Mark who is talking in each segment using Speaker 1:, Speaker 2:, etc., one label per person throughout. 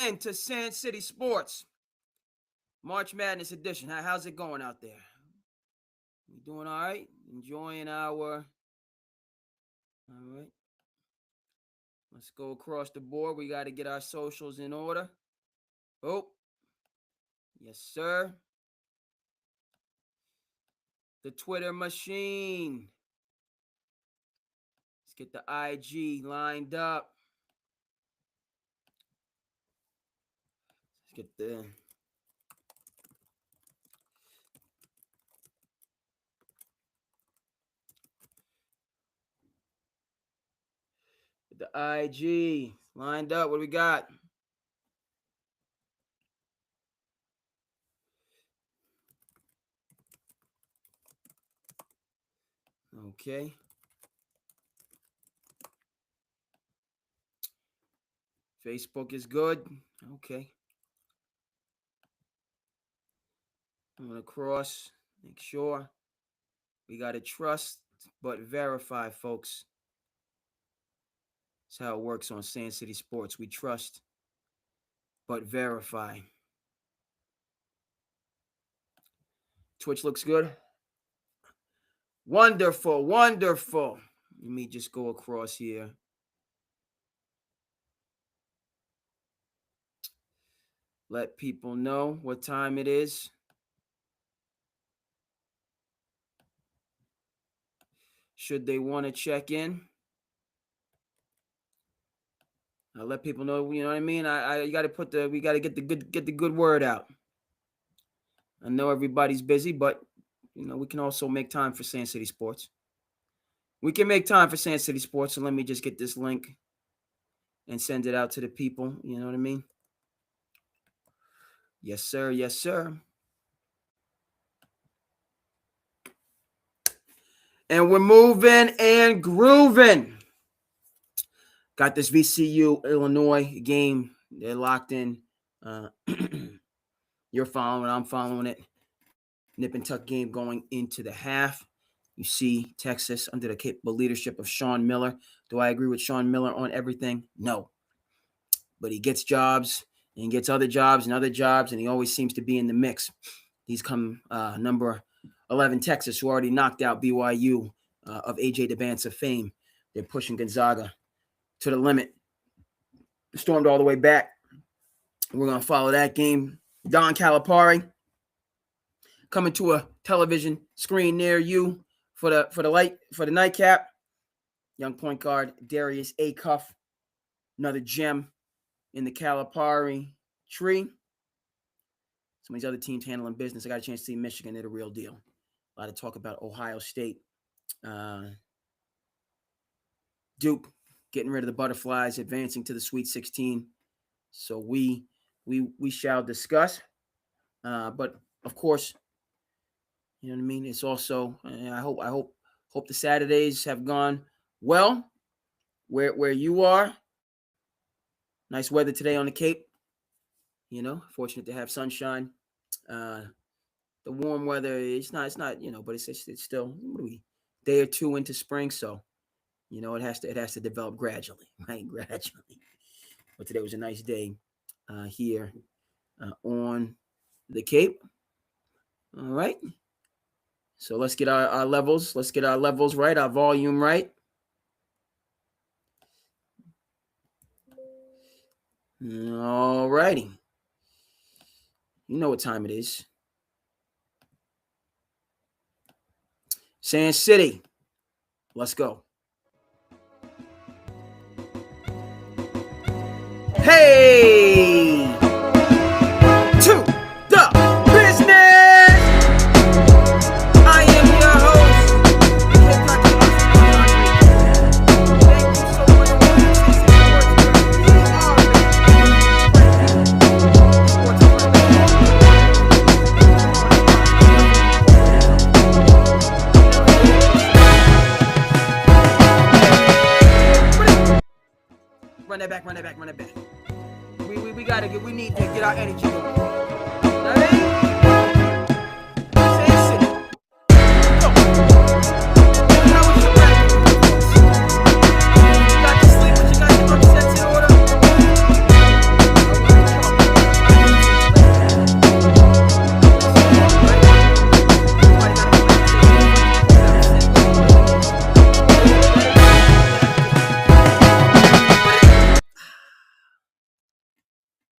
Speaker 1: into SandCity Sports March Madness edition. How's it going out there? We doing all right? Enjoying our... All right. Let's go across the board. We got to get our socials in order. Oh. Yes, sir. The Twitter machine. Let's get the IG lined up. Let's get the... The IG lined up. What do we got? Okay. Facebook is good. Okay. I'm going to cross. Make sure. We got to trust but verify, folks. That's how it works on SandCity Sports. We trust but verify. Twitch looks good. Wonderful, wonderful. Let me just go across here. Let people know what time it is. Should they want to check in? I let people know, you know what I mean? You got to we got to get the good word out. I know everybody's busy, but you know, we can also make time for SandCity Sports. We can make time for SandCity Sports, so let me just get this link and send it out to the people, you know what I mean? Yes, sir. Yes, sir. And we're moving and grooving. Got this VCU Illinois game. They're locked in. You're following it. I'm following it. Nip and tuck game going into the half. You see Texas under the capable leadership of Sean Miller. Do I agree with Sean Miller on everything? No. But he gets jobs, and he gets other jobs, and he always seems to be in the mix. He's come number 11 Texas, who already knocked out BYU of A.J. Dybantsa fame. They're pushing Gonzaga to the limit. Stormed all the way back. We're going to follow that game. Don Calipari coming to a television screen near you for the nightcap. Young point guard Darius Acuff, another gem in the Calipari tree. Some of these other teams handling business. I got a chance to see Michigan. They're the real deal. A lot of talk about Ohio State. Duke getting rid of the Butterflies, advancing to the Sweet 16. So we shall discuss. But of course, you know what I mean? It's also, I hope the Saturdays have gone well where you are. Nice weather today on the Cape. You know, fortunate to have sunshine. The warm weather, it's not, you know, but it's still, what are we, day or two into spring, so you know it has to develop gradually, right? Gradually. But today was a nice day here on the Cape. All right. So let's get our levels. Let's get our levels right, our volume right. All righty. You know what time it is. SandCity. Let's go. Hey! To the business! I am your host. Thank you so much for Run that back. We need to get our energy going. You know what I mean? SandCity. Go. How was your breakfast? You got your sleep, but you got your upsets in order.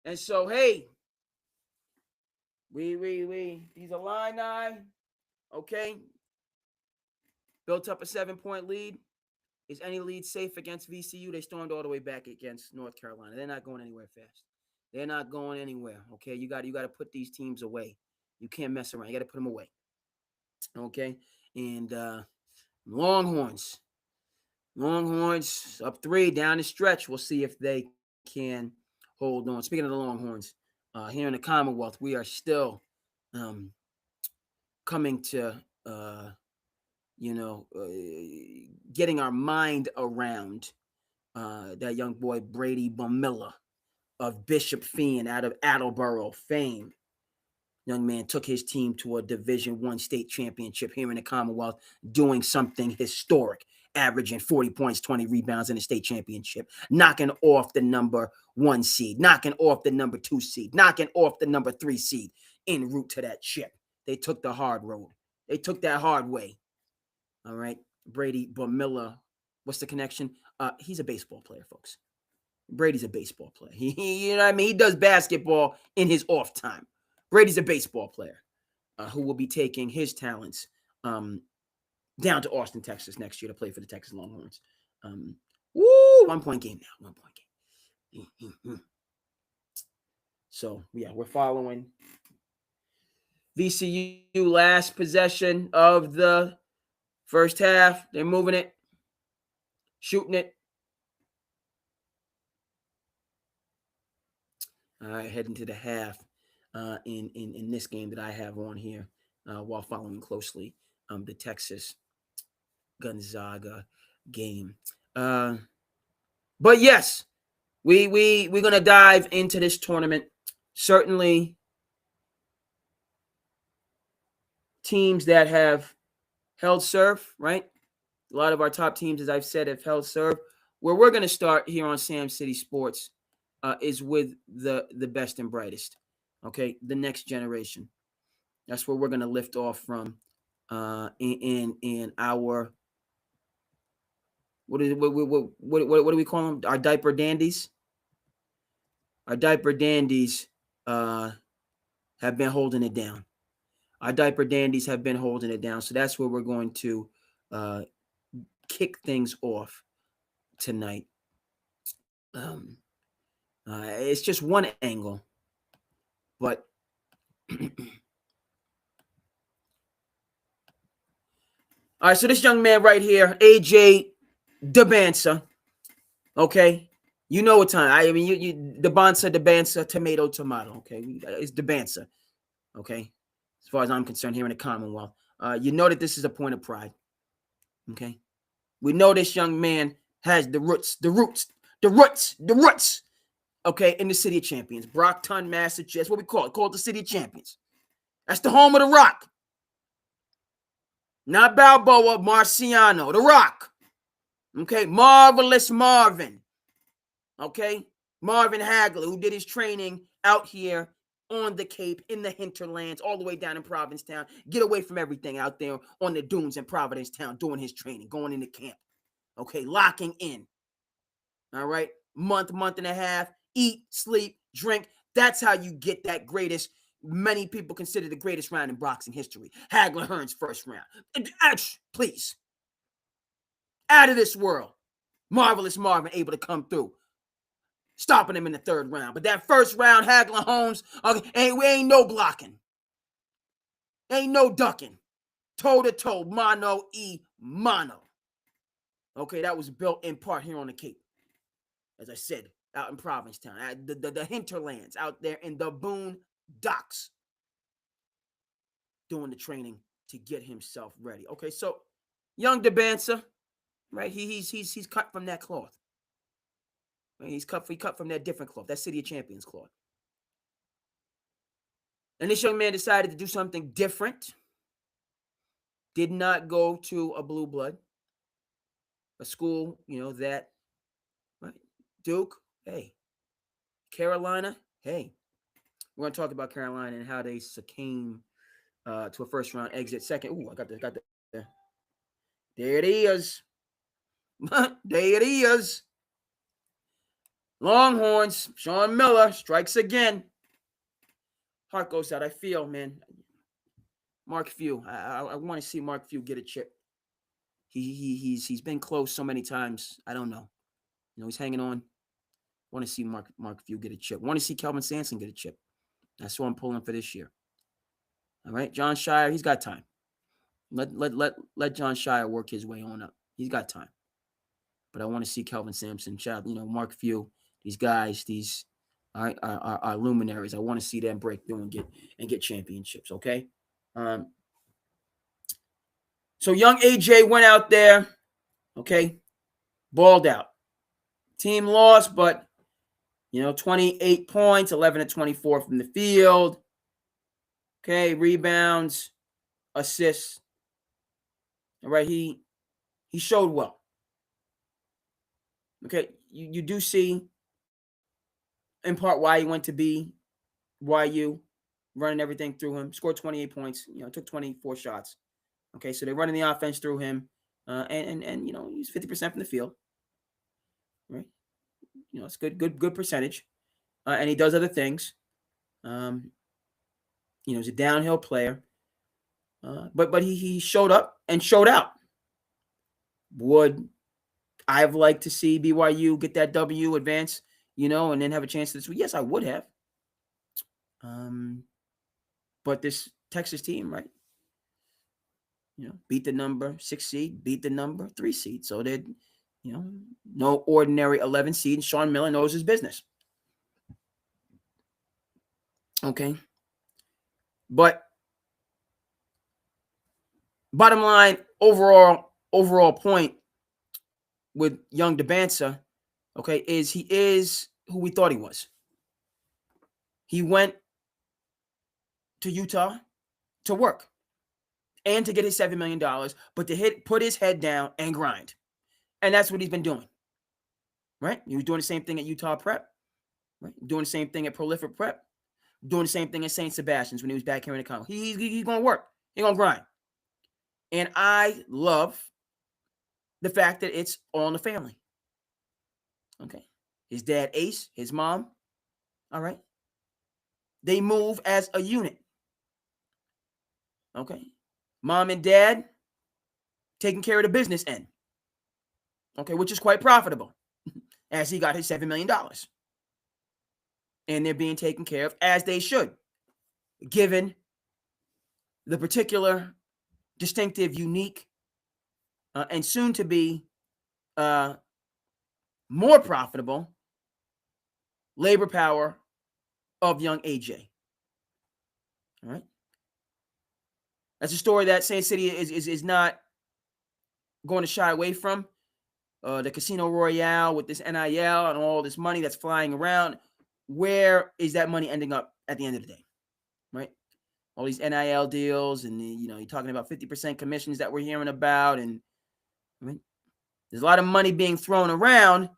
Speaker 1: And so, hey, these Illini, okay, built up a 7-point lead. Is any lead safe against VCU? They stormed all the way back against North Carolina. They're not going anywhere fast. They're not going anywhere. Okay, you got to put these teams away. You can't mess around. You got to put them away. Okay, and Longhorns up 3 down the stretch. We'll see if they can hold on. Speaking of the Longhorns, here in the Commonwealth, we are still coming to getting our mind around that young boy Brady Bumilla of Bishop Feen out of Attleboro fame. Young man took his team to a Division I state championship here in the Commonwealth, doing something historic, averaging 40 points, 20 rebounds in the state championship, knocking off the number 1 seed, knocking off the number 2 seed, knocking off the number 3 seed en route to that chip. They took the hard road. They took that hard way. All right. Brady Bumilla. What's the connection? He's a baseball player, folks. Brady's a baseball player. You know what I mean? He does basketball in his off time. Brady's a baseball player who will be taking his talents down to Austin, Texas next year to play for the Texas Longhorns. 1-point game now. 1-point game. So, yeah, we're following VCU last possession of the first half. They're moving it, shooting it. All right, heading to the half in this game that I have on here while following closely the Texas Gonzaga game. But yes, we're gonna dive into this tournament. Certainly, teams that have held serve, right? A lot of our top teams, as I've said, have held serve. Where we're gonna start here on SandCity Sports is with the best and brightest. Okay, the next generation. That's where we're gonna lift off from in our what do we call them? Our diaper dandies. Our diaper dandies have been holding it down. Our diaper dandies have been holding it down. So that's where we're going to kick things off tonight. It's just one angle, but all right. So this young man right here, AJ Dybantsa. Okay, you know what time? I mean, you Dybantsa, tomato. Okay, it's Dybantsa. Okay, as far as I'm concerned, here in the Commonwealth, you know that this is a point of pride. Okay, we know this young man has the roots. Okay, in the City of Champions, Brockton, Massachusetts. That's what we call it. Call it the City of Champions. That's the home of the Rock. Not Balboa, Marciano, the Rock. Okay, Marvelous Marvin. Okay, Marvin Hagler, who did his training out here on the Cape, in the hinterlands, all the way down in Provincetown. Get away from everything out there on the dunes in Provincetown, doing his training, going into camp. Okay, locking in. All right, month and a half, eat, sleep, drink. That's how you get that greatest, many people consider the greatest round in boxing history. Hagler Hearn's first round. Please. Out of this world. Marvelous Marvin able to come through, stopping him in the third round. But that first round, Hagler Holmes, okay, ain't no blocking. Ain't no ducking. Toe-to-toe, mano. Okay, that was built in part here on the Cape. As I said, out in Provincetown, the hinterlands, out there in the Boone Docks, doing the training to get himself ready. Okay, so young Dybantsa, right? He's cut from that cloth. Right? He cut from that different cloth, that City of Champions cloth. And this young man decided to do something different. Did not go to a blue blood, a school, that, right? Duke, hey. Carolina, hey. We're going to talk about Carolina and how they succumbed to a first round exit. Second, I got the. There it is. There it is. Longhorns, Sean Miller strikes again. Heart goes out. I feel, man. Mark Few. I want to see Mark Few get a chip. He's been close so many times. I don't know. He's hanging on. Want to see Mark Few get a chip. Want to see Kelvin Sampson get a chip. That's who I'm pulling for this year. All right, John Shire, he's got time. Let John Shire work his way on up. He's got time. But I want to see Kelvin Sampson, Mark Few, these guys, these are luminaries. I want to see them break through and get championships. Okay. So young AJ went out there. Okay, balled out. Team lost, but 28 points, 11 to 24 from the field. Okay, rebounds, assists. All right, he showed well. Okay, you do see in part why he went to BYU, running everything through him. Scored 28 points. Took 24 shots. Okay, so they're running the offense through him, and he's 50% from the field. Right, it's good percentage, and he does other things. He's a downhill player, but he showed up and showed out. Would I've liked to see BYU get that W, advance, and then have a chance to this week? Yes, I would have. But this Texas team, right? Beat the number 6 seed, beat the number 3 seed. So they're, no ordinary 11 seed. And Sean Miller knows his business. Okay. But bottom line, overall point with young Dybantsa, okay, is he is who we thought he was. He went to Utah to work and to get his $7 million, but to put his head down and grind. And that's what he's been doing. Right? He was doing the same thing at Utah Prep. Right? Doing the same thing at Prolific Prep. Doing the same thing at St. Sebastian's when he was back here in the college. He's going to work. He's going to grind. And I love the fact that it's all in the family. Okay. His dad, Ace, his mom, all right. They move as a unit. Okay. Mom and dad taking care of the business end. Okay, which is quite profitable as he got his $7 million. And they're being taken care of as they should, given the particular, distinctive, unique, and soon to be more profitable labor power of young AJ. All right. That's a story that SandCity is not going to shy away from. The Casino Royale with this NIL and all this money that's flying around. Where is that money ending up at the end of the day? Right? All these NIL deals, and you're talking about 50% commissions that we're hearing about, and there's a lot of money being thrown around,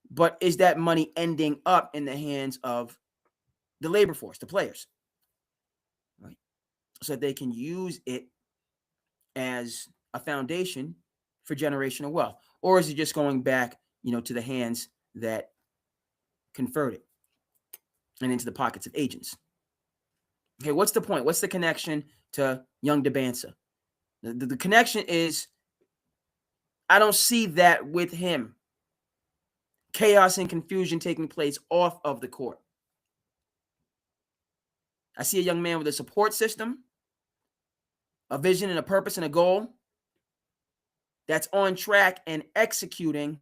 Speaker 1: but is that money ending up in the hands of the labor force, the players? Right? So that they can use it as a foundation for generational wealth. Or is it just going back, to the hands that convert it and into the pockets of agents? Okay, what's the point? What's the connection to young Dybantsa? The connection is, I don't see that with him. Chaos and confusion taking place off of the court. I see a young man with a support system, a vision and a purpose and a goal that's on track and executing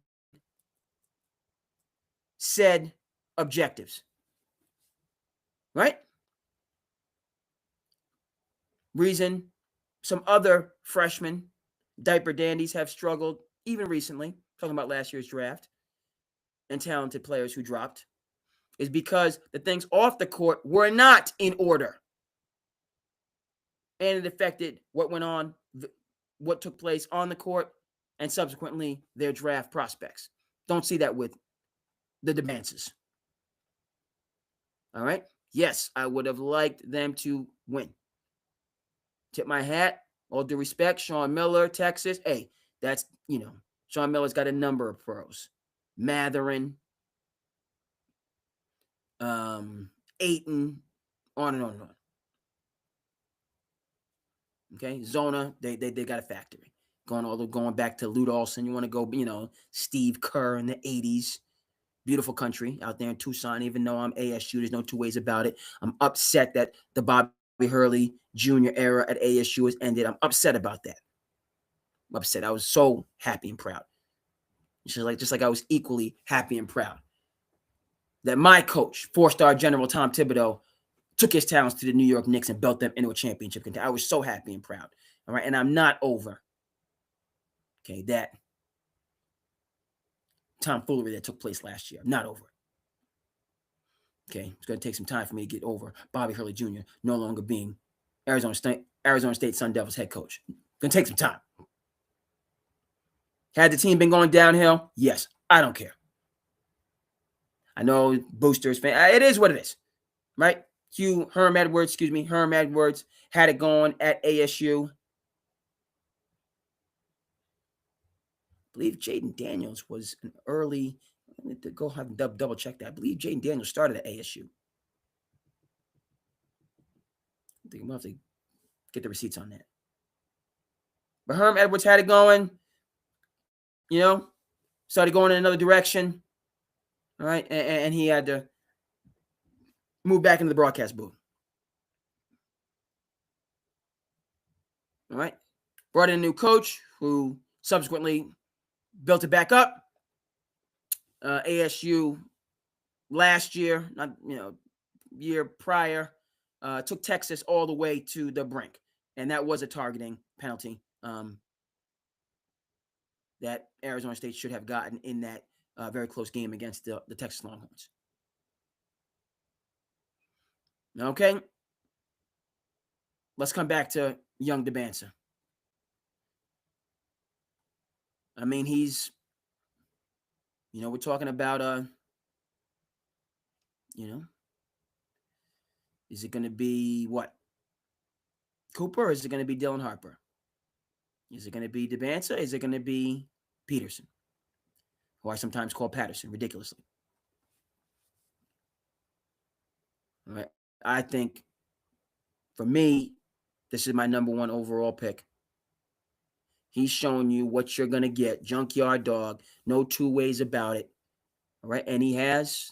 Speaker 1: said objectives. Right? Reason some other freshmen, diaper dandies, have struggled even recently, talking about last year's draft, and talented players who dropped, is because the things off the court were not in order. And it affected what went on, what took place on the court, and subsequently their draft prospects. Don't see that with the Dybantsas. All right? Yes, I would have liked them to win. Tip my hat, all due respect, Sean Miller, Texas. Hey, that's, Sean Miller's got a number of pros. Matherin, Aiton, on and on and on. Okay, Zona, they got a factory. Going back to Lute Olson. You want to go, Steve Kerr in the 80s. Beautiful country out there in Tucson, even though I'm ASU, there's no two ways about it. I'm upset that the Bobby Hurley Jr. era at ASU has ended. I'm upset about that. I'm upset. I was so happy and proud. Just like I was equally happy and proud that my coach, 4-star General Tom Thibodeau, took his talents to the New York Knicks and built them into a championship contender. I was so happy and proud. All right. And I'm not over, that tomfoolery that took place last year. I'm not over it. Okay. It's going to take some time for me to get over Bobby Hurley Jr. no longer being Arizona State Sun Devils head coach. It's going to take some time. Had the team been going downhill? Yes. I don't care. I know boosters, fan. It is what it is, right? Herm Edwards had it going at ASU. I believe Jaden Daniels was an early. I need to go have double check that. I believe Jaden Daniels started at ASU. I think we'll have to get the receipts on that. But Herm Edwards had it going. Started going in another direction. All right, and he had to move back into the broadcast booth. All right, brought in a new coach who subsequently built it back up. ASU last year, not year prior, took Texas all the way to the brink, and that was a targeting penalty that Arizona State should have gotten in that very close game against the Texas Longhorns. Okay, let's come back to young Dybantsa. I mean, he's, we're talking about, is it going to be what? Cooper, or is it going to be Dylan Harper? Is it going to be Dybantsa? Is it going to be Peterson, who I sometimes call Patterson, ridiculously? All right. I think, for me, this is my number one overall pick. He's showing you what you're going to get. Junkyard dog. No two ways about it. All right. And he has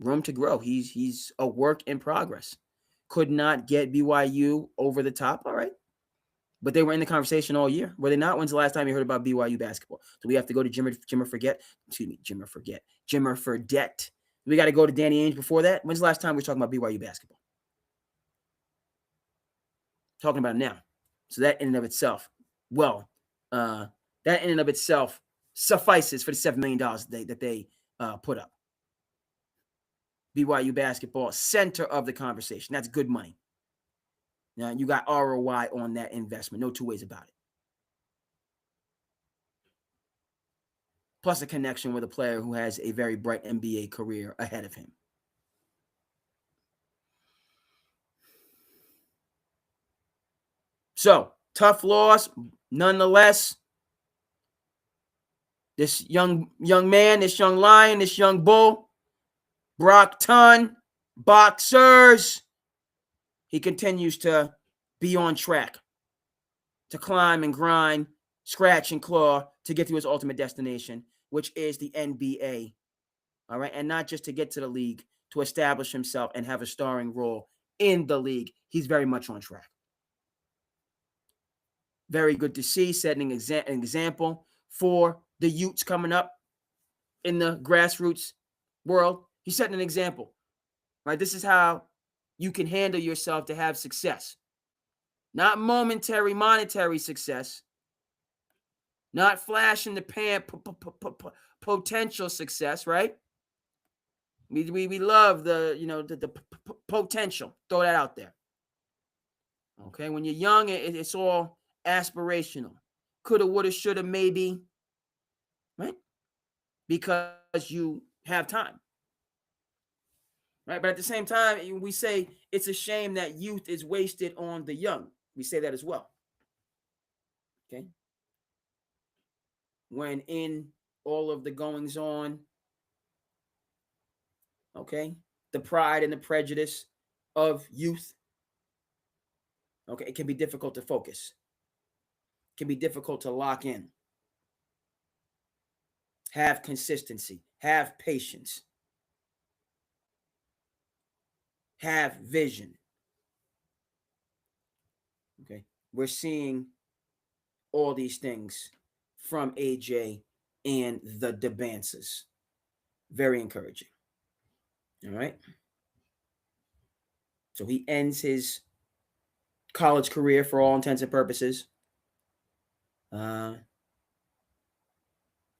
Speaker 1: room to grow. He's a work in progress. Could not get BYU over the top. All right. But they were in the conversation all year. Were they not? When's the last time you heard about BYU basketball? Do we have to go to Jimmer Fredette? We got to go to Danny Ainge before that? When's the last time we were talking about BYU basketball? Talking about it now. So that in and of itself, suffices for the $7 million that they put up. BYU basketball, center of the conversation. That's good money. Now, you got ROI on that investment. No two ways about it. Plus a connection with a player who has a very bright N.B.A. career ahead of him. So, tough loss. Nonetheless, this young man, this young lion, this young bull, Brock Ton, boxers, he continues to be on track to climb and grind, scratch and claw to get to his ultimate destination, which is the N.B.A. All right. And not just to get to the league, to establish himself and have a starring role in the league. He's very much on track. Very good to see, setting an example for the Utes coming up in the grassroots world. He's setting an example, right? This is how you can handle yourself to have success. Not momentary monetary success, not flash in the pan potential success, right? We love the potential. Throw that out there. Okay, when you're young, it's all aspirational. Coulda, woulda, shoulda, maybe, right? Because you have time. Right, but at the same time, we say it's a shame that youth is wasted on the young. We say that as well. Okay. When in all of the goings on, okay, the pride and the prejudice of youth, okay, it can be difficult to focus. It can be difficult to lock in. Have consistency. Have patience. Have vision. Okay. We're seeing all these things from AJ and the Dybantsas. Very encouraging. All right. So he ends his college career for all intents and purposes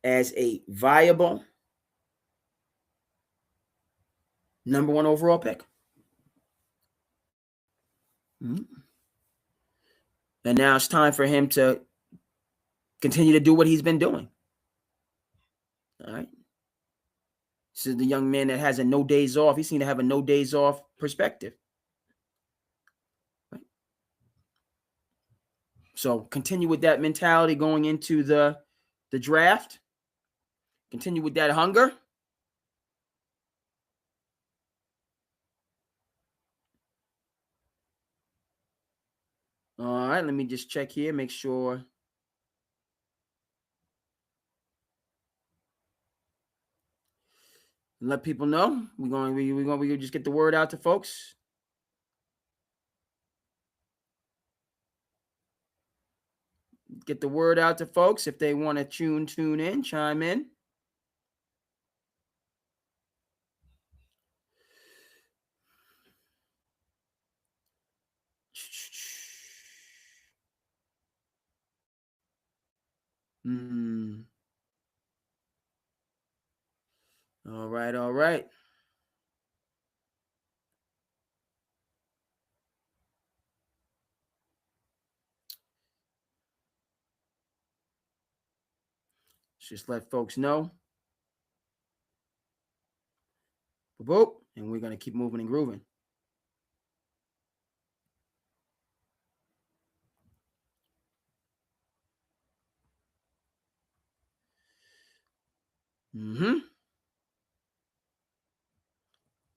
Speaker 1: as a viable number 1 overall pick. Mm-hmm. And now it's time for him to continue to do what he's been doing. All right. This is the young man that has a no days off. He seems to have a no days off perspective. Right? So continue with that mentality going into the draft. Continue with that hunger. All right, let me just check here, make sure. Let people know. We're going to just get the word out to folks. Get the word out to folks if they want to tune in, chime in. All right. Just let folks know. Boop, and we're going to keep moving and grooving.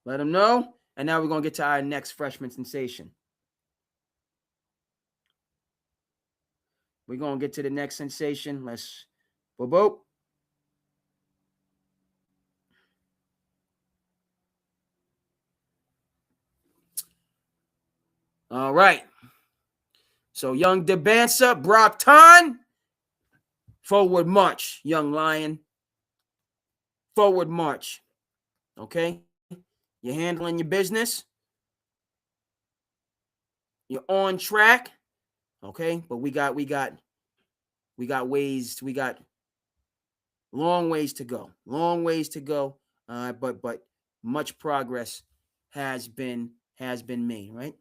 Speaker 1: Let them know. And now we're going to get to our next freshman sensation. We're going to get to the next sensation. Let's boop. All right. So young Dybantsa, Brockton, forward march, young lion. Forward march. Okay? You're handling your business. You're on track. Okay? But we got long ways to go. Long ways to go. But much progress has been made, right?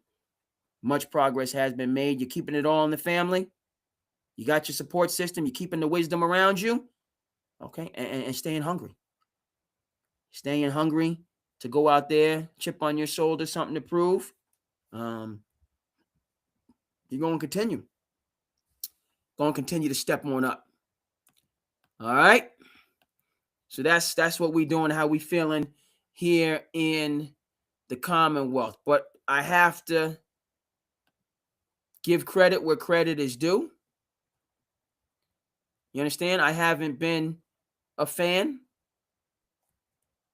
Speaker 1: Much progress has been made. You're keeping it all in the family. You got your support system. You're keeping the wisdom around you. Okay? And staying hungry. Staying hungry to go out there, chip on your shoulder, something to prove. You're going to continue. Going to continue to step on up. All right? So that's what we're doing, how we feeling here in the Commonwealth. But I have to give credit where credit is due. You understand? I haven't been a fan.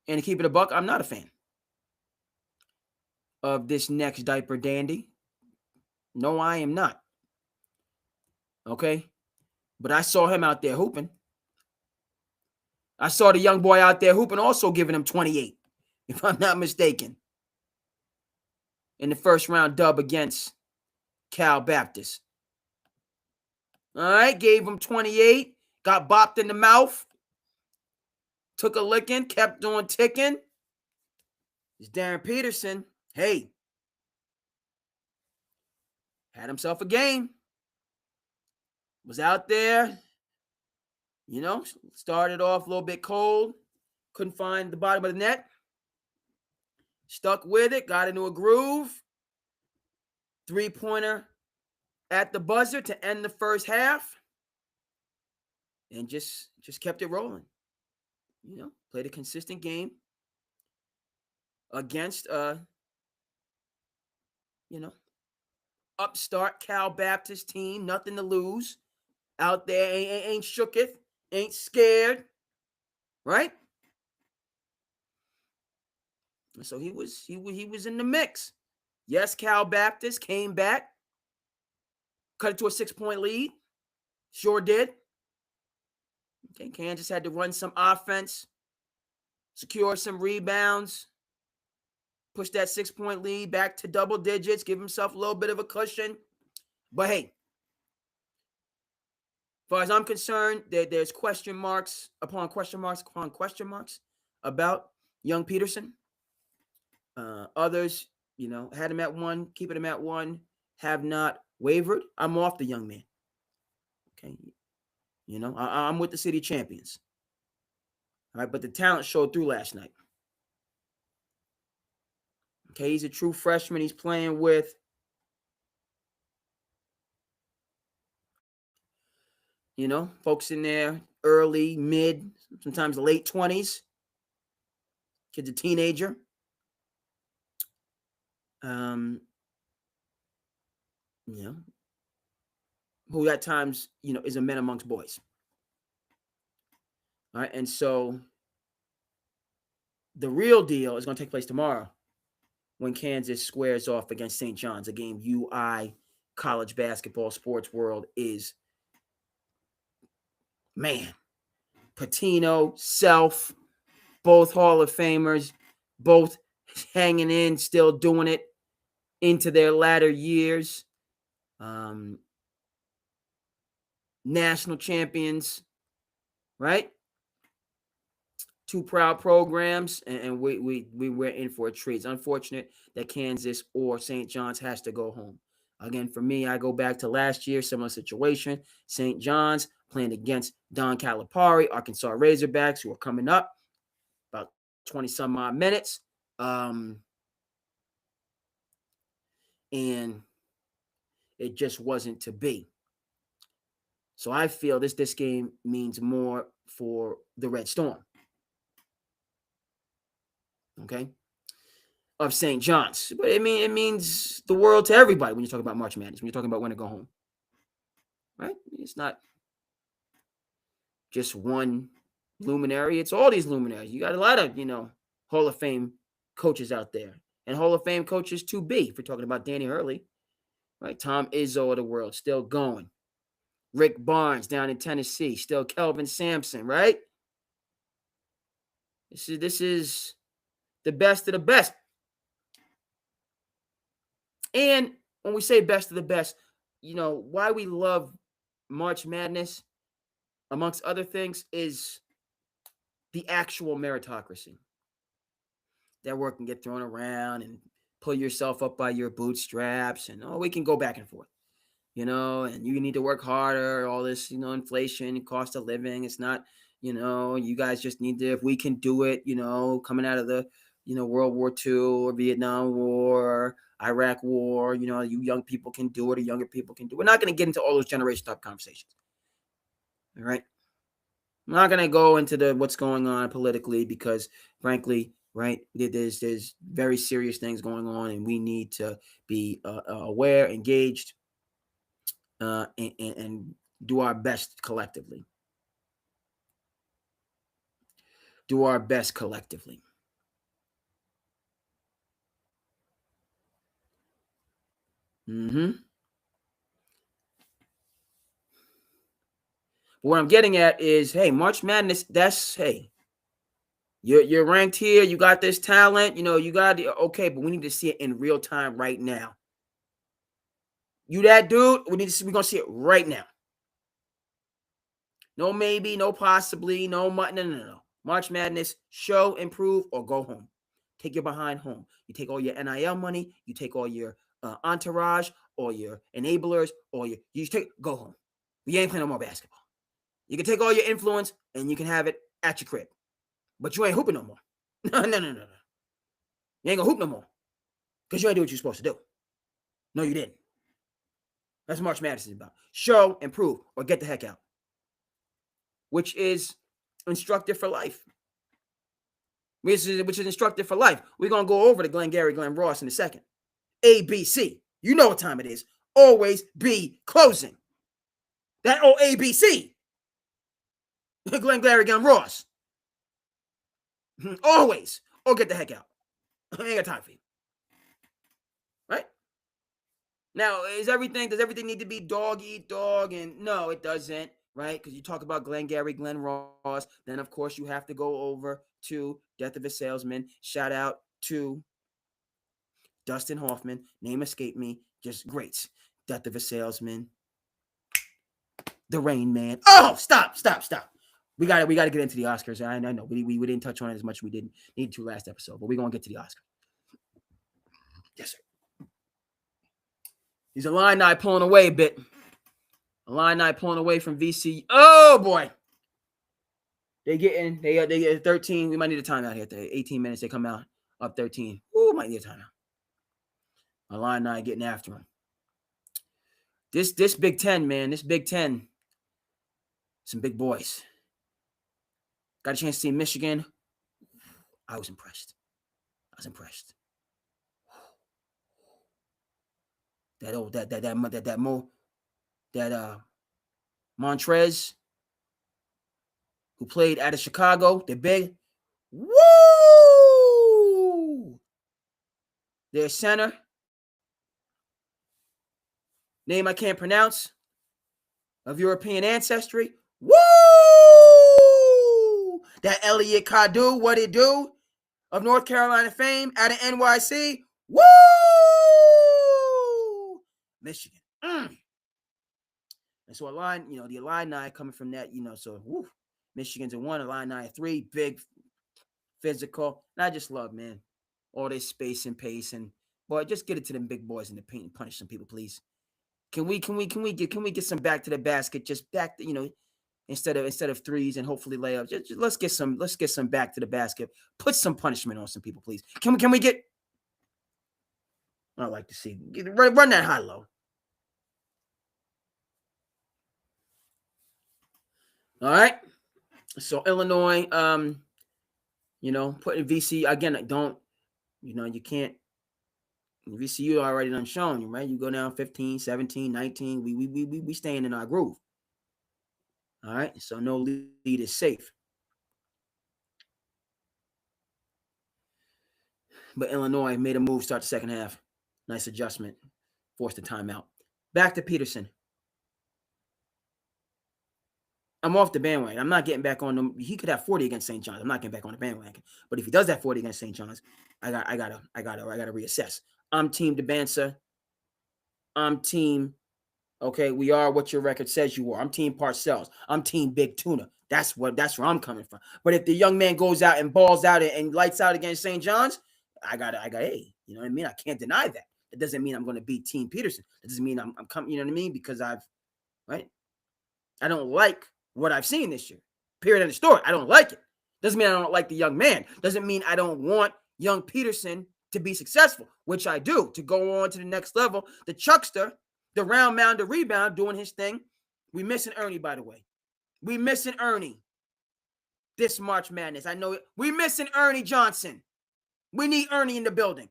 Speaker 1: And to keep it a buck, I'm not a fan of this next diaper dandy. No, I am not. Okay? But I saw him out there hooping. I saw the young boy out there hooping, also giving him 28, if I'm not mistaken, in the first round dub against Cal Baptist. All right, gave him 28, got bopped in the mouth, took a licking, kept on ticking. It's Daryn Peterson. Hey, had himself a game. Was out there, started off a little bit cold, couldn't find the bottom of the net, stuck with it, got into a groove, 3-pointer at the buzzer to end the first half, and just kept it rolling. Played a consistent game. against you know, upstart Cal Baptist team, nothing to lose. Out there, ain't shooketh, ain't scared, right? So he was in the mix. Yes, Cal Baptist came back, cut it to a 6-point lead. Sure did. Okay, Kansas had to run some offense, secure some rebounds, push that 6-point lead back to double digits, give himself a little bit of a cushion. But hey, as far as I'm concerned, there's question marks upon question marks upon question marks about young Peterson. Others, had him at one, keeping him at one, have not wavered. I'm off the young man. Okay. I'm with the city champions. All right, but the talent showed through last night. Okay, he's a true freshman. He's playing with folks in there early, mid, sometimes late 20s. Kid's a teenager. Who at times, is a man amongst boys. All right, and so the real deal is going to take place tomorrow when Kansas squares off against St. John's, a game UI college basketball sports world is, man, Pitino, Self, both Hall of Famers, both hanging in, still doing it into their latter years. National champions, right? Two proud programs, and we were in for a treat. It's unfortunate that Kansas or St. John's has to go home. Again, for me, I go back to last year, similar situation. St. John's playing against Don Calipari, Arkansas Razorbacks, who are coming up about 20-some odd minutes. And it just wasn't to be. So I feel this game means more for the Red Storm. Okay? Of St. John's. But it means the world to everybody when you talk about March Madness, when you're talking about when to go home. Right? It's not just one luminary. It's all these luminaries. You got a lot of, Hall of Fame coaches out there. And Hall of Fame coaches to be, if we're talking about Danny Hurley. Right? Tom Izzo of the world, still going. Rick Barnes down in Tennessee, still Kelvin Sampson, right? This is the best of the best. And when we say best of the best, why we love March Madness, amongst other things, is the actual meritocracy. That work can get thrown around and pull yourself up by your bootstraps, and we can go back and forth. And you need to work harder, all this, inflation, cost of living. It's not, you guys just need to, if we can do it, coming out of the, World War II or Vietnam War, Iraq War, you young people can do it, or younger people can do it. We're not going to get into all those generation type conversations. All right. I'm not going to go into what's going on politically because, frankly, right, there's very serious things going on, and we need to be aware, engaged, and do our best collectively. Do our best collectively. What I'm getting at is, hey, March Madness, hey, you're ranked here, you got this talent, you got it, okay, but we need to see it in real time right now. You that dude, we're gonna see it right now. No maybe, no possibly, no. March Madness, show, improve, or go home. Take your behind home. You take all your NIL money, you take all your entourage, or your enablers, or go home. You ain't playing no more basketball. You can take all your influence and you can have it at your crib. But you ain't hooping no more. No. You ain't gonna hoop no more. Because you ain't do what you're supposed to do. No, you didn't. That's what March Madness is about. Show, improve, or get the heck out. Which is instructive for life. which is instructive for life. We're going to go over to Glengarry Glen Ross in a second. ABC. You know what time it is. Always be closing. That old ABC. Glengarry Glen Ross. Always. Or get the heck out. I ain't got time for you. Right? Now, does everything need to be dog eat dog? And no, it doesn't. Right? Because you talk about Glengarry Glen Ross. Then, of course, you have to go over to Death of a Salesman. Shout out to Dustin Hoffman. Name escaped me. Just greats. Death of a Salesman. The Rain Man. Oh, stop. We got to get into the Oscars. I know we didn't touch on it as much as we didn't need to last episode, but we're going to get to the Oscars. Yes, sir. He's a Illini pulling away a bit. Illini pulling away from VC. Oh, boy. They get 13. We might need a timeout here. 18 minutes. They come out up 13. Ooh, might need a timeout. Illini getting after him. This Big Ten, man. This Big Ten. Some big boys. Got a chance to see Michigan. I was impressed. Montrez, who played out of Chicago, the big. Woo! Their center. Name I can't pronounce. Of European ancestry. Woo! That Elliot Cadu, what it do? Of North Carolina fame, out of NYC. Woo! Michigan. And so the Illini coming from that, so woo. Michigan's a 1, Illini a 3, big, physical. And I just love, man, all this space and pace, and boy, just get it to them big boys in the paint and punish some people, please. Can we get some back to the basket? Just back to, instead of threes and hopefully layups. Just let's get some back to the basket. Put some punishment on some people, please. Can we get? I'd like to see run that high low. All right. So Illinois, putting VC again. You can't. VCU already done shown you, right? You go down 15, 17, 19. We staying in our groove. All right. So no lead is safe. But Illinois made a move, start the second half. Nice adjustment. Forced a timeout. Back to Peterson. I'm off the bandwagon. I'm not getting back on them. He could have 40 against St. John's. I'm not getting back on the bandwagon. But if he does that 40 against St. John's, I gotta reassess. I'm team Dybantsa. I'm team. Okay, we are what your record says you are. I'm team Parcells. I'm team Big Tuna. That's where I'm coming from. But if the young man goes out and balls out and lights out against St. John's, I got hey, you know what I mean? I can't deny that. That doesn't mean I'm going to beat Team Peterson. That doesn't mean I'm coming, you know what I mean? Because I don't like what I've seen this year. Period of the story. I don't like it. Doesn't mean I don't like the young man. Doesn't mean I don't want young Peterson to be successful, which I do, to go on to the next level. The Chuckster, the round mound, the rebound, doing his thing. We missing Ernie, by the way. We missing Ernie this March Madness. I know it. We missing Ernie Johnson. We need Ernie in the building.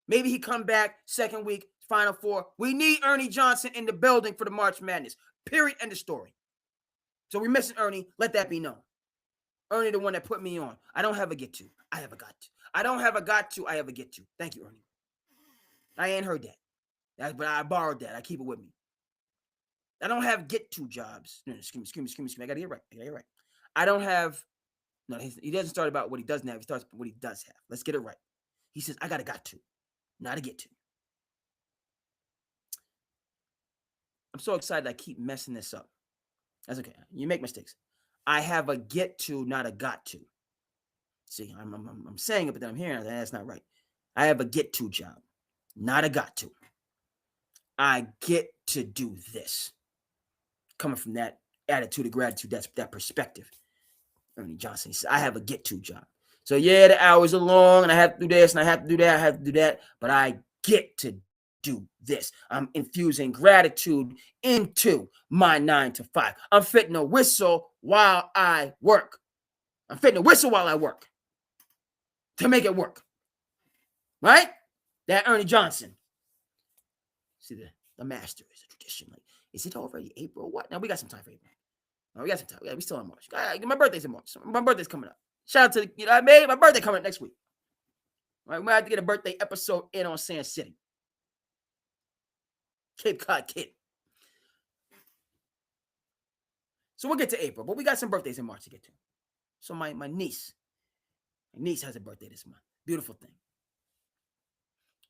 Speaker 1: Maybe he come back second week, Final Four. We need Ernie Johnson in the building for the March Madness. Period. End of story. So we missing Ernie. Let that be known. Ernie, the one that put me on. I don't have a get to. I have a got to. I don't have a got to. I have a get to. Thank you, Ernie. I ain't heard that. But I borrowed that. I keep it with me. I don't have get to jobs. No, excuse me. I got to get right. I don't have. No, he doesn't start about what he doesn't have. He starts with what he does have. Let's get it right. He says, I got to, not a get to. I'm so excited I keep messing this up. That's okay. You make mistakes. I have a get to, not a got to. See, I'm saying it, but then I'm hearing that's not right. I have a get to job, not a got to. I get to do this. Coming from that attitude of gratitude, that's that perspective. Ernie Johnson, he said, I have a get to job. So yeah, the hours are long and I have to do this and I have to do that. I have to do that, but I get to do this. I'm infusing gratitude into my 9 to 5. I'm fitting a whistle while I work. to make it work. Right? That Ernie Johnson. See, the master is a tradition. Like, is it already April? What? No, we got some time for April. No, we got some time. We still in March. My birthday's in March. My birthday's coming up. Shout out to, you know what I mean? My birthday coming up next week. All right, we might have to get a birthday episode in on SandCity. Cape Cod Kid. So we'll get to April, but we got some birthdays in March to get to. So my niece has a birthday this month. Beautiful thing.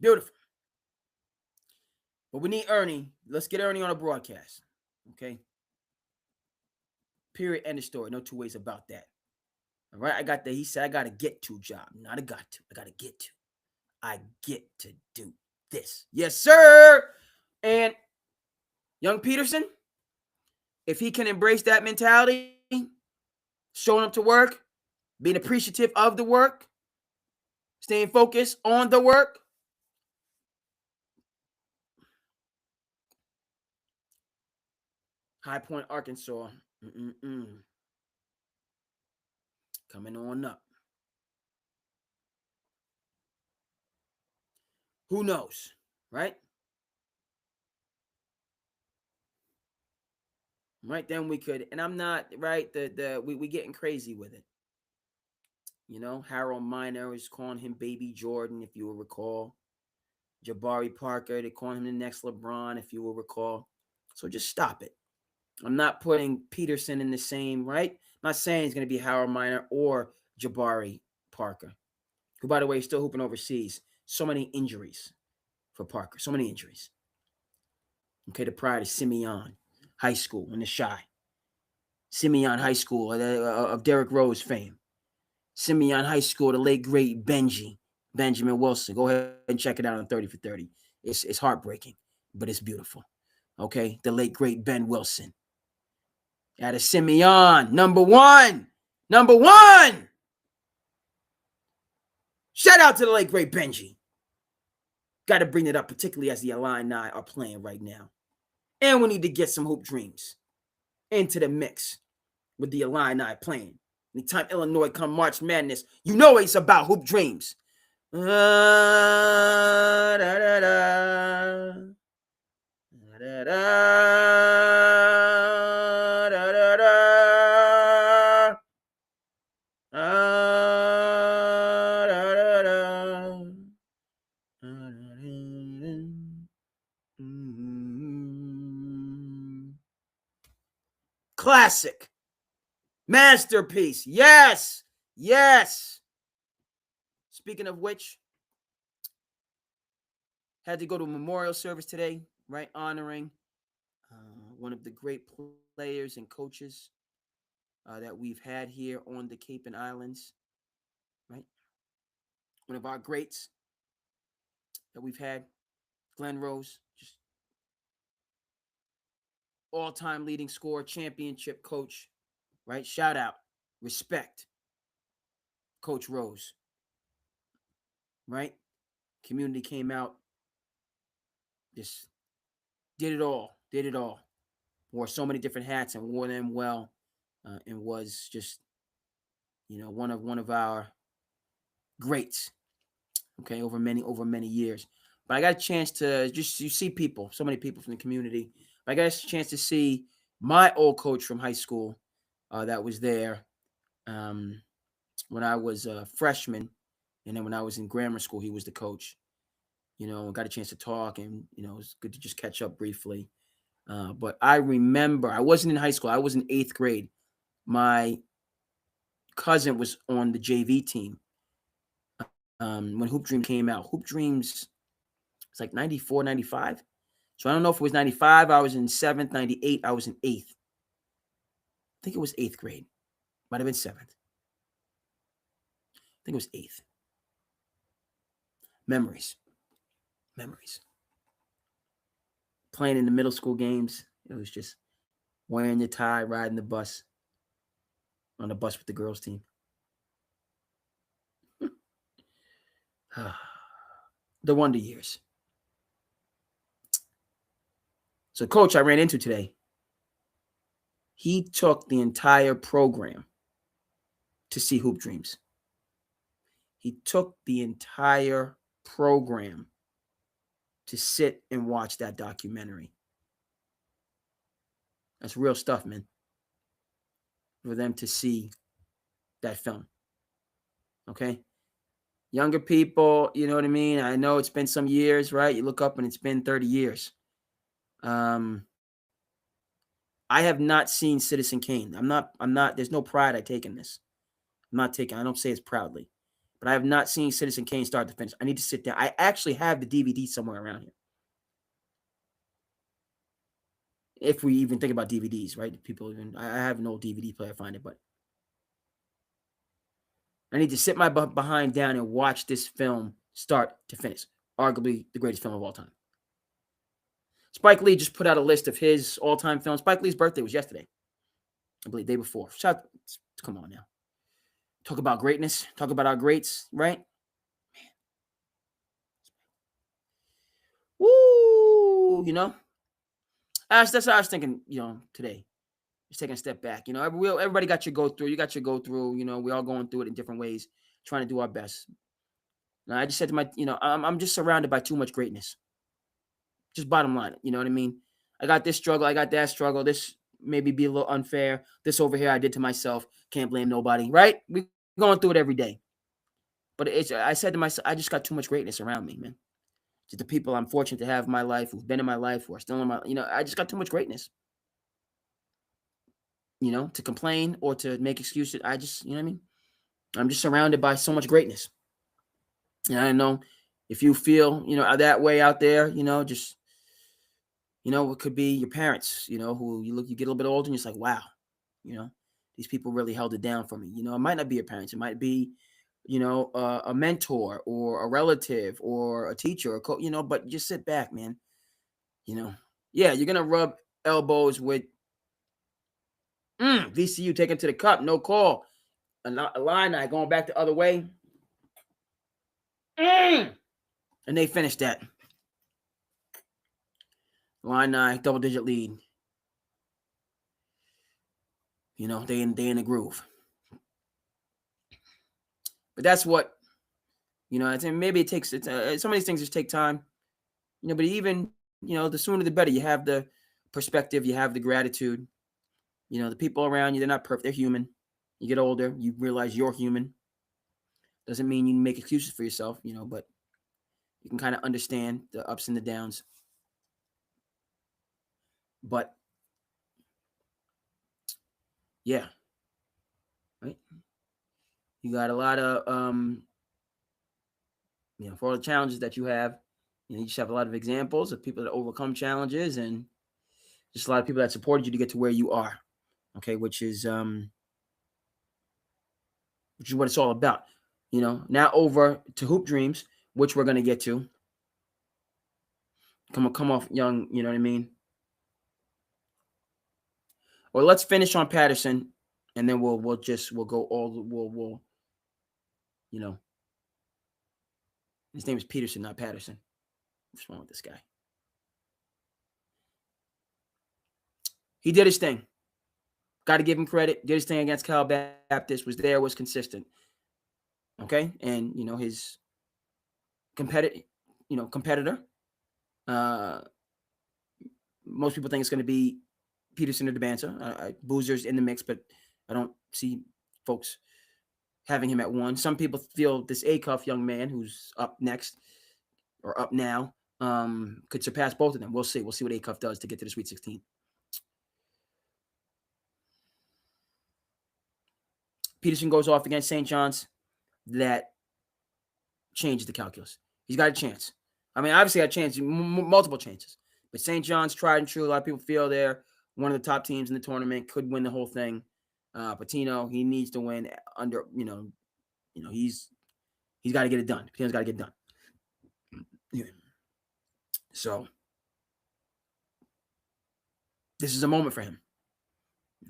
Speaker 1: Beautiful. But we need Ernie. Let's get Ernie on a broadcast. Okay? Period. End of story. No two ways about that. All right? He said I got to get to job. Not a got to. I got to get to. I get to do this. Yes, sir. And young Peterson, if he can embrace that mentality, showing up to work, being appreciative of the work, staying focused on the work, High Point, Arkansas, coming on up. Who knows, right? Right, then we could, and I'm not, right, we getting crazy with it. You know, Harold Miner is calling him Baby Jordan, if you will recall. Jabari Parker, they're calling him the next LeBron, if you will recall. So just stop it. I'm not putting Peterson in the same, right? I'm not saying it's going to be Harold Miner or Jabari Parker, who, by the way, is still hooping overseas. So many injuries for Parker. So many injuries. Okay, the pride of Simeon High School in the Shy. Simeon High School of Derrick Rose fame. Simeon High School, the late, great Benjamin Wilson. Go ahead and check it out on 30 for 30. It's heartbreaking, but it's beautiful. Okay, the late, great Ben Wilson. Out of Simeon, number one. Shout out to the late, great Benji. Got to bring it up, particularly as the Illini are playing right now. And we need to get some Hoop Dreams into the mix with the Illini playing. Anytime Illinois come March Madness, you know it's about Hoop Dreams. Classic. Masterpiece. Yes. Speaking of which, had to go to a memorial service today, right? Honoring one of the great players and coaches that we've had here on the Cape and Islands, right? One of our greats that we've had, Glenn Rose, just all-time leading scorer, championship coach, right? Shout out, respect, Coach Rose, right? Community came out, just did it all. Wore so many different hats and wore them well, and was just, one of our greats. Okay, over many years. But I got a chance to you see people, so many people from the community. But I got a chance to see my old coach from high school that was there when I was a freshman, and then when I was in grammar school, he was the coach. Got a chance to talk, and it was good to just catch up briefly. But I remember I wasn't in high school. I was in 8th grade. My cousin was on the JV team when Hoop Dreams came out. Hoop Dreams, it's like 94, 95. So I don't know if it was 95. I was in 7th, 98. I was in 8th. I think it was 8th grade. Might have been 7th. I think it was 8th. Memories. Playing in the middle school games. It was just wearing the tie, riding the bus. On the bus with the girls' team. The wonder years. So, coach I ran into today, he took the entire program to see Hoop Dreams. He took the entire program to sit and watch that documentary. That's real stuff, man. For them to see that film. Okay? Younger people, you know what I mean? I know it's been some years, right? You look up and it's been 30 years. I have not seen Citizen Kane. I'm not, there's no pride I take in this. I don't say it proudly. But I have not seen Citizen Kane start to finish. I need to sit down. I actually have the DVD somewhere around here. If we even think about DVDs, right? I have an old DVD player, find it, but I need to sit my behind down and watch this film start to finish. Arguably the greatest film of all time. Spike Lee just put out a list of his all-time films. Spike Lee's birthday was yesterday. I believe the day before. Come on now. Talk about greatness. Talk about our greats, right? Man. Woo! That's what I was thinking, today. Just taking a step back. Everybody got your go through. You got your go through. We all going through it in different ways, trying to do our best. Now, I just said to I'm just surrounded by too much greatness. Just bottom line, you know what I mean? I got this struggle. I got that struggle. This maybe be a little unfair. This over here I did to myself. Can't blame nobody, right? We going through it every day. But I said to myself, I just got too much greatness around me, man. Just the people I'm fortunate to have in my life, who've been in my life, who are still in my, I just got too much greatness. To complain or to make excuses. I just, you know what I mean? I'm just surrounded by so much greatness. And I know if you feel, that way out there, just, it could be your parents, who you get a little bit older and it's like, wow, these people really held it down for me. It might not be your parents. It might be, a mentor or a relative or a teacher or coach, but just sit back, man. Yeah, you're going to rub elbows with VCU taken to the cup, no call. Illini going back the other way. And they finished that. Illini, double-digit lead. They in the groove. But that's what, I think maybe it takes, some of these things just take time. But even, the sooner the better. You have the perspective, you have the gratitude. The people around you, they're not perfect. They're human. You get older, you realize you're human. Doesn't mean you make excuses for yourself, but you can kind of understand the ups and the downs. But yeah, right. You got a lot of, for all the challenges that you have, you just have a lot of examples of people that overcome challenges and just a lot of people that supported you to get to where you are. Okay, which is what it's all about. Now over to Hoop Dreams, which we're gonna get to. Come off young, you know what I mean? Or let's finish on Patterson, and then we'll go all his name is Peterson, not Patterson. What's wrong with this guy? He did his thing. Got to give him credit. Did his thing against Cal Baptist. Was there. Was consistent. Okay, and his competitor. Most people think it's going to be Peterson or Dybantsa. Boozer's in the mix, but I don't see folks having him at one. Some people feel this A-Cuff young man who's up next or up now could surpass both of them. We'll see. We'll see what A-Cuff does to get to the Sweet 16. Peterson goes off against St. John's. That changes the calculus. He's got a chance. I mean, obviously, got a chance, multiple chances. But St. John's, tried and true. A lot of people feel they're one of the top teams in the tournament, could win the whole thing. Pitino, he needs to win under, he's got to get it done. Pitino's got to get it done. Yeah. So, this is a moment for him.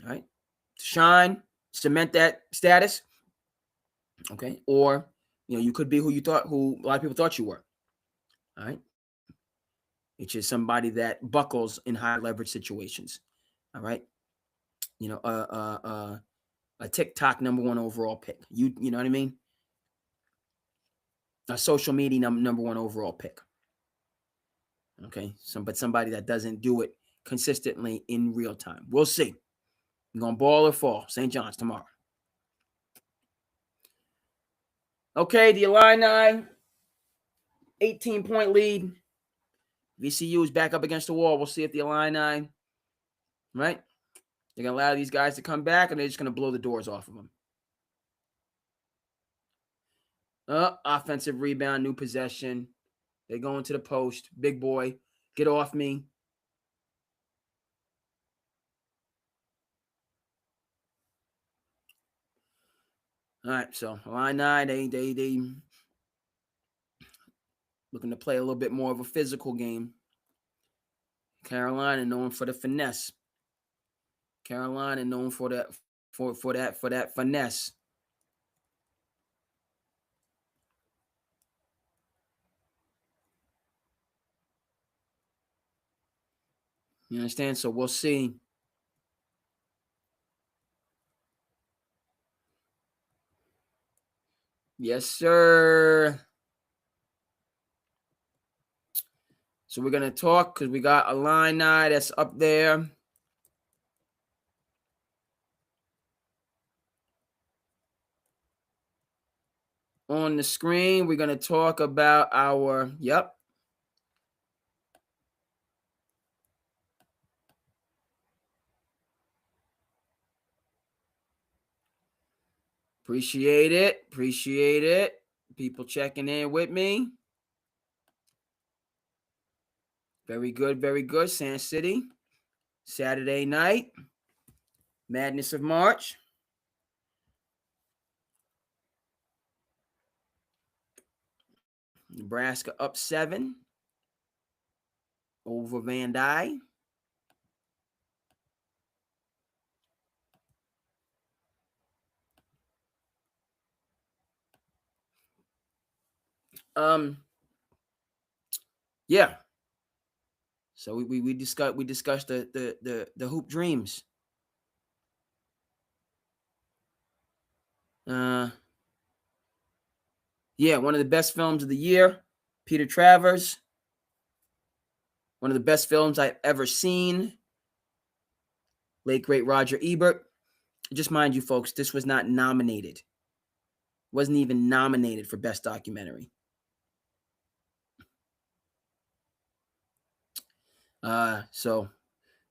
Speaker 1: All right? Shine, cement that status. Okay? Or, you could be who a lot of people thought you were. All right? It's just somebody that buckles in high leverage situations. All right. A TikTok number 1 overall pick. You know what I mean? a social media number one overall pick. Okay, but somebody that doesn't do it consistently in real time. We'll see. You're going to ball or fall. St. John's tomorrow. Okay, the Illini, 18-point lead. VCU is back up against the wall. We'll see if the Illini, right? They're going to allow these guys to come back, and they're just going to blow the doors off of them. Offensive rebound, new possession. They go into the post. Big boy, get off me. All right, so Illini, they looking to play a little bit more of a physical game. Carolina known for the finesse. Carolina known for that finesse. You understand? So we'll see. Yes, sir. So we're going to talk because we got Illini that's up there. On the screen, we're going to talk about our, Appreciate it. People checking in with me. Very good. SandCity. Saturday night. Madness of March. Nebraska up 7 over Van Dyke. Yeah. So we discussed the hoop dreams. Yeah, one of the best films of the year, Peter Travers. One of the best films I've ever seen. Late great Roger Ebert. Just mind you, folks, this was not nominated. Wasn't even nominated for Best Documentary. So,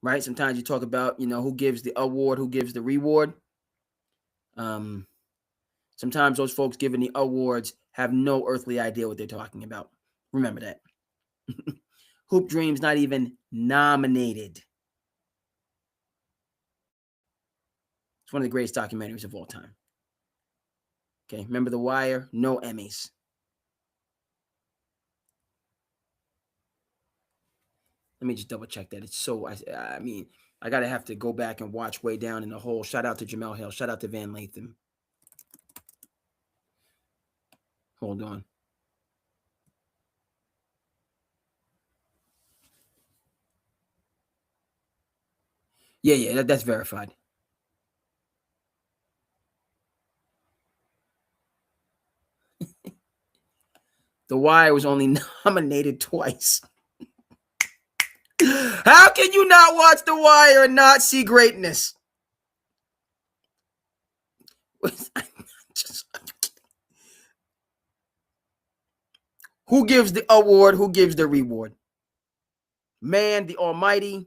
Speaker 1: right, sometimes you talk about, who gives the award, who gives the reward. Sometimes those folks giving the awards have no earthly idea what they're talking about. Remember that. Hoop Dreams not even nominated. It's one of the greatest documentaries of all time. Okay, remember The Wire? No Emmys. Let me just double check that. It's so, I mean, I gotta have to go back and watch way down in the hole. Shout out to Jamel Hill. Shout out to Van Latham. Hold on. Yeah, that's verified. The Wire was only nominated twice. How can you not watch The Wire and not see greatness? Who gives the award? Who gives the reward? Man, the Almighty,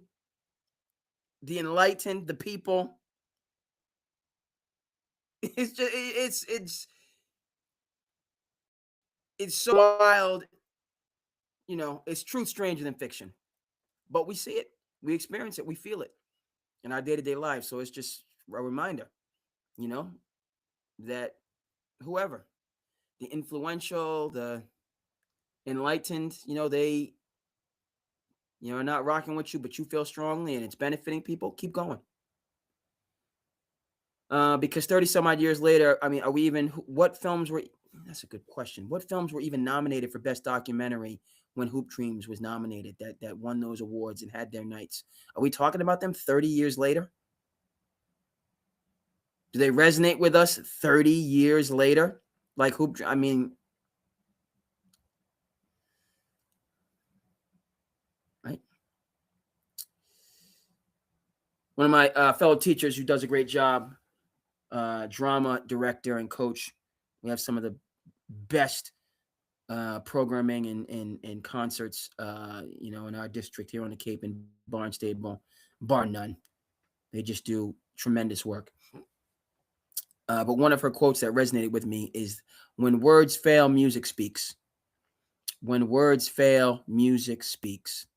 Speaker 1: the enlightened, the people. It's just it's so wild. It's truth stranger than fiction. But we see it, we experience it, we feel it in our day-to-day lives. So it's just a reminder, that whoever, the influential, the enlightened, they are not rocking with you, but you feel strongly and it's benefiting people, keep going. Because 30 some odd years later, I mean, are we even, what films were, that's a good question. What films were even nominated for Best Documentary when Hoop Dreams was nominated, that won those awards and had their nights? Are we talking about them 30 years later? Do they resonate with us 30 years later? Like Hoop, I mean, One of my fellow teachers who does a great job, drama director and coach. We have some of the best programming and concerts, in our district here on the Cape in Barnstable, bar none. They just do tremendous work. But one of her quotes that resonated with me is, "When words fail, music speaks. When words fail, music speaks."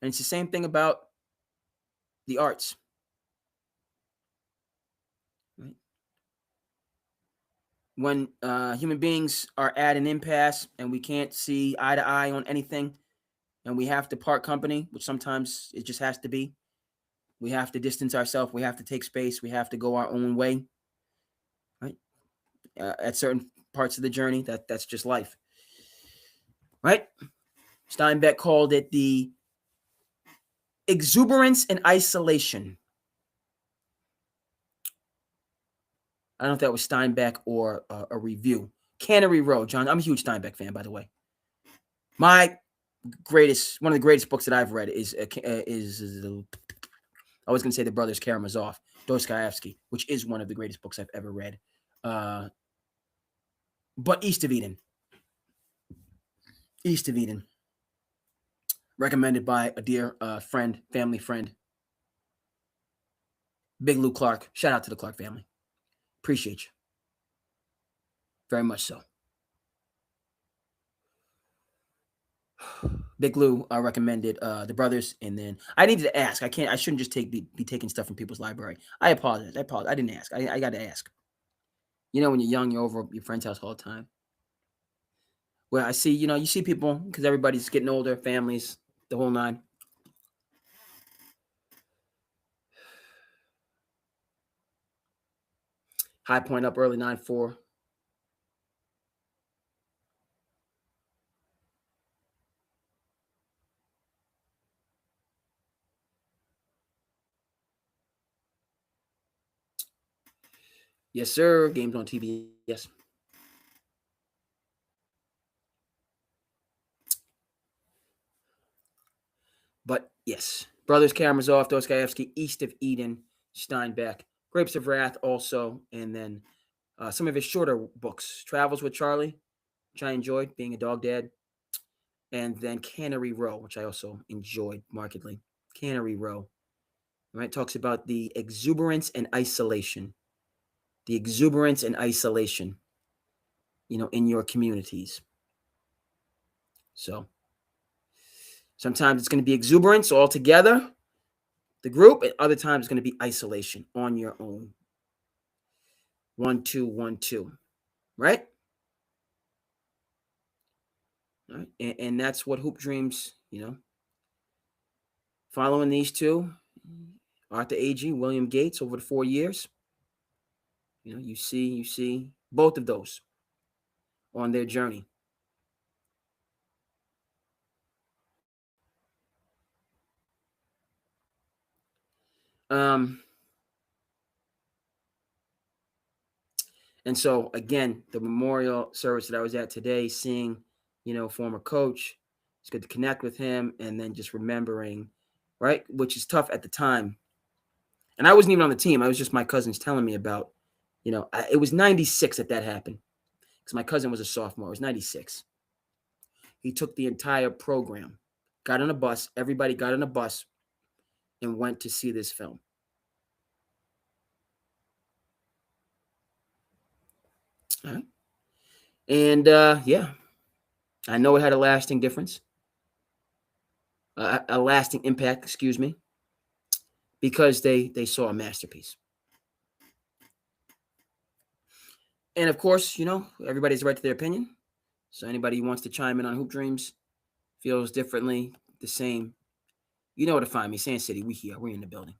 Speaker 1: And it's the same thing about the arts. Right? When human beings are at an impasse and we can't see eye to eye on anything, and we have to part company, which sometimes it just has to be. We have to distance ourselves. We have to take space. We have to go our own way. Right? At certain parts of the journey, that's just life. Right? Steinbeck called it the exuberance and isolation. I don't know if that was Steinbeck or a review. Cannery Row, John. I'm a huge Steinbeck fan, by the way. One of the greatest books that I've read is I was going to say The Brothers Karamazov, Dostoevsky, which is one of the greatest books I've ever read. But East of Eden, recommended by a dear family friend, Big Lou Clark. Shout out to the Clark family. Appreciate you. Very much so. Big Lou recommended The Brothers, and then I needed to ask. I shouldn't just be taking stuff from people's library. I apologize. I didn't ask. I got to ask. When you're young, you're over your friend's house all the time. Well, I see, you see people, because everybody's getting older, families, the whole nine. High Point up early, 9-4. Yes, sir. Games on TV. Yes. But yes, Brothers Karamazov, Dostoevsky, East of Eden, Steinbeck, Grapes of Wrath also, and then some of his shorter books, Travels with Charlie, which I enjoyed, being a dog dad, and then Cannery Row, which I also enjoyed markedly. Cannery Row, right, talks about the exuberance and isolation. The exuberance and isolation, in your communities. So sometimes it's going to be exuberance all together, the group, and other times it's going to be isolation on your own. 1, 2, 1, 2, right? Right? And that's what Hoop Dreams, following these two, Arthur Agee, William Gates, over the 4 years. You see both of those on their journey. And so again, the memorial service that I was at today, seeing, former coach, it's good to connect with him, and then just remembering, right, which is tough at the time. And I wasn't even on the team. I was just my cousins telling me about, it was 96 that happened, because my cousin was a sophomore. It was 96. He took the entire program, got on a bus. Everybody got on a bus and went to see this film. All right. And yeah, I know it had a lasting difference, a lasting impact, excuse me, because they saw a masterpiece. And of course, everybody's right to their opinion. So anybody who wants to chime in on Hoop Dreams, feels differently, the same, you know where to find me. SandCity, we here. We're in the building.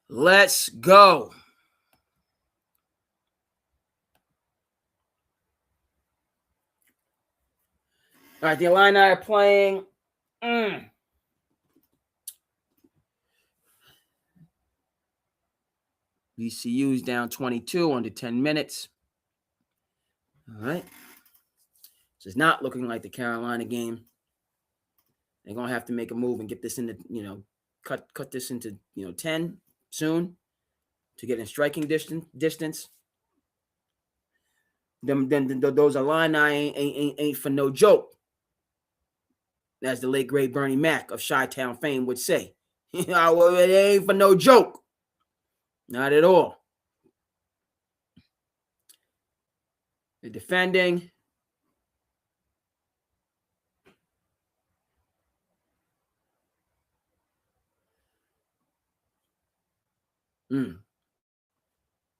Speaker 1: Let's go. All right, the Illini are playing. VCU's down 22 under 10 minutes. All right. This is not looking like the Carolina game. They're gonna have to make a move and get this into, cut this into 10 soon to get in striking distance. Then those Illini ain't for no joke, as the late great Bernie Mac of Chi-Town fame would say. It ain't for no joke, not at all. They're defending.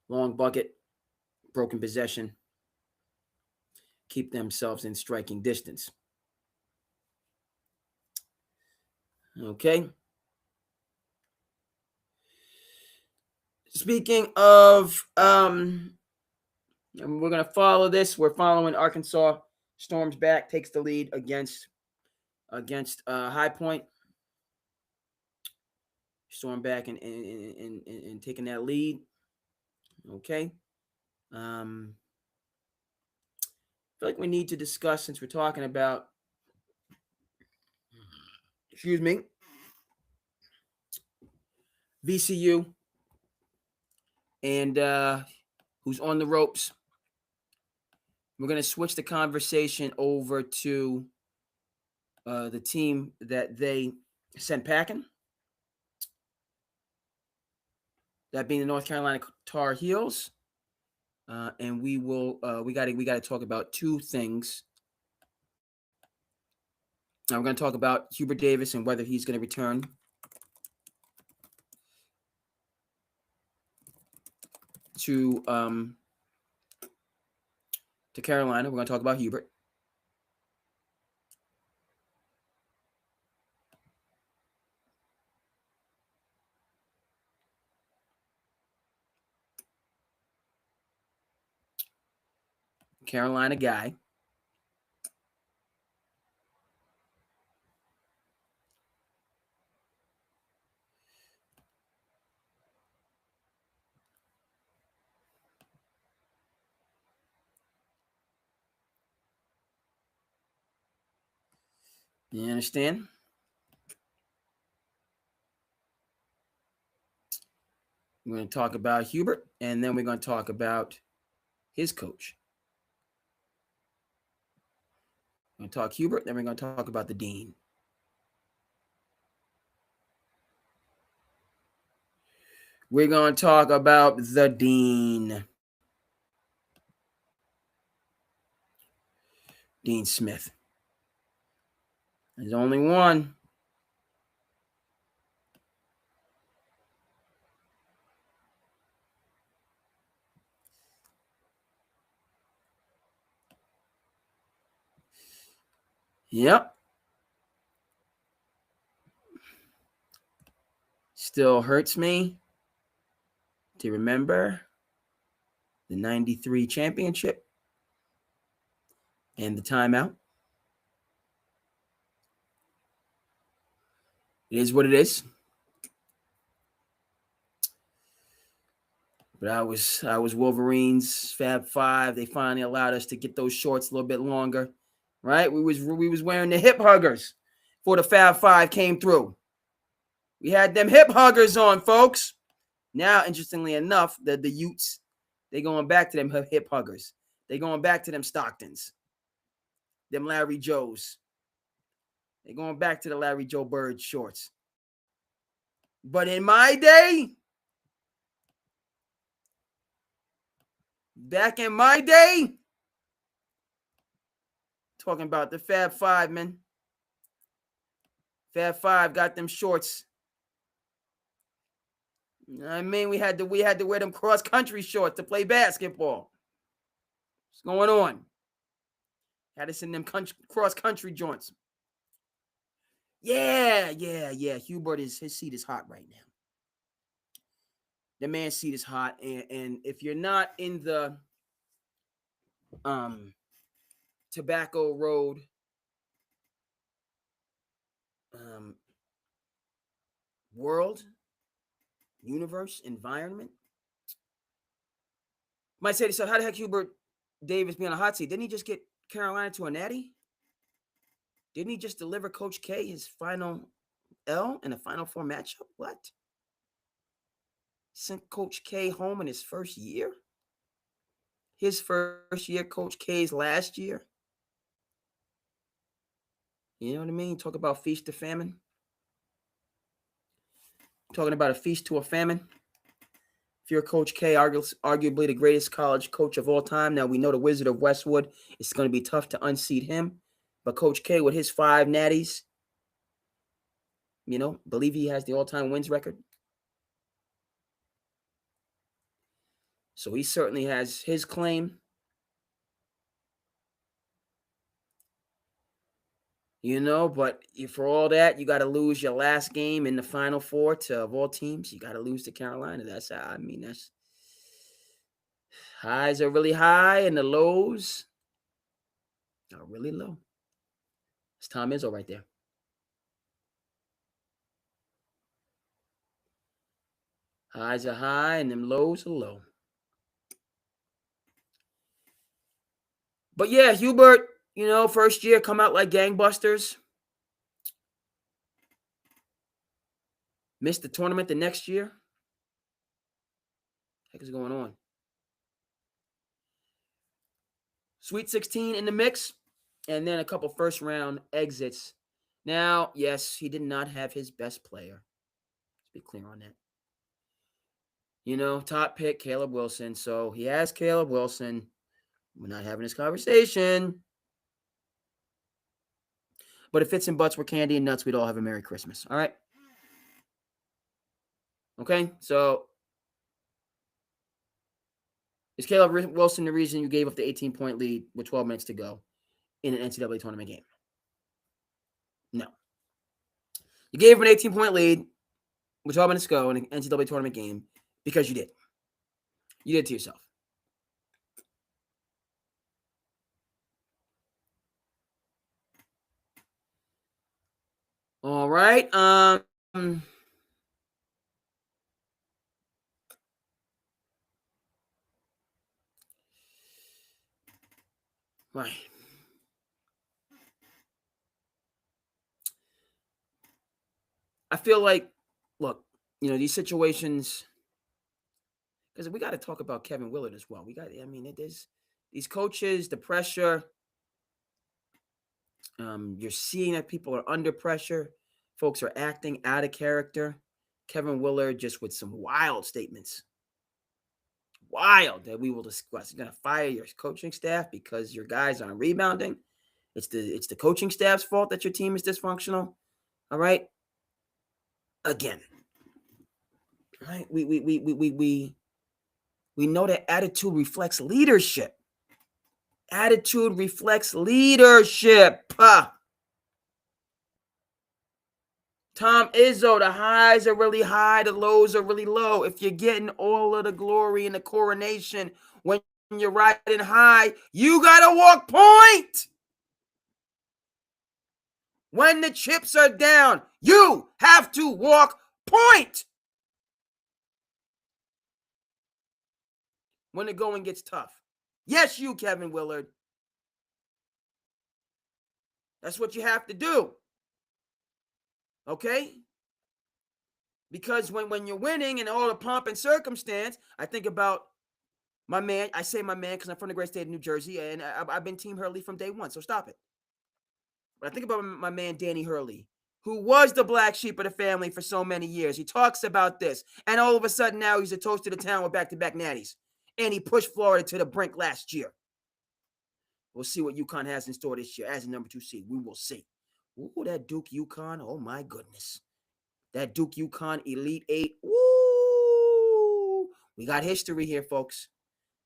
Speaker 1: Long bucket, broken possession. Keep themselves in striking distance. Okay. Speaking of, we're gonna follow this. We're following Arkansas. Storms back, takes the lead against High Point. Storm back and taking that lead. Okay. I feel like we need to discuss, since we're talking about, VCU and who's on the ropes. We're going to switch the conversation over to the team that they sent packing. That being the North Carolina Tar Heels. And we got to talk about two things. Now we're going to talk about Hubert Davis and whether he's going to return to Carolina. We're going to talk about Hubert. Carolina guy. You understand? We're going to talk about Hubert, and then we're going to talk about his coach. We're going to talk Hubert, then we're going to talk about the dean. We're going to talk about the dean. Dean Smith. There's only one. Yep. Still hurts me to remember the 93 championship and the timeout. It is what it is. But I was Wolverines, Fab Five. They finally allowed us to get those shorts a little bit longer, right? We was wearing the hip huggers before the Fab Five came through. We had them hip huggers on, folks. Now, interestingly enough, the Utes, they going back to them hip huggers. They going back to them Stocktons, them Larry Joes. They going back to the Larry Joe Bird shorts. But in my day, back in my day, talking about the Fab Five, man. Fab Five got them shorts. I mean, we had to wear them cross-country shorts to play basketball. What's going on? Had us in them cross-country joints. Yeah. Hubert his seat is hot right now. The man's seat is hot, and if you're not in the Tobacco Road world, universe, environment, might say to yourself, how the heck Hubert Davis be on a hot seat? Didn't he just get Carolina to a natty? Didn't he just deliver Coach K his final L in a Final Four matchup? What? Sent Coach K home in his first year? His first year, Coach K's last year? You know what I mean? Talk about feast to famine. Talking about a feast to a famine. If you're Coach K, arguably the greatest college coach of all time. Now, we know the Wizard of Westwood. It's going to be tough to unseat him. But Coach K, with his 5 natties, believe he has the all-time wins record. So he certainly has his claim. But for all that, you got to lose your last game in the Final Four of all teams. You got to lose to Carolina. That's highs are really high and the lows are really low. It's Tom Izzo right there. Highs are high and them lows are low. But yeah, Hubert, first year come out like gangbusters. Missed the tournament the next year. What the heck is going on? Sweet 16 in the mix, and then a couple first round exits. Now, yes, he did not have his best player. Let's be clear on that. Top pick, Caleb Wilson. So he has Caleb Wilson. We're not having this conversation. But if fits and butts were candy and nuts, we'd all have a Merry Christmas. All right? Okay? So is Caleb Wilson the reason you gave up the 18-point lead with 12 minutes to go in an NCAA tournament game? No. You gave him an 18-point lead with 12 minutes to go in an NCAA tournament game because you did. You did it to yourself. All right. Right. I feel like, look, these situations, because we got to talk about Kevin Willard as well. There's these coaches, the pressure. You're seeing that people are under pressure. Folks are acting out of character. Kevin Willard just with some wild statements. Wild that we will discuss. You're going to fire your coaching staff because your guys aren't rebounding. It's the coaching staff's fault that your team is dysfunctional. All right. Again. All right. We know that attitude reflects leadership. Attitude reflects leadership. Tom Izzo, the highs are really high, the lows are really low. If you're getting all of the glory and the coronation when you're riding high, you got to walk point. When the chips are down, you have to walk point. When the going gets tough. Yes, you, Kevin Willard. That's what you have to do. Okay? Because when you're winning and all the pomp and circumstance, I think about my man. I say my man because I'm from the great state of New Jersey, and I've been Team Hurley from day one, so stop it. But I think about my man, Danny Hurley, who was the black sheep of the family for so many years. He talks about this, and all of a sudden now he's a toast to the town with back-to-back natties. And he pushed Florida to the brink last year. We'll see what UConn has in store this year as a number 2 seed. We will see. Ooh, that Duke UConn. Oh, my goodness. That Duke UConn Elite 8. Ooh. We got history here, folks.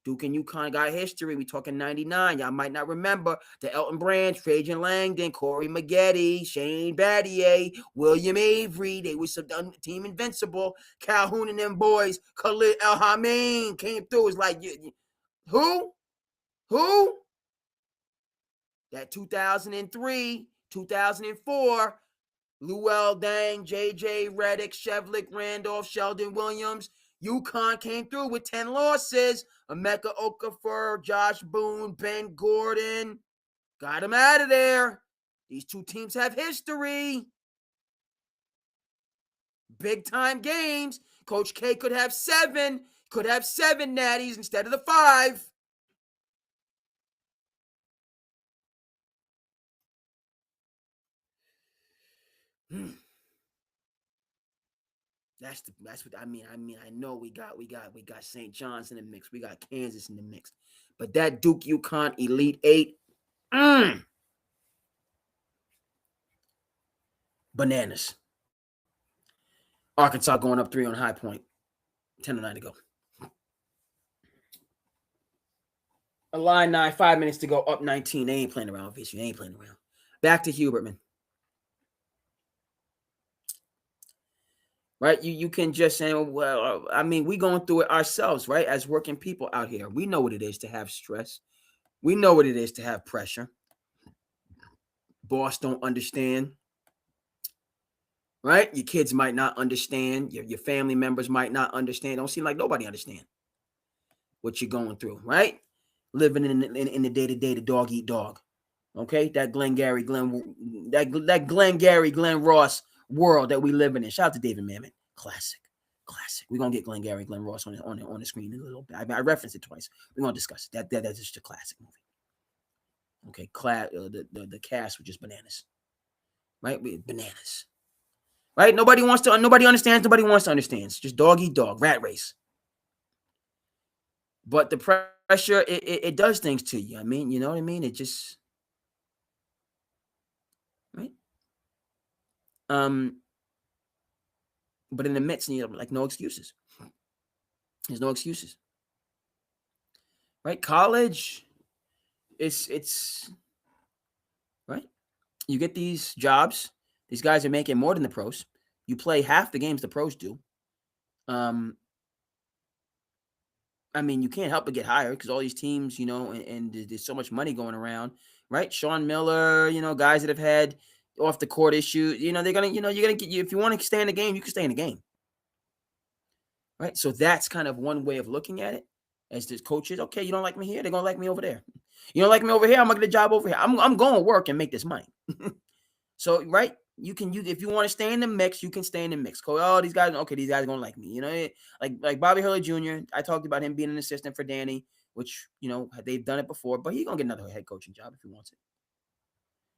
Speaker 1: Duke and UConn got history. We talking 99. Y'all might not remember the Elton Brand, Trajan Langdon, Corey Maggette, Shane Battier, William Avery. They was some team invincible. Calhoun and them boys. Khalid El-Hamein came through. It's like, who? Who? That 2003, 2004, Luol Deng, J.J. Redick, Shevlik, Randolph, Sheldon Williams. UConn came through with 10 losses. Emeka Okafor, Josh Boone, Ben Gordon. Got him out of there. These two teams have history. Big time games. Coach K could have seven natties instead of the 5. That's what I mean. I know we got St. John's in the mix. We got Kansas in the mix. But that Duke UConn Elite 8, bananas. Arkansas going up 3 on High Point. 10-9 to go. Illini, 5 minutes to go, up 19. They ain't playing around with VCU. They ain't playing around. Back to Hubertman. Right? You can just say, well, I mean, we going through it ourselves, right? As working people out here. We know what it is to have stress. We know what it is to have pressure. Boss don't understand. Right? Your kids might not understand. Your family members might not understand. Don't seem like nobody understand what you're going through, right? Living in the day-to-day, the dog eat dog. Okay? That Glenn Ross world that we live in. Shout out to David Mamet. Classic. We're gonna get Glenn Ross on the screen in a little bit. I referenced it twice. We're gonna discuss it. That's just a classic movie. Okay, the cast was just bananas. Right? Bananas. Right? Nobody understands, nobody wants to understand. It's just dog eat dog, rat race. But the pressure, it does things to you. I mean, you know what I mean? It just, right? But in the midst, like, no excuses. There's no excuses. Right? College, it's right? You get these jobs. These guys are making more than the pros. You play half the games the pros do. I mean, you can't help but get hired because all these teams, and there's so much money going around, right? Sean Miller, guys that have had off the court issues, they're gonna, you're gonna get you. If you want to stay in the game, you can stay in the game, right? So that's kind of one way of looking at it. As the coaches, okay, you don't like me here, they're gonna like me over there. You don't like me over here, I'm gonna get a job over here. I'm going to work and make this money. So, right? If you want to stay in the mix, you can stay in the mix. Oh, these guys are gonna like me. Like Bobby Hurley Jr. I talked about him being an assistant for Danny, which they've done it before, but he's gonna get another head coaching job if he wants it.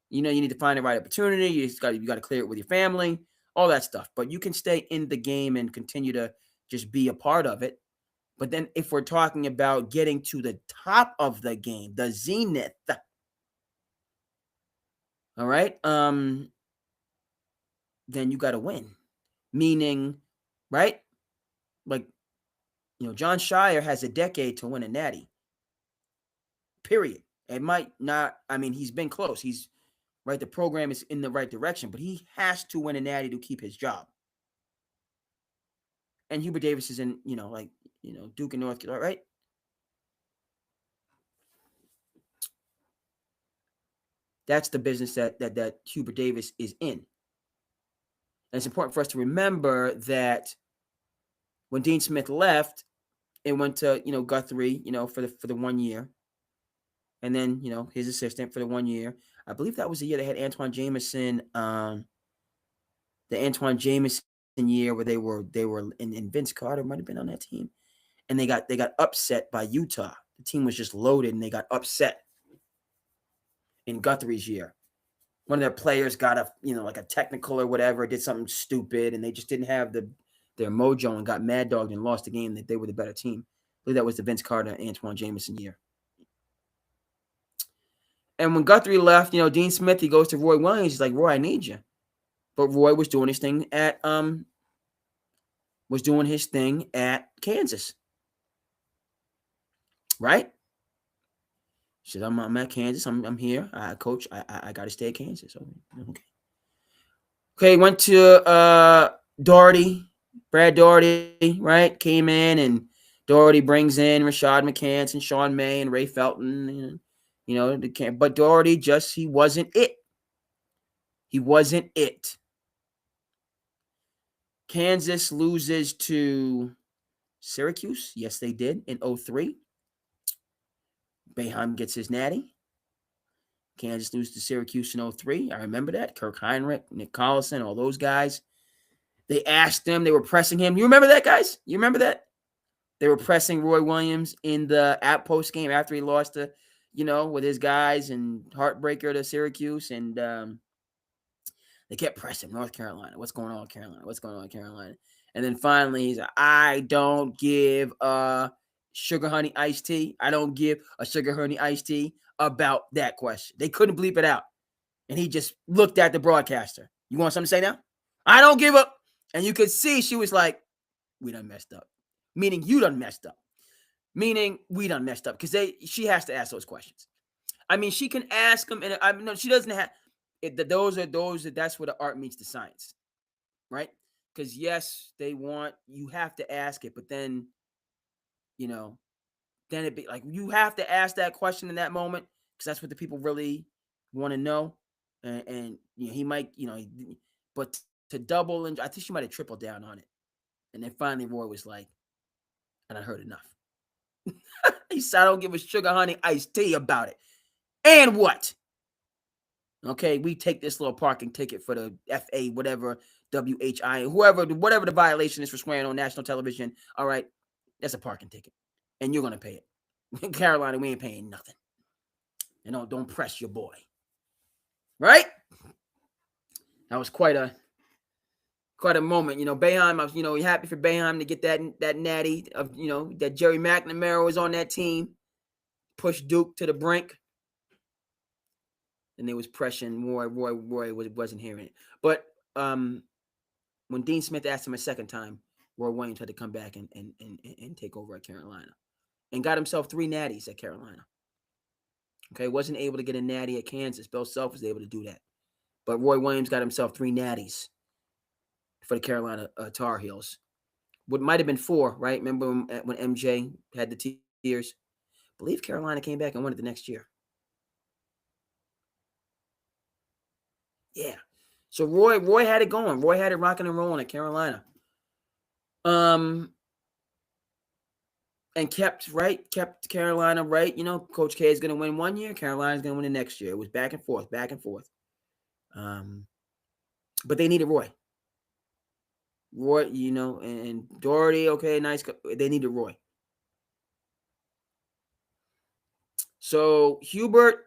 Speaker 1: You need to find the right opportunity. You got to clear it with your family, all that stuff. But you can stay in the game and continue to just be a part of it. But then if we're talking about getting to the top of the game, the zenith, all right, then you got to win. Meaning, right? Like, John Shire has a decade to win a natty. Period. It might not, he's been close. He's, right, the program is in the right direction, but he has to win a natty to keep his job. And Hubert Davis is in, Duke and North Carolina, right? That's the business that Hubert Davis is in. And it's important for us to remember that when Dean Smith left, it went to, Guthrie, for the 1 year. And then, his assistant for the 1 year. I believe that was the year they had Antoine Jameson, the Antoine Jameson year where they were in Vince Carter might have been on that team. And they got upset by Utah. The team was just loaded and they got upset in Guthrie's year. One of their players got like a technical or whatever, did something stupid, and they just didn't have their mojo and got mad dogged and lost the game. That they were the better team. I believe that was the Vince Carter, Antoine Jameson year. And when Guthrie left, Dean Smith, he goes to Roy Williams. He's like, Roy, I need you. But Roy was doing his thing at Kansas. Right? He said, I'm at Kansas. I'm here. Coach, I got to stay at Kansas. Okay, went to Brad Daugherty, right? Came in, and Daugherty brings in Rashad McCants and Sean May and Ray Felton. But Daugherty he wasn't it. He wasn't it. Kansas loses to Syracuse. Yes, they did in 2003. Boeheim gets his natty. Kansas lose to Syracuse in 03. I remember that. Kirk Heinrich, Nick Collison, all those guys. They asked him. They were pressing him. You remember that, guys? You remember that? They were pressing Roy Williams in the post game after he lost to, with his guys and heartbreaker to Syracuse. And they kept pressing North Carolina. What's going on, Carolina? What's going on, Carolina? And then finally, he's like, I don't give a sugar honey iced tea. I don't give a sugar honey iced tea about that question. They couldn't bleep it out. And he just looked at the broadcaster. You want something to say now? I don't give up. And you could see she was like, we done messed up. Meaning you done messed up. Meaning we done messed up. Because she has to ask those questions. I mean, she can ask them. And no, she doesn't have. That's where the art meets the science. Right? Because yes, you have to ask it. But then, then it'd be like, you have to ask that question in that moment. Because that's what the people really want to know. And he might, but to double, and I think she might have tripled down on it. And then finally Roy was like, and I heard enough. He said, I don't give a sugar honey iced tea about it. And what? Okay, we take this little parking ticket for the FA, whatever, WHI, whatever the violation is for swearing on national television. All right, that's a parking ticket. And you're going to pay it. In Carolina, we ain't paying nothing. And don't press your boy. Right? That was quite a moment. Boeheim, I was, happy for Boeheim to get that natty of, that Jerry McNamara was on that team, pushed Duke to the brink. And they was pressing Roy wasn't hearing it. But when Dean Smith asked him a second time, Roy Williams had to come back and take over at Carolina. And got himself 3 natties at Carolina. Okay, wasn't able to get a natty at Kansas. Bill Self was able to do that. But Roy Williams got himself 3 natties for the Carolina Tar Heels. What might have been 4, right? Remember when MJ had the tears? I believe Carolina came back and won it the next year. Yeah. So Roy had it going. Roy had it rocking and rolling at Carolina. And kept Carolina right. Coach K is going to win one year. Carolina's going to win the next year. It was back and forth. But they needed Roy. Roy, and Doherty, okay, nice. They needed Roy. So Hubert,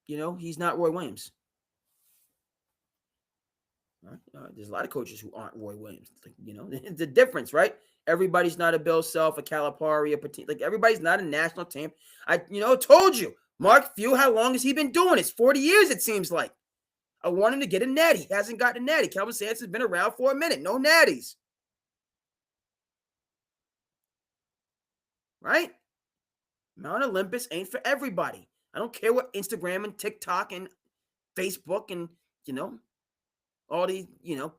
Speaker 1: he's not Roy Williams. There's a lot of coaches who aren't Roy Williams. It's a difference, right? Everybody's not a Bill Self, a Calipari, a Pitino. Like, everybody's not a national team. I told you. Mark Few, how long has he been doing it? 40 years, it seems like. I want him to get a natty. He hasn't gotten a natty. Kelvin Sampson's been around for a minute. No natties. Right? Mount Olympus ain't for everybody. I don't care what Instagram and TikTok and Facebook and, all these,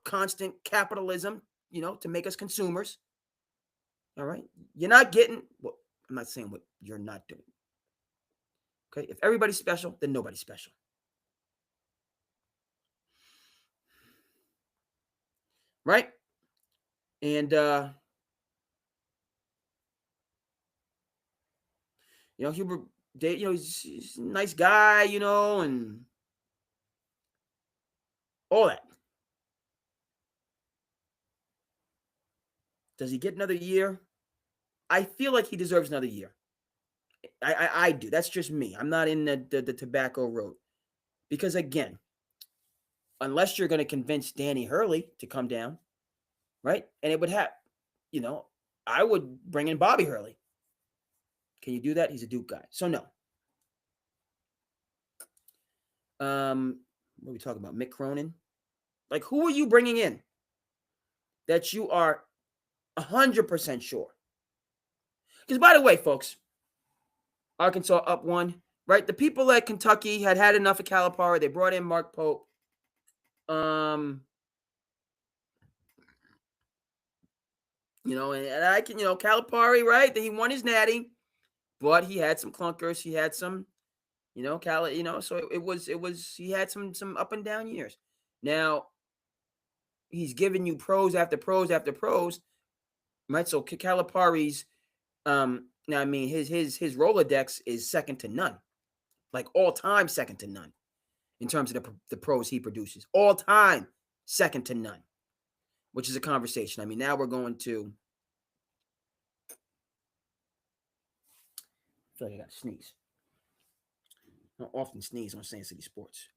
Speaker 1: constant capitalism, to make us consumers. All right? You're not getting, well, I'm not saying what you're not doing. Okay? If everybody's special, then nobody's special. Right? And, Hubert, he's a nice guy, and all that. Does he get another year? I feel like he deserves another year. I do. That's just me. I'm not in the tobacco road. Because, again, unless you're going to convince Danny Hurley to come down, right? And it would have, I would bring in Bobby Hurley. Can you do that? He's a Duke guy. So, no. What are we talking about? Mick Cronin? Like, who are you bringing in that you are 100% sure? Because, by the way, folks, Arkansas up 1, right? The people at Kentucky had enough of Calipari. They brought in Mark Pope. And I can, Calipari, right? That he won his natty, but he had some clunkers. He had some, so it was, he had some up and down years. Now, he's giving you pros after pros after pros, right? So Calipari's, now, I mean, his Rolodex is second to none. like all time second to none in terms of the pros he produces. All time second to none, which is a conversation. I mean, now we're going to. I feel like I got to sneeze. I don't often sneeze on SandCity Sports.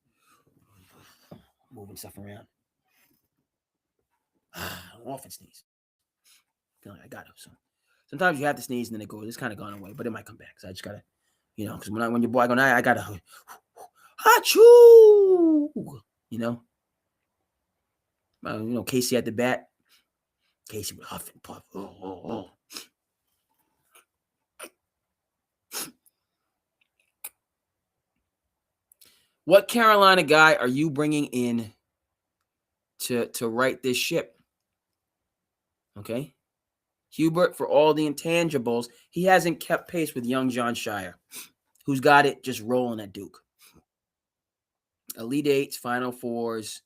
Speaker 1: Moving stuff around. I don't often sneeze. I feel like I got to. So sometimes you have to sneeze and then it goes. It's kind of gone away, but it might come back. So I just gotta, because when your boy go, I gotta, achoo, Casey at the bat. Casey would huff and puff. Oh. What Carolina guy are you bringing in to right this ship? Okay. Hubert, for all the intangibles, he hasn't kept pace with young Jon Scheyer, who's got it just rolling at Duke. Elite Eights, Final Fours.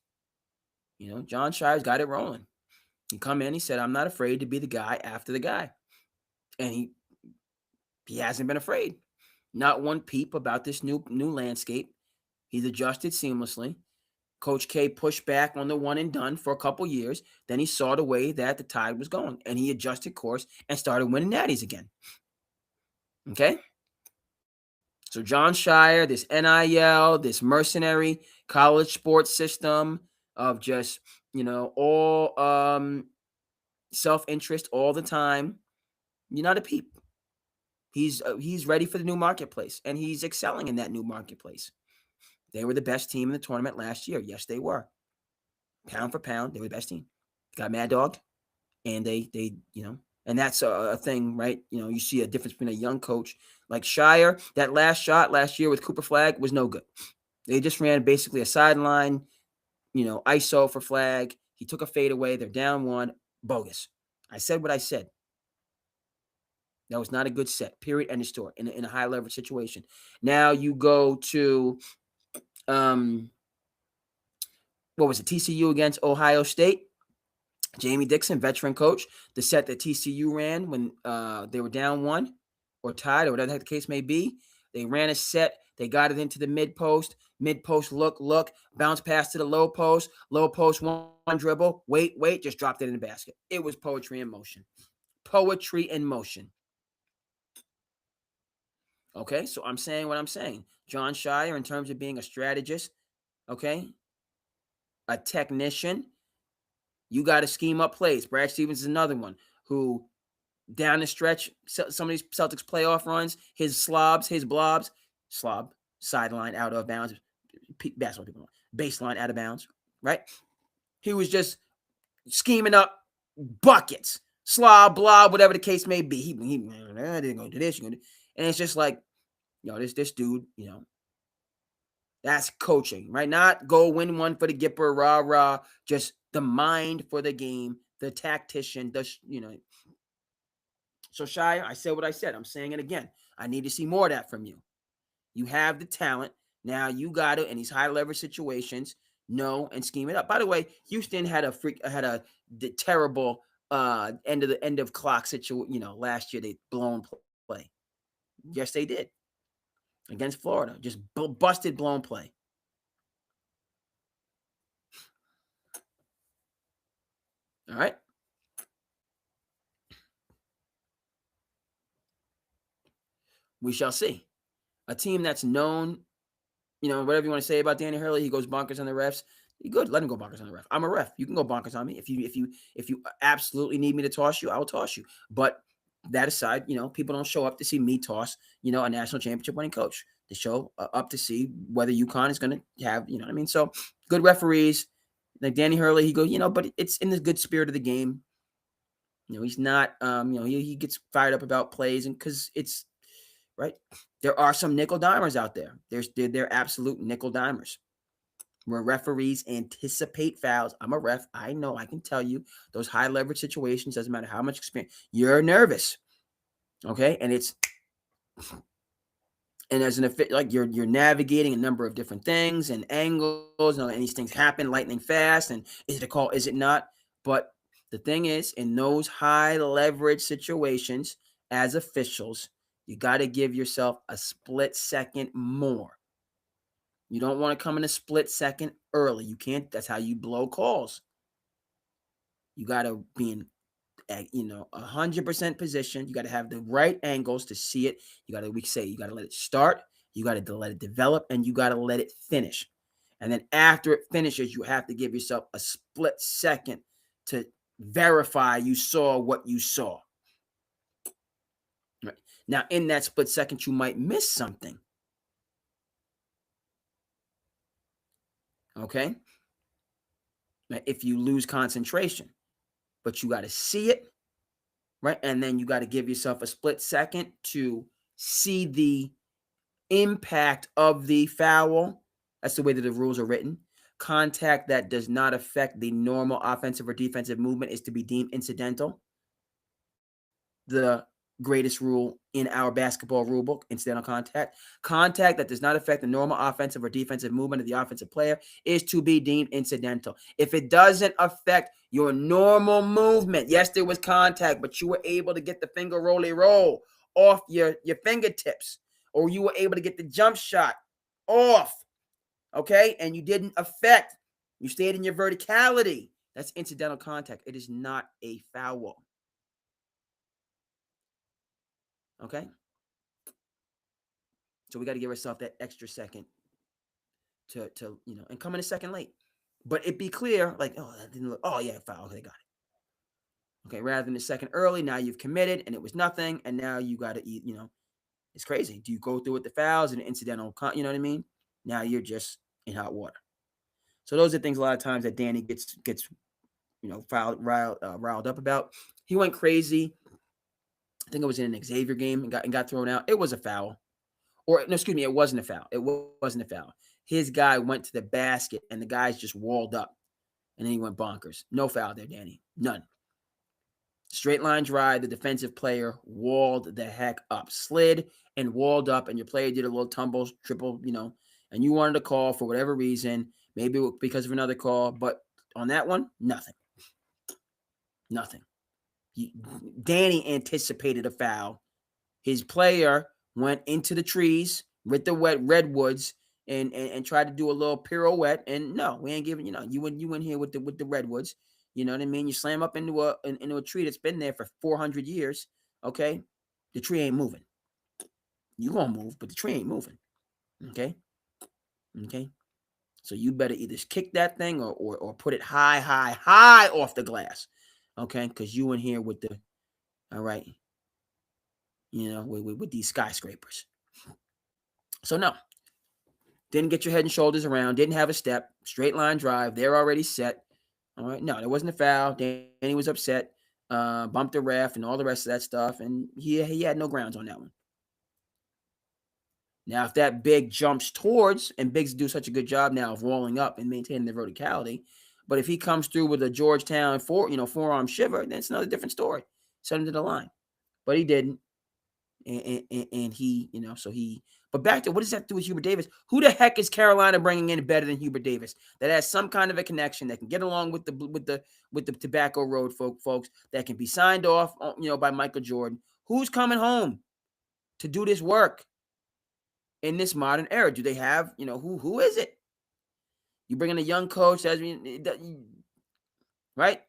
Speaker 1: Jon Scheyer's got it rolling. He come in, he said, I'm not afraid to be the guy after the guy. And he hasn't been afraid. Not one peep about this new landscape. He's adjusted seamlessly. Coach K pushed back on the one and done for a couple years. Then he saw the way that the tide was going, and he adjusted course and started winning natties again. Okay? So Jon Scheyer, this NIL, this mercenary college sports system of just, all self-interest all the time. You're not a peep. He's ready for the new marketplace, and he's excelling in that new marketplace. They were the best team in the tournament last year. Yes, they were. Pound for pound, they were the best team. Got Mad Dog, and they and that's a thing, right? You see a difference between a young coach like Scheyer. That last shot last year with Cooper Flag was no good. They just ran basically a sideline, ISO for Flag. He took a fadeaway. They're down one. Bogus. I said what I said. That was not a good set. Period. End of story. In a high leverage situation. Now you go to, what was it? TCU against Ohio State. Jamie Dixon, veteran coach. The set that TCU ran when they were down one or tied or whatever the case may be. They ran a set. They got it into the mid post. Mid post, look, bounce pass to the low post, one dribble. Wait, just dropped it in the basket. It was poetry in motion. Poetry in motion. Okay, so I'm saying what I'm saying. Jon Scheyer, in terms of being a strategist, okay, a technician, you got to scheme up plays. Brad Stevens is another one who, down the stretch, some of these Celtics playoff runs, his blobs, sideline out of bounds, basketball people, baseline out of bounds, right? He was just scheming up buckets, blob, whatever the case may be. He didn't go do this, and it's just like, this dude, that's coaching, right? Not go win one for the Gipper, rah, just the mind for the game, the tactician, So Scheyer, I said what I said. I'm saying it again. I need to see more of that from you. You have the talent. Now you got to, in these high leverage situations, know and scheme it up. By the way, Houston had a terrible end of clock situation. Last year they blown play. Yes, they did against Florida. Just busted blown play. All right. We shall see. A team that's known, whatever you want to say about Danny Hurley, he goes bonkers on the refs. You good? Let him go bonkers on the ref. I'm a ref. You can go bonkers on me if you absolutely need me to toss you. I will toss you. But that aside, people don't show up to see me toss, a national championship winning coach. They show up to see whether UConn is going to have, what I mean. So good referees like Danny Hurley. He goes, but it's in the good spirit of the game. He's not, he gets fired up about plays and because it's. Right. There are some nickel dimers out there. They're absolute nickel dimers where referees anticipate fouls. I'm a ref. I know. I can tell you those high leverage situations, doesn't matter how much experience, you're nervous. Okay. And as an like you're navigating a number of different things and angles, and these things happen lightning fast. And is it a call? Is it not? But the thing is, in those high leverage situations, as officials, You got to give yourself a split second more. You don't want to come in a split second early. You can't. That's how you blow calls. You got to be in, 100% position. You got to have the right angles to see it. You got to, you got to let it start. You got to let it develop, and you got to let it finish. And then after it finishes, you have to give yourself a split second to verify you saw what you saw. Right. Now, in that split second, you might miss something. Okay? If you lose concentration, but you got to see it, right? And then you got to give yourself a split second to see the impact of the foul. That's the way that the rules are written. Contact that does not affect the normal offensive or defensive movement is to be deemed incidental. The greatest rule in our basketball rule book, incidental contact. Contact that does not affect the normal offensive or defensive movement of the offensive player is to be deemed incidental. If it doesn't affect your normal movement, yes, there was contact, but you were able to get the finger roll off your fingertips, or you were able to get the jump shot off, okay, and you didn't affect, you stayed in your verticality, that's incidental contact. It is not a foul. Okay? So we got to give ourselves that extra second to and come in a second late. But it be clear, like, oh, that didn't look, oh, yeah, foul. Okay, got it. Okay, rather than a second early, now you've committed and it was nothing, and now you got to eat, it's crazy. Do you go through with the fouls and the incidental, you know what I mean? Now you're just in hot water. So those are things a lot of times that Danny gets riled up about. He went crazy. I think it was in an Xavier game and got thrown out. It was a foul. Or, no, excuse me, it wasn't a foul. It wasn't a foul. His guy went to the basket, and the guys just walled up. And then he went bonkers. No foul there, Danny. None. Straight line drive, the defensive player walled the heck up. Slid and walled up, and your player did a little tumble, triple, and you wanted a call for whatever reason, maybe because of another call. But on that one, nothing. Nothing. Danny anticipated a foul. His player went into the trees with the wet redwoods and tried to do a little pirouette. And no, we ain't giving, you went here with the redwoods. You know what I mean? You slam up into a tree that's been there for 400 years. Okay, the tree ain't moving. You gonna move, but the tree ain't moving. Okay. So you better either kick that thing or put it high off the glass. Okay, because you in here with the, all right, with these skyscrapers. So no, didn't get your head and shoulders around, didn't have a step, straight line drive. They're already set. All right, no, there wasn't a foul. Danny was upset, bumped the ref and all the rest of that stuff, and he had no grounds on that one. Now, if that big jumps towards, and Biggs do such a good job now of rolling up and maintaining the verticality, but if he comes through with a Georgetown forearm shiver, then it's another different story. Send him to the line, but he didn't, and he, But back to, what does that do with Hubert Davis? Who the heck is Carolina bringing in better than Hubert Davis that has some kind of a connection that can get along with the Tobacco Road folks that can be signed off, by Michael Jordan? Who's coming home to do this work in this modern era? Do they have, who is it? You bring in a young coach, right?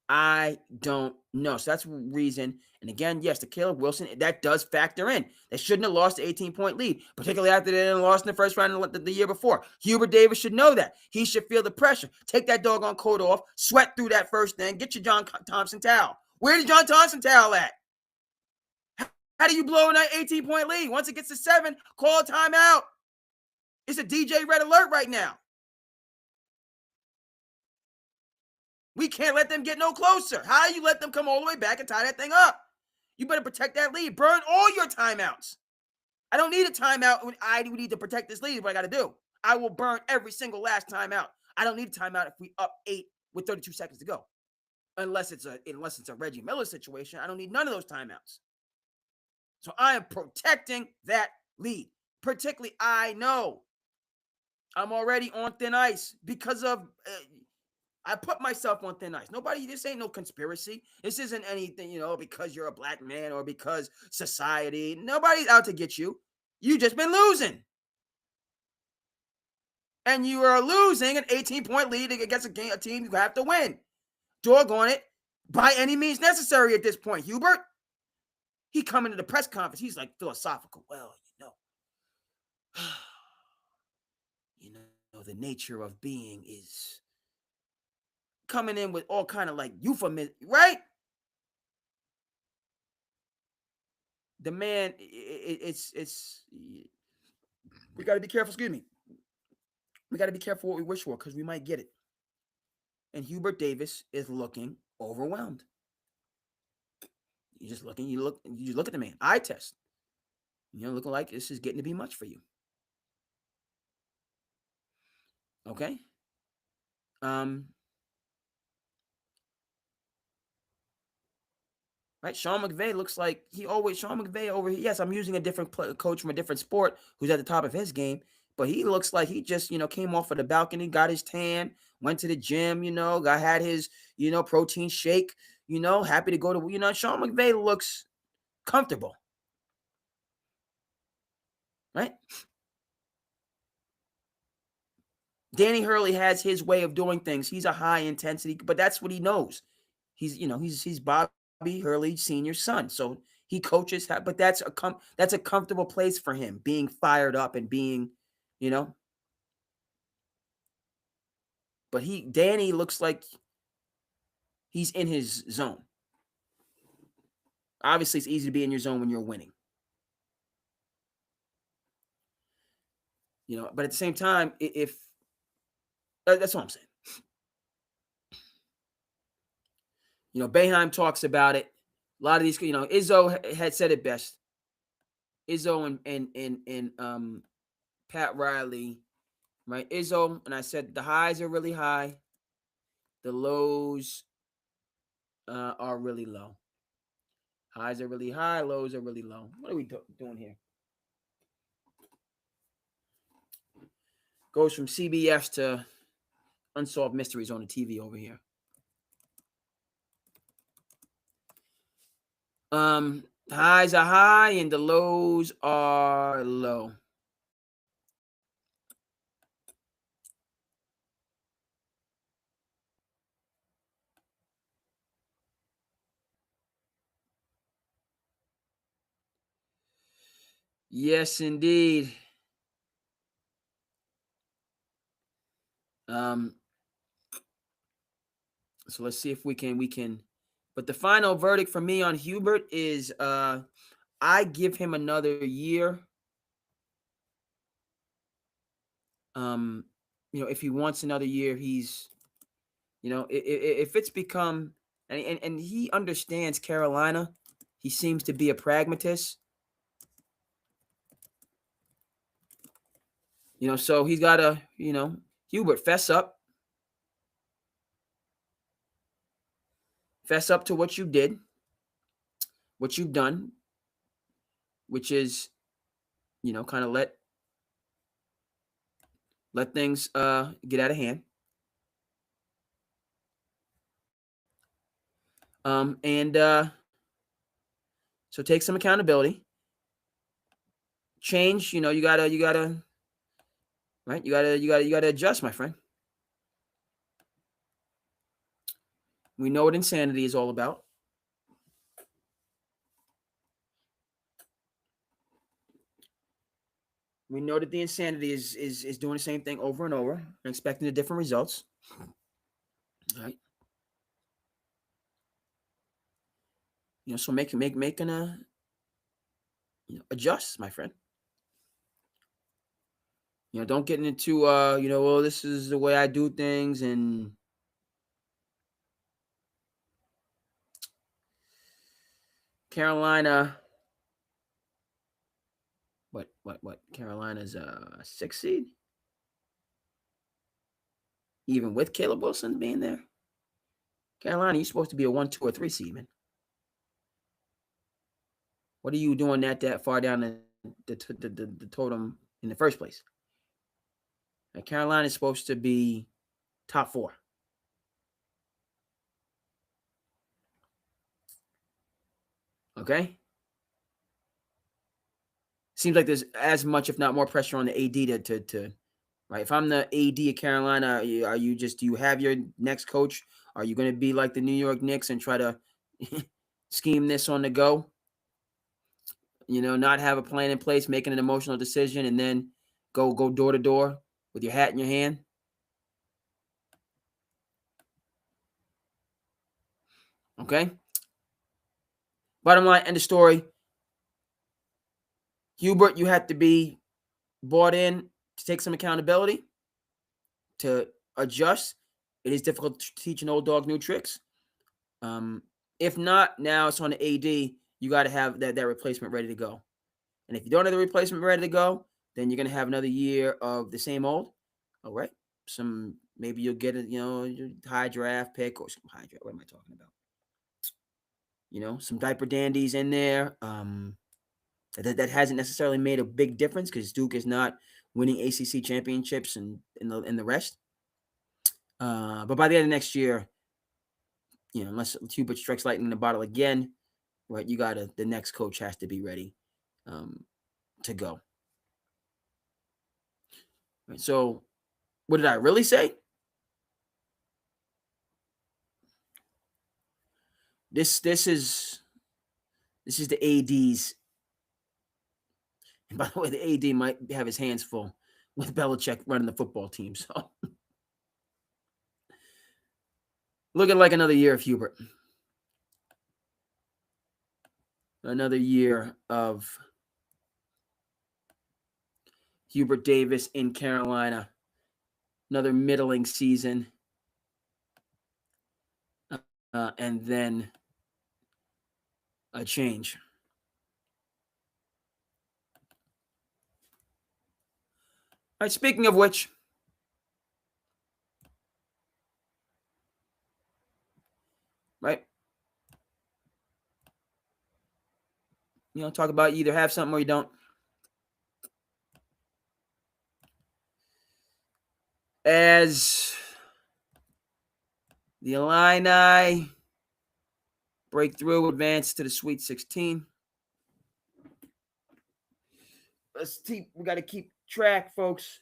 Speaker 1: I don't know. So that's reason. And again, yes, the Caleb Wilson, that does factor in. They shouldn't have lost the 18-point lead, particularly after they didn't lost in the first round the year before. Hubert Davis should know that. He should feel the pressure. Take that doggone coat off, sweat through that first thing, get your John Thompson towel. Where's the John Thompson towel at? How do you blow an 18-point lead? Once it gets to 7, call a timeout. It's a DJ red alert right now. We can't let them get no closer. How do you let them come all the way back and tie that thing up? You better protect that lead. Burn all your timeouts. I don't need a timeout when I need to protect this lead. What I got to do. I will burn every single last timeout. I don't need a timeout if we up 8 with 32 seconds to go. Unless it's a Reggie Miller situation. I don't need none of those timeouts. So I am protecting that lead. Particularly, I know I'm already on thin ice because of I put myself on thin ice. Nobody, this ain't no conspiracy. This isn't anything, because you're a black man or because society. Nobody's out to get you. You just been losing. And you are losing an 18-point lead against a team you have to win. Doggone it. By any means necessary at this point. Hubert, he come into the press conference. He's like philosophical. Well, the nature of being is coming in with all kind of like euphemism, right? The man, it's we got to be careful. Excuse me. We got to be careful what we wish for because we might get it. And Hubert Davis is looking overwhelmed. You just look at the man. Eye test. Looking like this is getting to be much for you. Okay. Right, Sean McVay looks like Sean McVay over here. Yes, I'm using a different coach from a different sport who's at the top of his game, but he looks like he just, came off of the balcony, got his tan, went to the gym, had his, protein shake, happy to go to, Sean McVay looks comfortable. Right? Danny Hurley has his way of doing things. He's a high intensity, but that's what he knows. He's Bobby Hurley Sr.'s son. So he coaches, but that's a comfortable place for him, being fired up and being, But Danny looks like he's in his zone. Obviously, it's easy to be in your zone when you're winning. But at the same time, if that's what I'm saying. Boeheim talks about it. A lot of these, Izzo had said it best. Izzo and Pat Riley, right? Izzo, and I said the highs are really high. The lows are really low. Highs are really high. Lows are really low. What are we doing here? Goes from CBS to Unsolved Mysteries on the TV over here. Highs are high and the lows are low. Yes, indeed. So let's see if we can. But the final verdict for me on Hubert is I give him another year. If he wants another year, he's, if it's become, and he understands Carolina, he seems to be a pragmatist. So he's got to, Hubert, fess up. Fess up to what you did, what you've done, which is, kind of let things get out of hand. So take some accountability. Change, you gotta right? You gotta adjust, my friend. We know what insanity is all about. We know that the insanity is doing the same thing over and over and expecting the different results. All right. So making adjust, my friend. Don't get into well, this is the way I do things, and Carolina. What? Carolina's a 6 seed, even with Caleb Wilson being there. Carolina, you're supposed to be a 1, 2, or 3 seed, man. What are you doing that far down the totem in the first place? Carolina is supposed to be top 4. Okay? Seems like there's as much, if not more, pressure on the AD to right. If I'm the AD of Carolina, are you just, do you have your next coach? Are you going to be like the New York Knicks and try to scheme this on the go? Not have a plan in place, making an emotional decision, and then go door to door with your hat in your hand. Okay. Bottom line, end of story. Hubert, you have to be bought in to take some accountability, to adjust. It is difficult to teach an old dog new tricks. If not, now it's on the AD. You got to have that replacement ready to go. And if you don't have the replacement ready to go, then you're going to have another year of the same old. All right. Maybe you'll get a high draft pick, or some high draft. What am I talking about? Some diaper dandies in there. That hasn't necessarily made a big difference because Duke is not winning ACC championships and the rest. But by the end of next year, unless Hubert strikes lightning in the bottle again, right? The next coach has to be ready to go. Right, so what did I really say? This is the AD's. And by the way, the AD might have his hands full with Belichick running the football team. So looking like another year of Hubert. Another year of Hubert Davis in Carolina. Another middling season. And then a change. All right, speaking of which, right? Talk about you either have something or you don't. As the Illini break through, advance to the Sweet 16. We got to keep track, folks.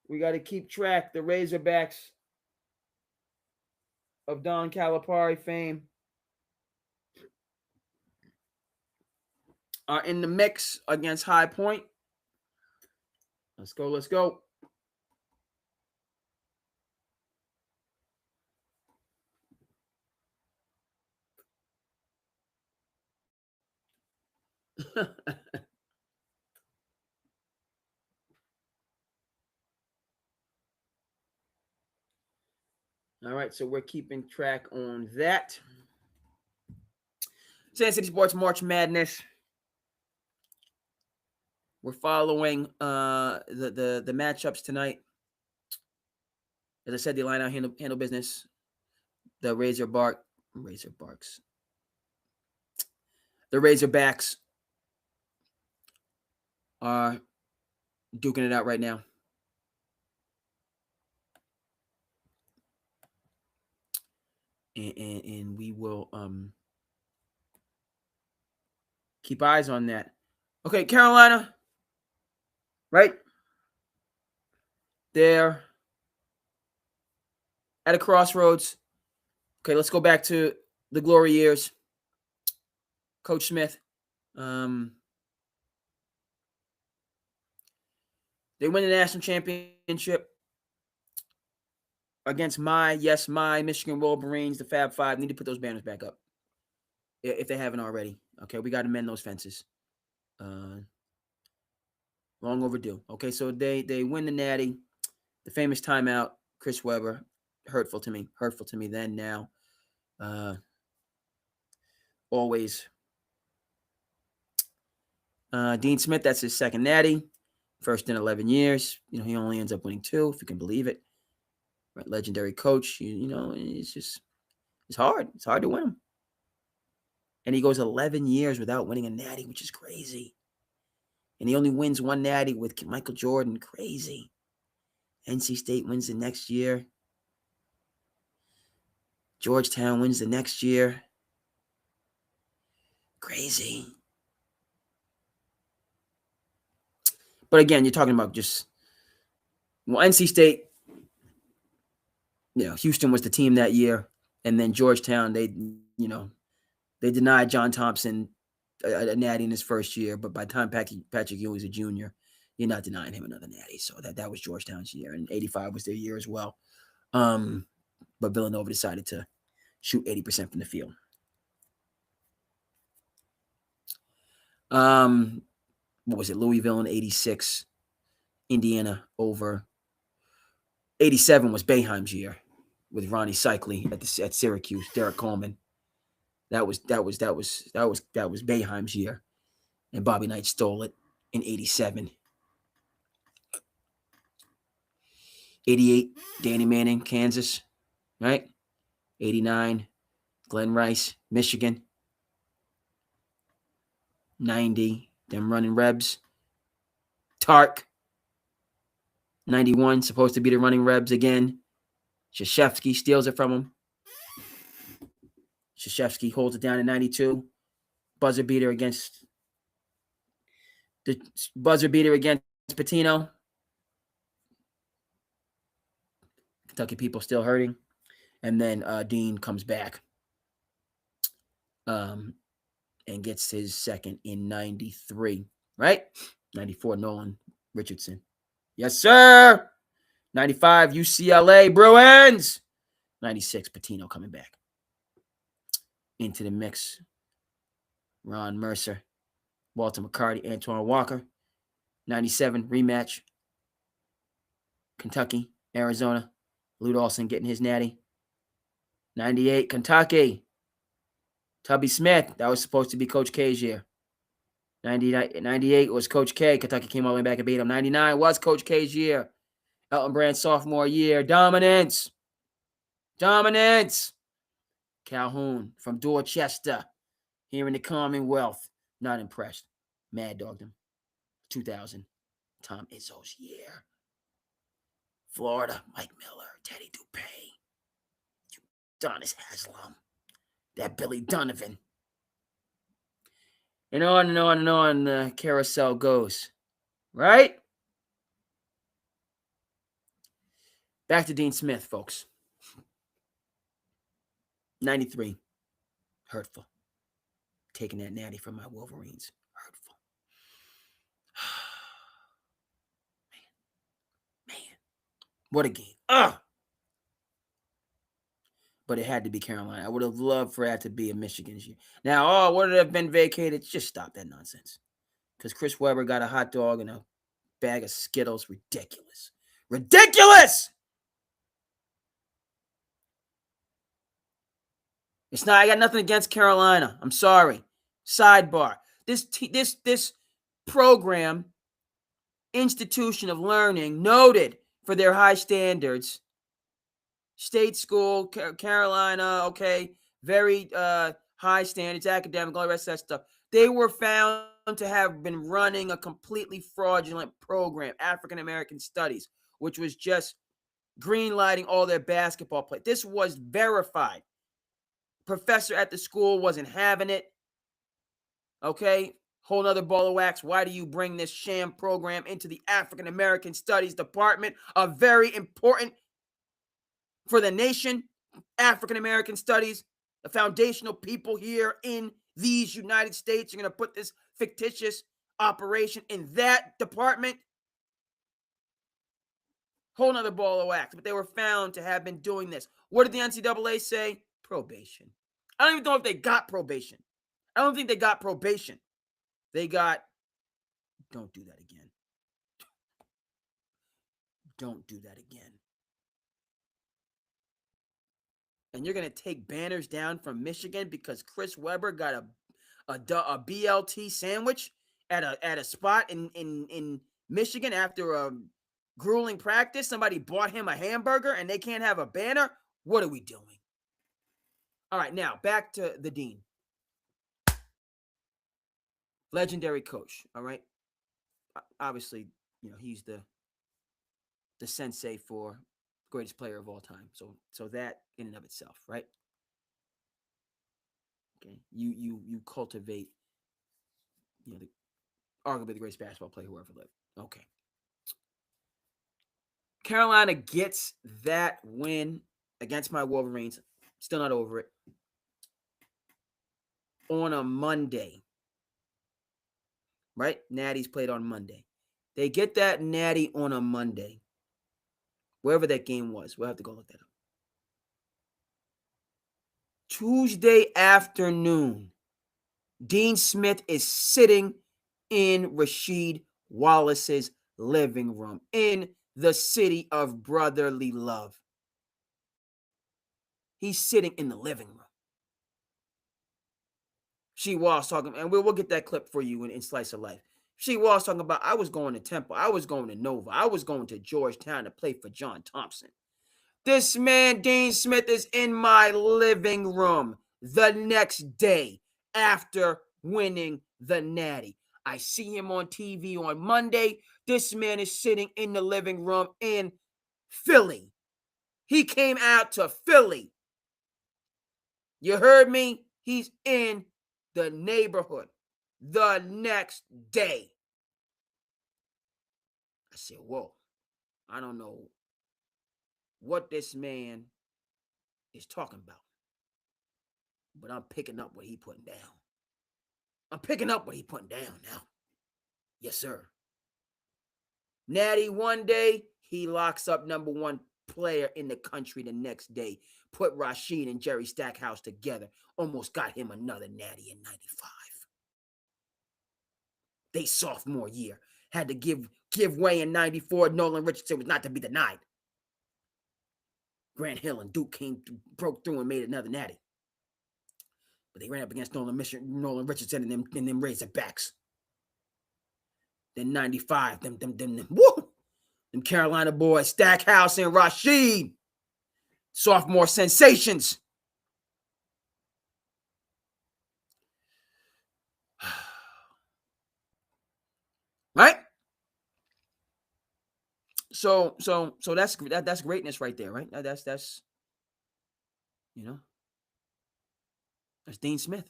Speaker 1: We got to keep track. The Razorbacks of Don Calipari fame are in the mix against High Point. Let's go. All right, so we're keeping track on that. SandCity Sports March Madness. We're following the matchups tonight. As I said, the Illini handle business. The Razorbacks. The Razorbacks are duking it out right now. And we will keep eyes on that. Okay, Carolina, right? They're at a crossroads. Okay, let's go back to the glory years. Coach Smith. They win the national championship against my Michigan Wolverines, the Fab Five. Need to put those banners back up if they haven't already. Okay, we got to mend those fences. Long overdue. Okay, so they win the Natty. The famous timeout, Chris Webber, hurtful to me then, now. Always. Dean Smith, that's his second Natty. First in 11 years. He only ends up winning 2, if you can believe it. Right, legendary coach. It's hard. It's hard to win him. And he goes 11 years without winning a Natty, which is crazy. And he only wins 1 Natty with Michael Jordan. Crazy. NC State wins the next year. Georgetown wins the next year. Crazy. But again, you're talking about just, well, NC State, Houston was the team that year. And then Georgetown, they denied John Thompson a natty in his first year. But by the time Patrick Ewing was a junior, you're not denying him another natty. So that was Georgetown's year. And 85 was their year as well. But Villanova decided to shoot 80% from the field. What was it? Louisville in 86, Indiana over. 87 was Boeheim's year with Ronnie Cycli at Syracuse. Derek Coleman. That was Boeheim's year, and Bobby Knight stole it in 87. 88, Danny Manning, Kansas, right? 89, Glenn Rice, Michigan. 90, them running Rebs. Tark. 91, supposed to be the running Rebs again. Krzyzewski steals it from him. Krzyzewski holds it down in 92. Buzzer beater against Pitino. Kentucky people still hurting. And then Dean comes back and gets his second in 93, right? 94, Nolan Richardson. Yes, sir. 95, UCLA Bruins. 96, Pitino coming back into the mix. Ron Mercer, Walter McCarty, Antoine Walker. 97, rematch. Kentucky, Arizona. Lute Olson getting his natty. 98, Kentucky. Tubby Smith. That was supposed to be Coach K's year. 98 was Coach K. Kentucky came all the way back and beat him. 99 was Coach K's year. Elton Brand sophomore year. Dominance. Calhoun from Dorchester. Here in the Commonwealth. Not impressed. Mad dogged him. 2000. Tom Izzo's year. Florida. Mike Miller. Teddy Dupay. Udonis Haslem. That Billy Donovan. And on and on and on the carousel goes. Right? Back to Dean Smith, folks. 93. Hurtful. Taking that natty from my Wolverines. Hurtful. Man. What a game. But it had to be Carolina. I would have loved for that to be a Michigan's year. Now, would it have been vacated? Just stop that nonsense. Because Chris Webber got a hot dog and a bag of Skittles. Ridiculous. It's not. I got nothing against Carolina. I'm sorry. Sidebar. This program, institution of learning, noted for their high standards. State school, Carolina, okay, very high standards, academic, all the rest of that stuff. They were found to have been running a completely fraudulent program, African American Studies, which was just greenlighting all their basketball play. This was verified. Professor at the school wasn't having it. Okay, whole nother ball of wax. Why do you bring this sham program into the African American Studies department? A very important for the nation, African American Studies, the foundational people here in these United States. You're going to put this fictitious operation in that department? Whole nother ball of wax. But they were found to have been doing this. What did the NCAA say? Probation. I don't even know if they got probation. I don't think they got probation. They got, don't do that again. Don't do that again. And you're going to take banners down from Michigan because Chris Webber got a BLT sandwich at a spot in Michigan after a grueling practice. Somebody bought him a hamburger and they can't have a banner. What are we doing? All right, now back to the dean. Legendary coach, all right? Obviously, he's the sensei for greatest player of all time. So that in and of itself, right? Okay, you cultivate, arguably the greatest basketball player who ever lived. Okay, Carolina gets that win against my Wolverines. Still not over it. On a Monday, right? Natty's played on Monday. They get that Natty on a Monday. Wherever that game was, we'll have to go look that up. Tuesday afternoon, Dean Smith is sitting in Rasheed Wallace's living room in the city of brotherly love. He's sitting in the living room. She was talking, and we'll get that clip for you in Slice of Life. She was talking about, I was going to Temple, I was going to Nova, I was going to Georgetown to play for John Thompson. This man, Dean Smith, is in my living room the next day after winning the Natty. I see him on TV on Monday. This man is sitting in the living room in Philly. He came out to Philly. You heard me? He's in the neighborhood the next day. I said, whoa, I don't know what this man is talking about, but I'm picking up what he's putting down. I'm picking up what he's putting down now. Yes, sir. Natty one day, he locks up number one player in the country the next day. Put Rasheed and Jerry Stackhouse together. Almost got him another Natty in 95. They sophomore year. Had to give way in 94. Nolan Richardson was not to be denied. Grant Hill and Duke broke through and made another Natty. But they ran up against Nolan Richardson and them Razorbacks. Then 95, them Carolina boys, Stackhouse and Rasheed, sophomore sensations. Right? So that's greatness right there, right? That's that's Dean Smith.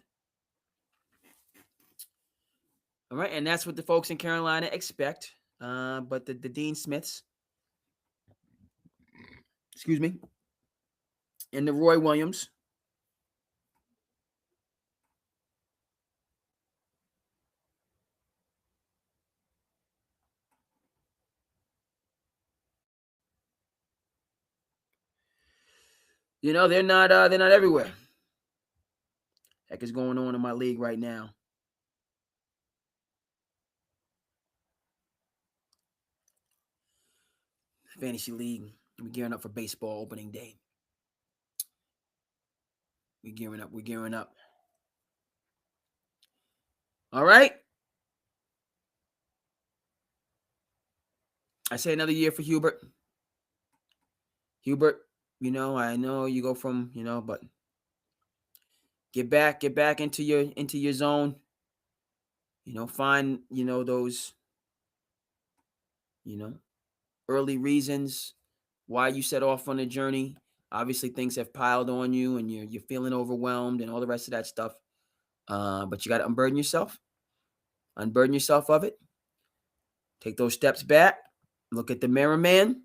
Speaker 1: All right, and that's what the folks in Carolina expect. But the Dean Smiths, excuse me, and the Roy Williams, they're not everywhere. Heck is going on in my league right now. Fantasy league. We're gearing up for baseball opening day. We're gearing up. All right. I say another year for Hubert. Hubert, I know you go from, but get back into your zone. Find, those, early reasons why you set off on the journey. Obviously, things have piled on you and you're feeling overwhelmed and all the rest of that stuff. But you got to unburden yourself of it. Take those steps back. Look at the mirror, man.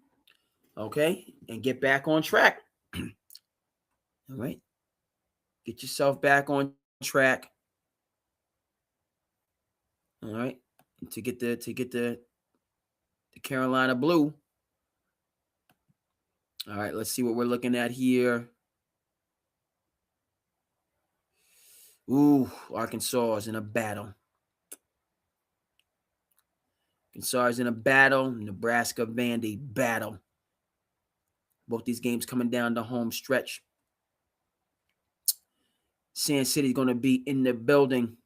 Speaker 1: Okay, and get back on track. All right, get yourself back on track. All right, to get the Carolina blue. All right, let's see what we're looking at here. Ooh, Arkansas is in a battle. Nebraska Vandy battle. Both these games coming down the home stretch. SandCity is going to be in the building.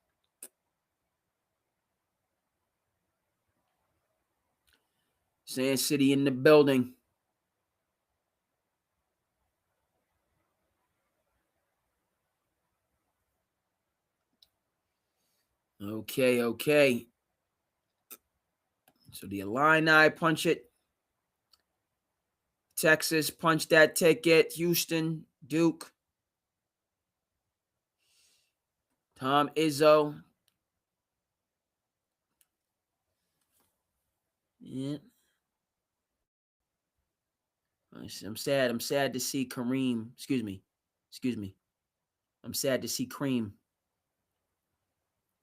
Speaker 1: SandCity in the building. Okay. So the Illini punch it. Texas punch that ticket. Houston, Duke. Tom Izzo. Yeah. I'm sad. I'm sad to see Kareem. Excuse me. I'm sad to see Kareem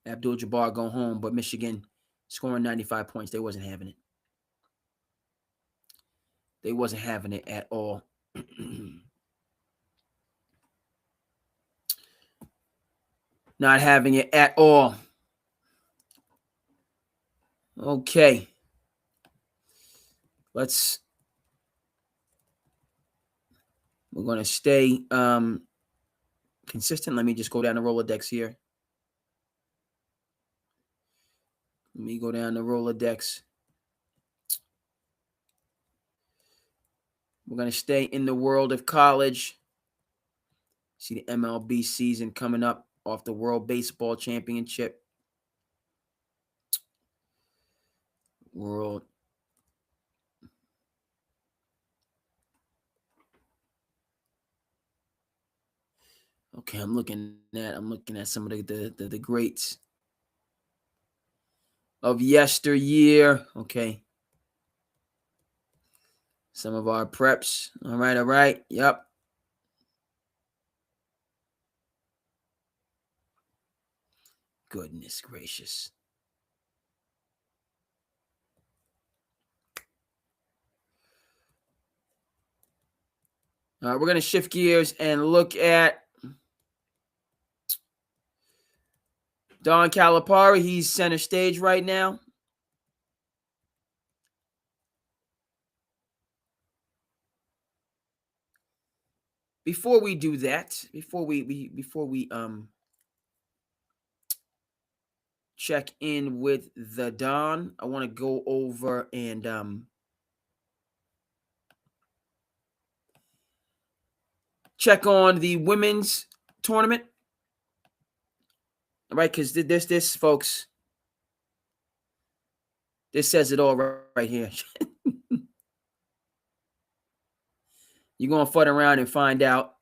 Speaker 1: Abdul-Jabbar go home, but Michigan scoring 95 points. They wasn't having it. They wasn't having it at all. Not having it at all. Okay. We're going to stay consistent. Let me just go down the Rolodex here. Let me go down the Rolodex. We're going to stay in the world of college. See the MLB season coming up off the World Baseball Championship. Okay, I'm looking at some of the greats of yesteryear. Okay. Some of our preps. All right. Yep. Goodness gracious. All right, we're going to shift gears and look at Don Calipari. He's center stage right now. Before we do that, before we check in with the Don, I want to go over and check on the women's tournament. All right, because this folks, this says it all right here. You're going to fud around and find out.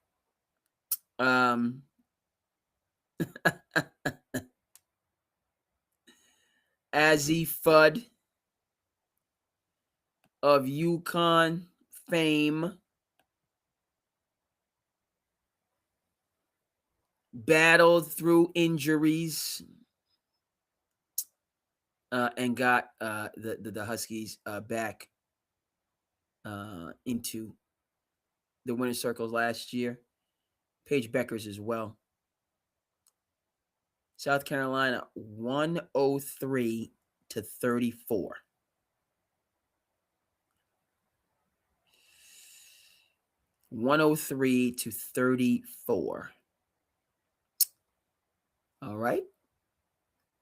Speaker 1: Azzy Fudd of UConn fame battled through injuries and got the Huskies back into the winner's circles last year. Paige Beckers as well. South Carolina 103 to 34. (103 to 34). All right.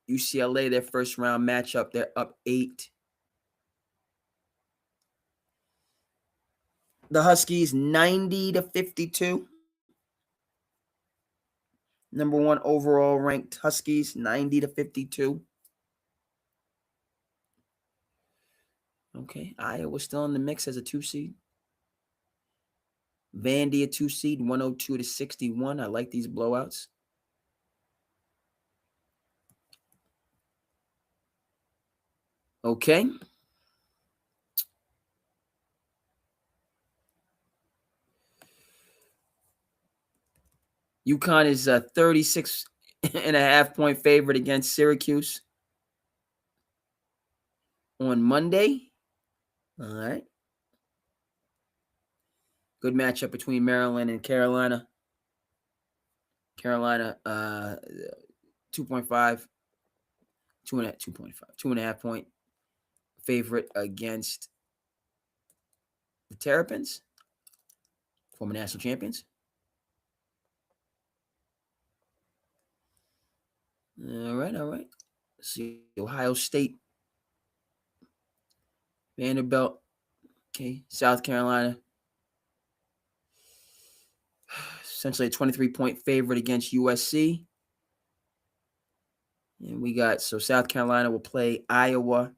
Speaker 1: UCLA, their first round matchup, they're up 8. The Huskies 90 to 52. Number 1 overall ranked Huskies 90 to 52. Okay, Iowa still in the mix as a 2 seed. Vandy a 2 seed, 102 to 61. I like these blowouts. Okay. UConn is a 36.5 point favorite against Syracuse on Monday. All right. Good matchup between Maryland and Carolina. Carolina, 2.5, 2.5 point favorite against the Terrapins, former national champions. All right. Let's see, Ohio State, Vanderbilt, okay, South Carolina. Essentially a 23-point favorite against USC. And we got, so South Carolina will play Iowa,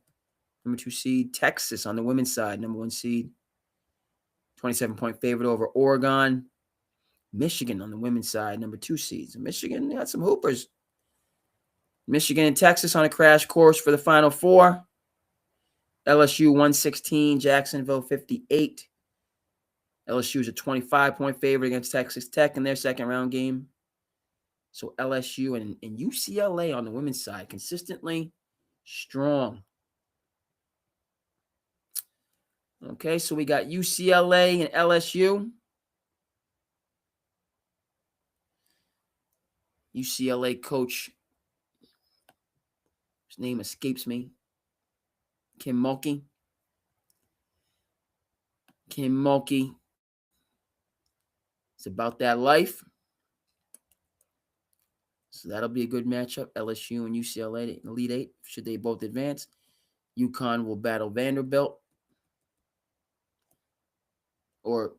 Speaker 1: number 2 seed. Texas on the women's side, number 1 seed. 27-point favorite over Oregon. Michigan on the women's side, number 2 seeds. Michigan got some hoopers. Michigan and Texas on a crash course for the Final Four. LSU 116, Jacksonville 58. LSU is a 25-point favorite against Texas Tech in their second round game. So LSU and UCLA on the women's side consistently strong. Okay, so we got UCLA and LSU. UCLA coach, his name escapes me, Kim Mulkey. Kim Mulkey. It's about that life. So that'll be a good matchup. LSU and UCLA, Elite Eight, should they both advance. UConn will battle Vanderbilt. Or,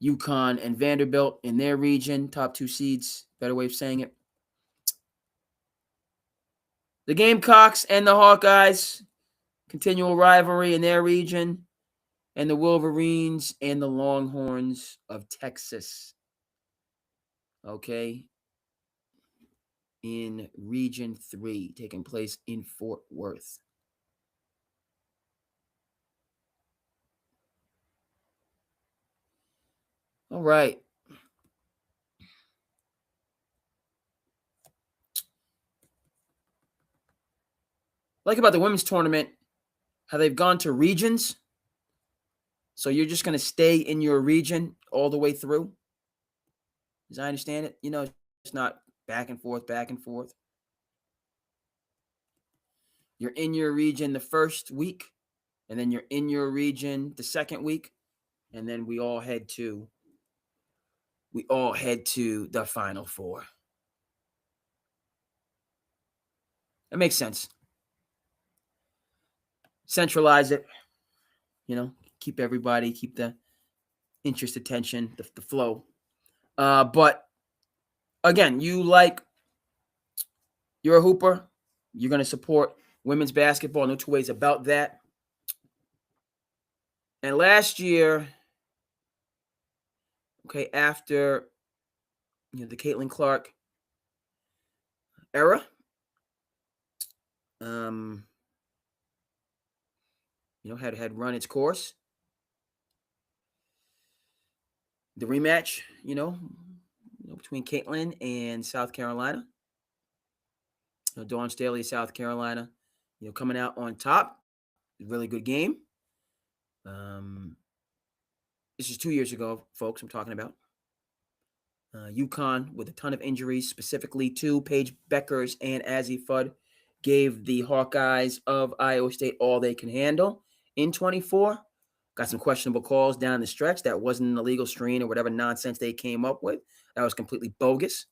Speaker 1: UConn and Vanderbilt in their region, top 2 seeds, better way of saying it. The Gamecocks and the Hawkeyes, continual rivalry in their region. And the Wolverines and the Longhorns of Texas. Okay. In Region 3, taking place in Fort Worth. All right. Like about the women's tournament, how they've gone to regions. So you're just going to stay in your region all the way through. As I understand it, it's not back and forth, back and forth. You're in your region the first week, and then you're in your region the second week, and then we all head to the Final Four. That makes sense. Centralize it, keep the interest, attention, the flow. But again, you're a hooper. You're going to support women's basketball. No two ways about that. And last year, okay, after the Caitlin Clark era, had run its course. The rematch, between Caitlin and South Carolina. Dawn Staley, South Carolina, coming out on top. Really good game. This is 2 years ago, folks, I'm talking about. UConn, with a ton of injuries, specifically to Paige Beckers and Azzi Fudd, gave the Hawkeyes of Iowa State all they can handle in 24. Got some questionable calls down the stretch. That wasn't an illegal screen or whatever nonsense they came up with. That was completely bogus.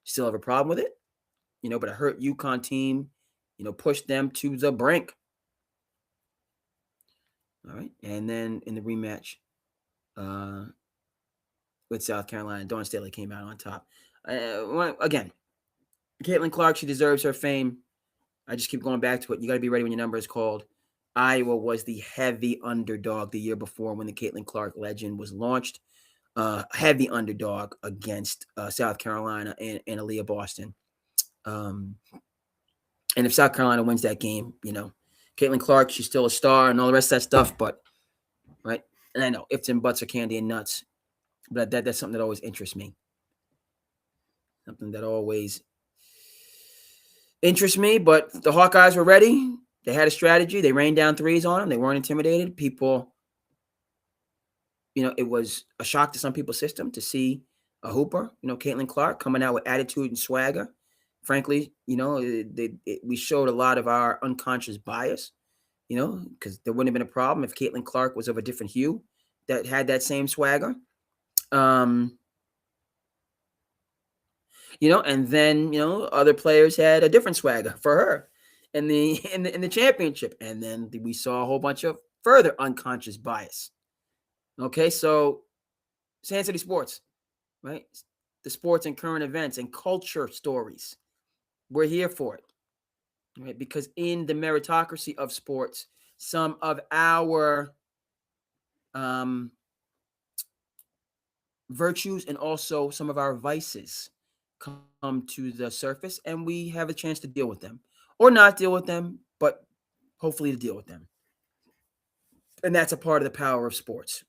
Speaker 1: Still have a problem with it. But a hurt UConn team, pushed them to the brink. All right. And then in the rematch with South Carolina, Dawn Staley came out on top. Again, Caitlin Clark, she deserves her fame. I just keep going back to it. You got to be ready when your number is called. Iowa was the heavy underdog the year before when the Caitlin Clark legend was launched. Heavy underdog against South Carolina and Aaliyah Boston. And if South Carolina wins that game, Caitlin Clark, she's still a star and all the rest of that stuff. But, right? And I know ifs and buts are candy and nuts. But that's something that always interests me. Something that always interests me. But the Hawkeyes were ready. They had a strategy. They rained down threes on them. They weren't intimidated. People, it was a shock to some people's system to see a hooper, Caitlin Clark coming out with attitude and swagger. Frankly, we showed a lot of our unconscious bias, because there wouldn't have been a problem if Caitlin Clark was of a different hue that had that same swagger. And then, other players had a different swagger for her in the championship. And then we saw a whole bunch of further unconscious bias. Okay, so SandCity Sports, right? The sports and current events and culture stories. We're here for it, right? Because in the meritocracy of sports, some of our virtues and also some of our vices come to the surface, and we have a chance to deal with them or not deal with them, but hopefully to deal with them. And that's a part of the power of sports.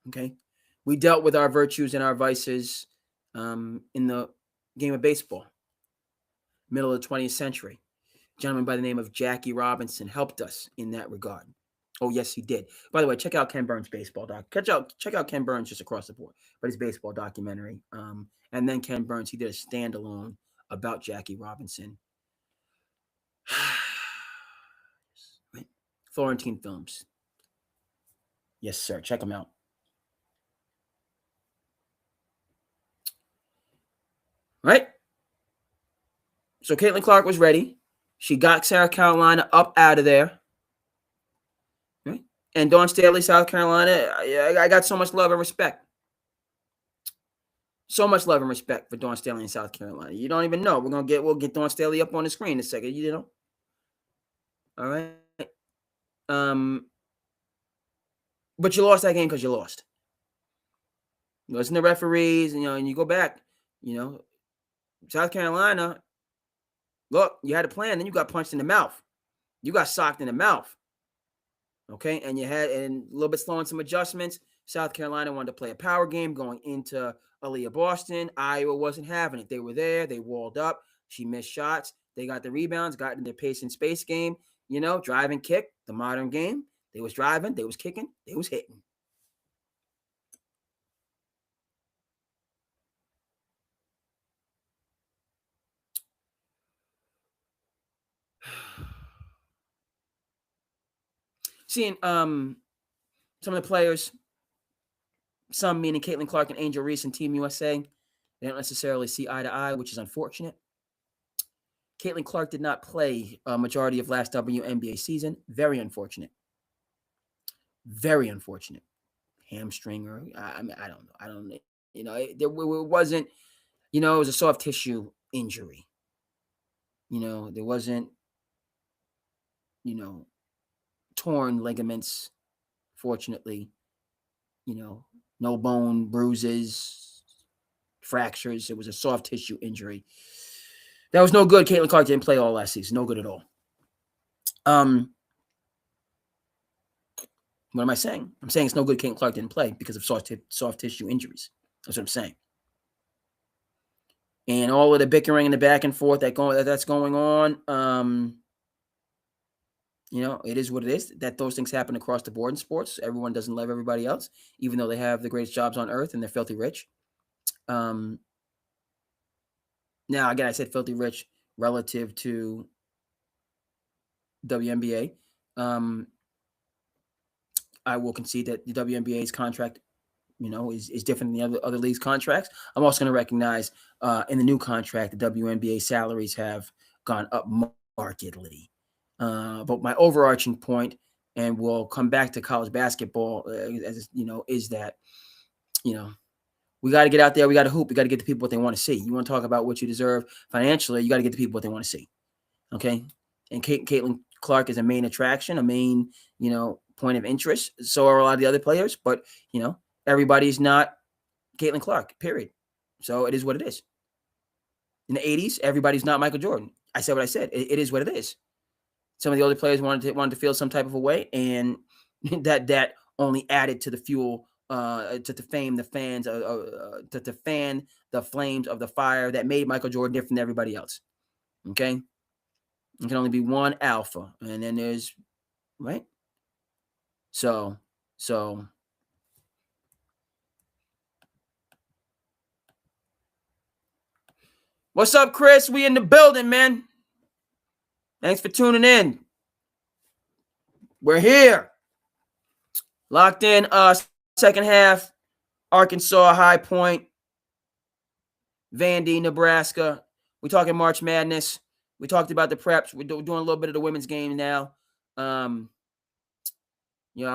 Speaker 1: Okay. We dealt with our virtues and our vices in the game of baseball, middle of the 20th century. A gentleman by the name of Jackie Robinson helped us in that regard. Oh, yes, he did. By the way, check out Ken Burns' baseball doc. Check out Ken Burns just across the board, but his baseball documentary. And then Ken Burns, he did a standalone about Jackie Robinson. Right? Florentine Films. Yes, sir. Check them out. Right? So Caitlin Clark was ready. She got South Carolina up out of there. Right? And Dawn Staley, South Carolina, I got so much love and respect. So much love and respect for Dawn Staley in South Carolina. You don't even know. We'll get Dawn Staley up on the screen in a second. You know. All right. But you lost that game because you lost. You listen to referees, and you go back. South Carolina. Look, you had a plan, then you got punched in the mouth. You got socked in the mouth. Okay, and a little bit slow on some adjustments. South Carolina wanted to play a power game going into Aaliyah Boston. Iowa wasn't having it. They were there. They walled up. She missed shots. They got the rebounds, got in their pace and space game. Drive and kick, the modern game. They was driving. They was kicking. They was hitting. Seeing some of the players, some meaning Caitlin Clark and Angel Reese and Team USA, they don't necessarily see eye to eye, which is unfortunate. Caitlin Clark did not play a majority of last WNBA season. Very unfortunate. Very unfortunate. Hamstring or I don't know. I don't know. It wasn't. It was a soft tissue injury. There wasn't. Torn ligaments. Fortunately, no bone bruises, fractures. It was a soft tissue injury. That was no good. Caitlin Clark didn't play all last season. No good at all. What am I saying? I'm saying it's no good Caitlin Clark didn't play because of soft tissue injuries. That's what I'm saying. And all of the bickering and the back and forth that's going on, it is what it is. That those things happen across the board in sports. Everyone doesn't love everybody else, even though they have the greatest jobs on earth and they're filthy rich. Now, again, I said filthy rich relative to WNBA. I will concede that the WNBA's contract, is different than the other leagues' contracts. I'm also going to recognize in the new contract, the WNBA salaries have gone up markedly. But my overarching point, and we'll come back to college basketball, is that, we got to get out there. We got to hoop. We got to get the people what they want to see. You want to talk about what you deserve financially, you got to get the people what they want to see. Okay. And Caitlin Clark is a main attraction, a main, point of interest. So are a lot of the other players, but, everybody's not Caitlin Clark, period. So it is what it is. In the 80s, everybody's not Michael Jordan. I said what I said. It is what it is. Some of the older players wanted to feel some type of a way, and that only added to the fuel, to fame the fans, to fan the flames of the fire that made Michael Jordan different than everybody else. Okay, there can only be one alpha, and then there's right. So. What's up, Chris? We in the building, man. Thanks for tuning in. We're here. Locked in. Second half. Arkansas, High Point, Vandy, Nebraska. We're talking March Madness. We talked about the preps. We're doing a little bit of the women's game now. Our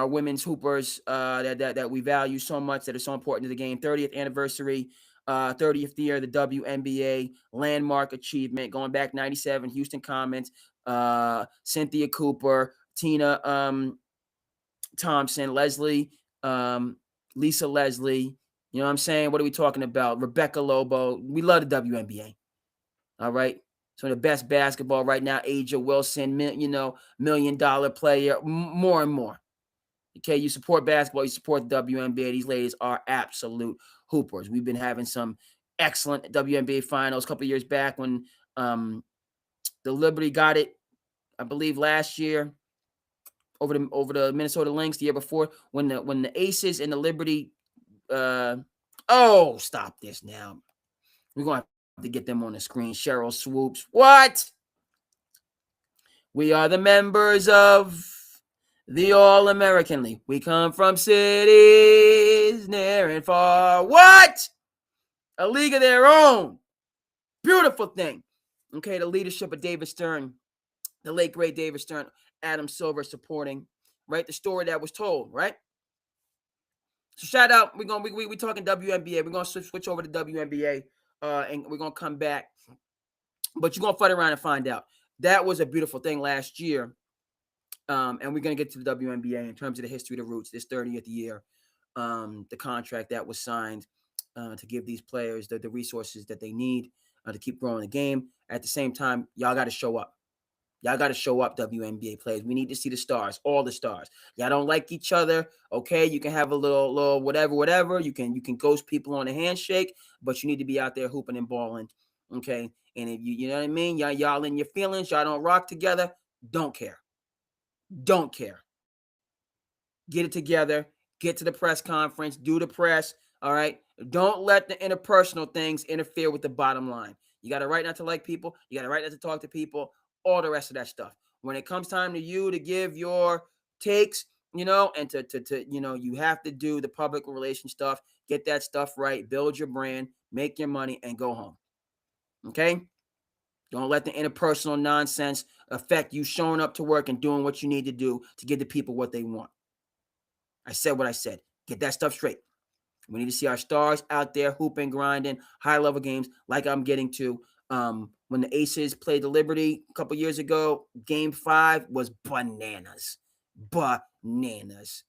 Speaker 1: women's hoopers that we value so much, that are so important to the game. 30th anniversary, 30th year of the WNBA, landmark achievement, going back 97, Houston Comets, Cynthia Cooper, Tina Thompson, Leslie, Lisa Leslie, You know what I'm saying? What are we talking about? Rebecca Lobo. We love the WNBA. All right. So the best basketball right now, Aja Wilson, $1 million player, more and more. Okay, you support basketball, you support the WNBA. These ladies are absolute hoopers. We've been having some excellent WNBA finals a couple of years back when the Liberty got it, I believe last year over the Minnesota Lynx. The year before when the Aces and the Liberty. Stop this now. We're gonna have to get them on the screen. Cheryl Swoops. What? We are the members of the All-American League. We come from cities near and far. What? A league of their own. Beautiful thing. Okay, the leadership of David Stern, the late great David Stern, Adam Silver supporting, right? The story that was told, right? So shout out. We talking WNBA. We're gonna switch over to WNBA, and we're gonna come back. But you're gonna fight around and find out. That was a beautiful thing last year. And we're going to get to the WNBA in terms of the history of the Roots, this 30th year, the contract that was signed to give these players the resources that they need to keep growing the game. At the same time, y'all got to show up. Y'all got to show up, WNBA players. We need to see the stars, all the stars. Y'all don't like each other, okay? You can have a little whatever. You can ghost people on a handshake, but you need to be out there hooping and balling, okay? And if you know what I mean, y'all in your feelings, y'all don't rock together, don't care. Don't care. Get it together. Get to the press conference. Do the press. All right. Don't let the interpersonal things interfere with the bottom line. You got a right not to like people. You got a right not to talk to people. All the rest of that stuff. When it comes time to you to give your takes, and to you have to do the public relation stuff. Get that stuff right. Build your brand. Make your money and go home. Okay. Don't let the interpersonal nonsense affect you showing up to work and doing what you need to do to give the people what they want. I said what I said. Get that stuff straight. We need to see our stars out there hooping, grinding, high-level games like I'm getting to. When the Aces played the Liberty a couple years ago, Game 5 was bananas. Bananas.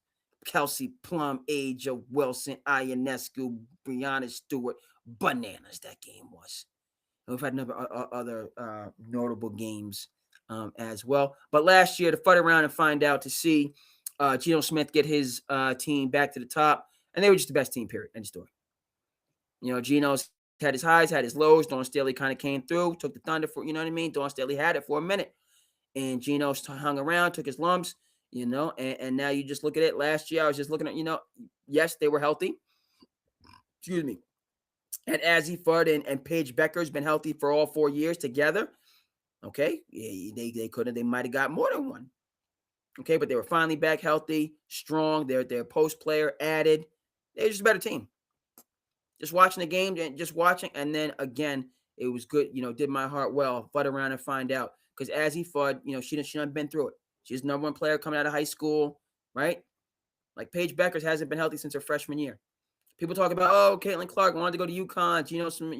Speaker 1: Kelsey Plum, Aja Wilson, Ionescu, Brianna Stewart. Bananas that game was. We've had other notable games as well. But last year, to fight around and find out, to see Geno Smith get his team back to the top, and they were just the best team, period. End of story. Geno's had his highs, had his lows. Dawn Staley kind of came through, took the thunder for, you know what I mean? Dawn Staley had it for a minute. And Geno hung around, took his lumps, and now you just look at it. Last year, I was just looking at, yes, they were healthy. Excuse me. And Azzy Fudd and Paige Becker's been healthy for all 4 years together. Okay, they might have got more than one. Okay, but they were finally back healthy, strong. Their post player added. They're just a better team. Just watching the game, and then again, it was good. Did my heart well. Fudd around and find out, because Azzy Fudd, she done been through it. She's the number one player coming out of high school, right? Like Paige Becker's hasn't been healthy since her freshman year. People talk about, Caitlin Clark wanted to go to UConn.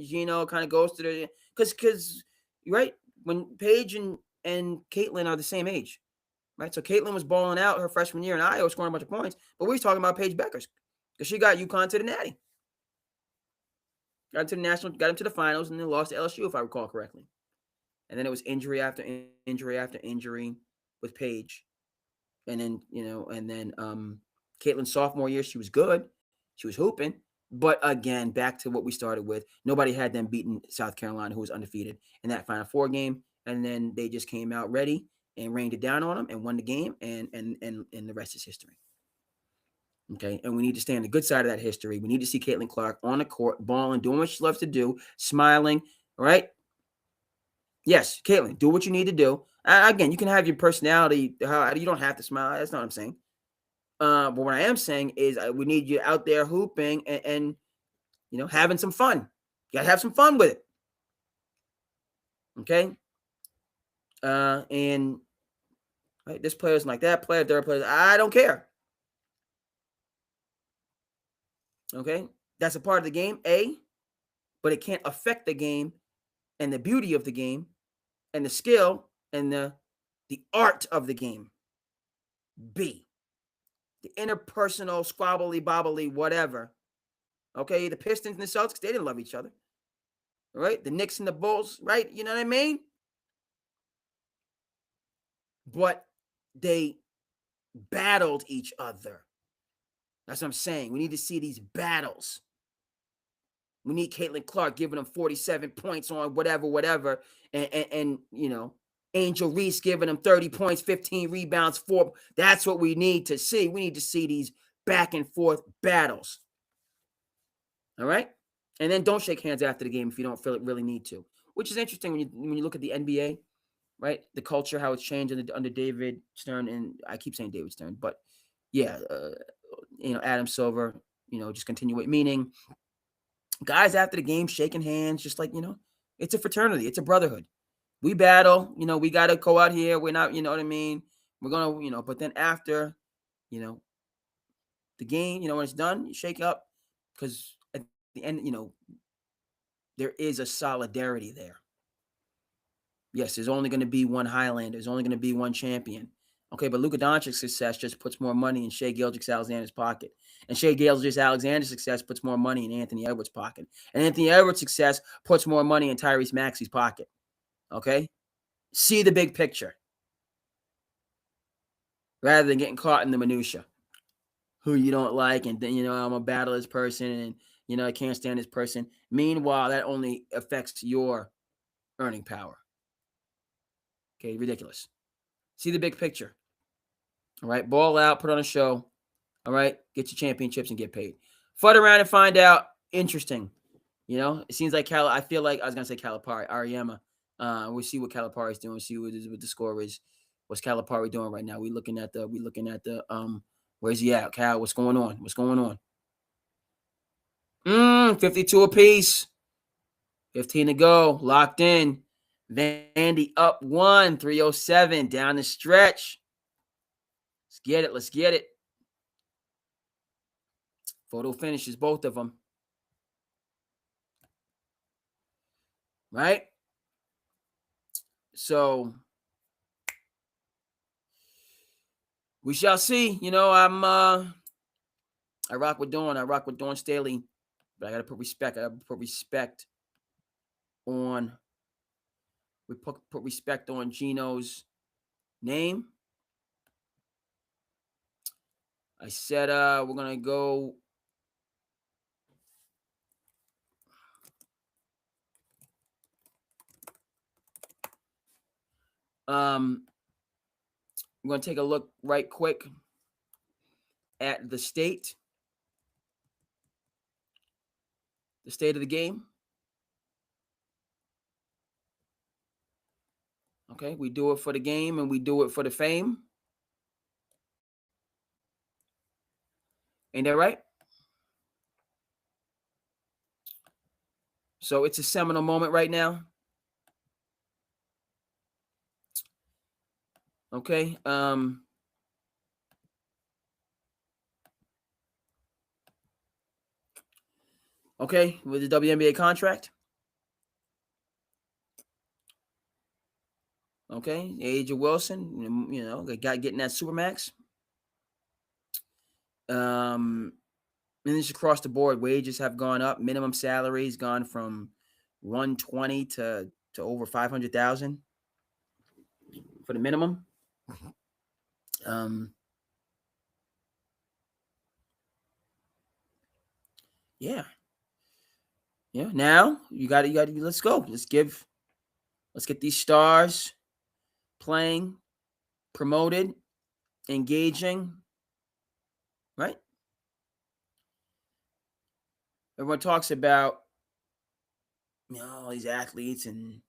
Speaker 1: Geno kind of goes to the because right when Paige and Caitlin are the same age, right? So Caitlin was balling out her freshman year in Iowa, scoring a bunch of points. But we was talking about Paige Becker's because she got UConn to the Natty, got into the national, got into the finals, and then lost to LSU if I recall correctly. And then it was injury after injury after injury with Paige, and then Caitlin's sophomore year she was good. She was hooping, but again, back to what we started with. Nobody had them beating South Carolina, who was undefeated in that Final Four game, and then they just came out ready and rained it down on them and won the game, and the rest is history. Okay, and we need to stay on the good side of that history. We need to see Caitlin Clark on the court, balling, doing what she loves to do, smiling. All right. Yes, Caitlin, do what you need to do. Again, you can have your personality. You don't have to smile. That's not what I'm saying. But what I am saying is we need you out there hooping and having some fun. You gotta have some fun with it. Okay. And right, this player's like that player, third player. I don't care. Okay. That's a part of the game, but it can't affect the game and the beauty of the game and the skill and the art of the game. B. The interpersonal, squabbly, bobbly, whatever. Okay, the Pistons and the Celtics, they didn't love each other. Right? The Knicks and the Bulls, right? You know what I mean? But they battled each other. That's what I'm saying. We need to see these battles. We need Caitlin Clark giving them 47 points on whatever, and Angel Reese giving them 30 points, 15 rebounds, 4. That's what we need to see. We need to see these back and forth battles. All right? And then don't shake hands after the game if you don't feel it really need to, which is interesting when you look at the N.B.A., right? The culture, how it's changed under David Stern, and I keep saying David Stern, but yeah, Adam Silver, just continue it, meaning guys after the game shaking hands, just like, it's a fraternity, it's a brotherhood. We battle, we got to go out here. We're not, you know what I mean? We're going to, but then after, the game, when it's done, you shake up because at the end, there is a solidarity there. Yes, there's only going to be one Highlander. There's only going to be one champion. Okay, but Luka Doncic's success just puts more money in Shai Gilgeous-Alexander's pocket. And Shai Gilgeous-Alexander's success puts more money in Anthony Edwards' pocket. And Anthony Edwards' success puts more money in Tyrese Maxey's pocket. Okay? See the big picture rather than getting caught in the minutia. Who you don't like, and then, I'm a battle this person, and, I can't stand this person. Meanwhile, that only affects your earning power. Okay, ridiculous. See the big picture. All right, ball out, put on a show. All right, get your championships and get paid. Fud around and find out. Interesting. It seems like I feel like I was gonna say Calipari, Ariema. We'll see what Calipari's doing. See what the score is. What's Calipari doing right now? We looking at the where's he at? Cal, what's going on? 52 apiece. 15 to go. Locked in. Vandy up 1, 307 down the stretch. Let's get it. Photo finishes, both of them. Right? So we shall see. I rock with Dawn. I rock with Dawn Staley. But I gotta put respect. On. We put respect on Gino's name. I said we're gonna go. I'm gonna take a look right quick at the state of the game. Okay, we do it for the game and we do it for the fame. Ain't that right? So it's a seminal moment right now. Okay. Okay, with the WNBA contract. Okay, A'ja Wilson, they got getting that Supermax. And just across the board, wages have gone up. Minimum salaries gone from 120 to over 500,000 for the minimum. Yeah. Now you got to. Let's go. Let's get these stars playing, promoted, engaging. Right. Everyone talks about all these athletes and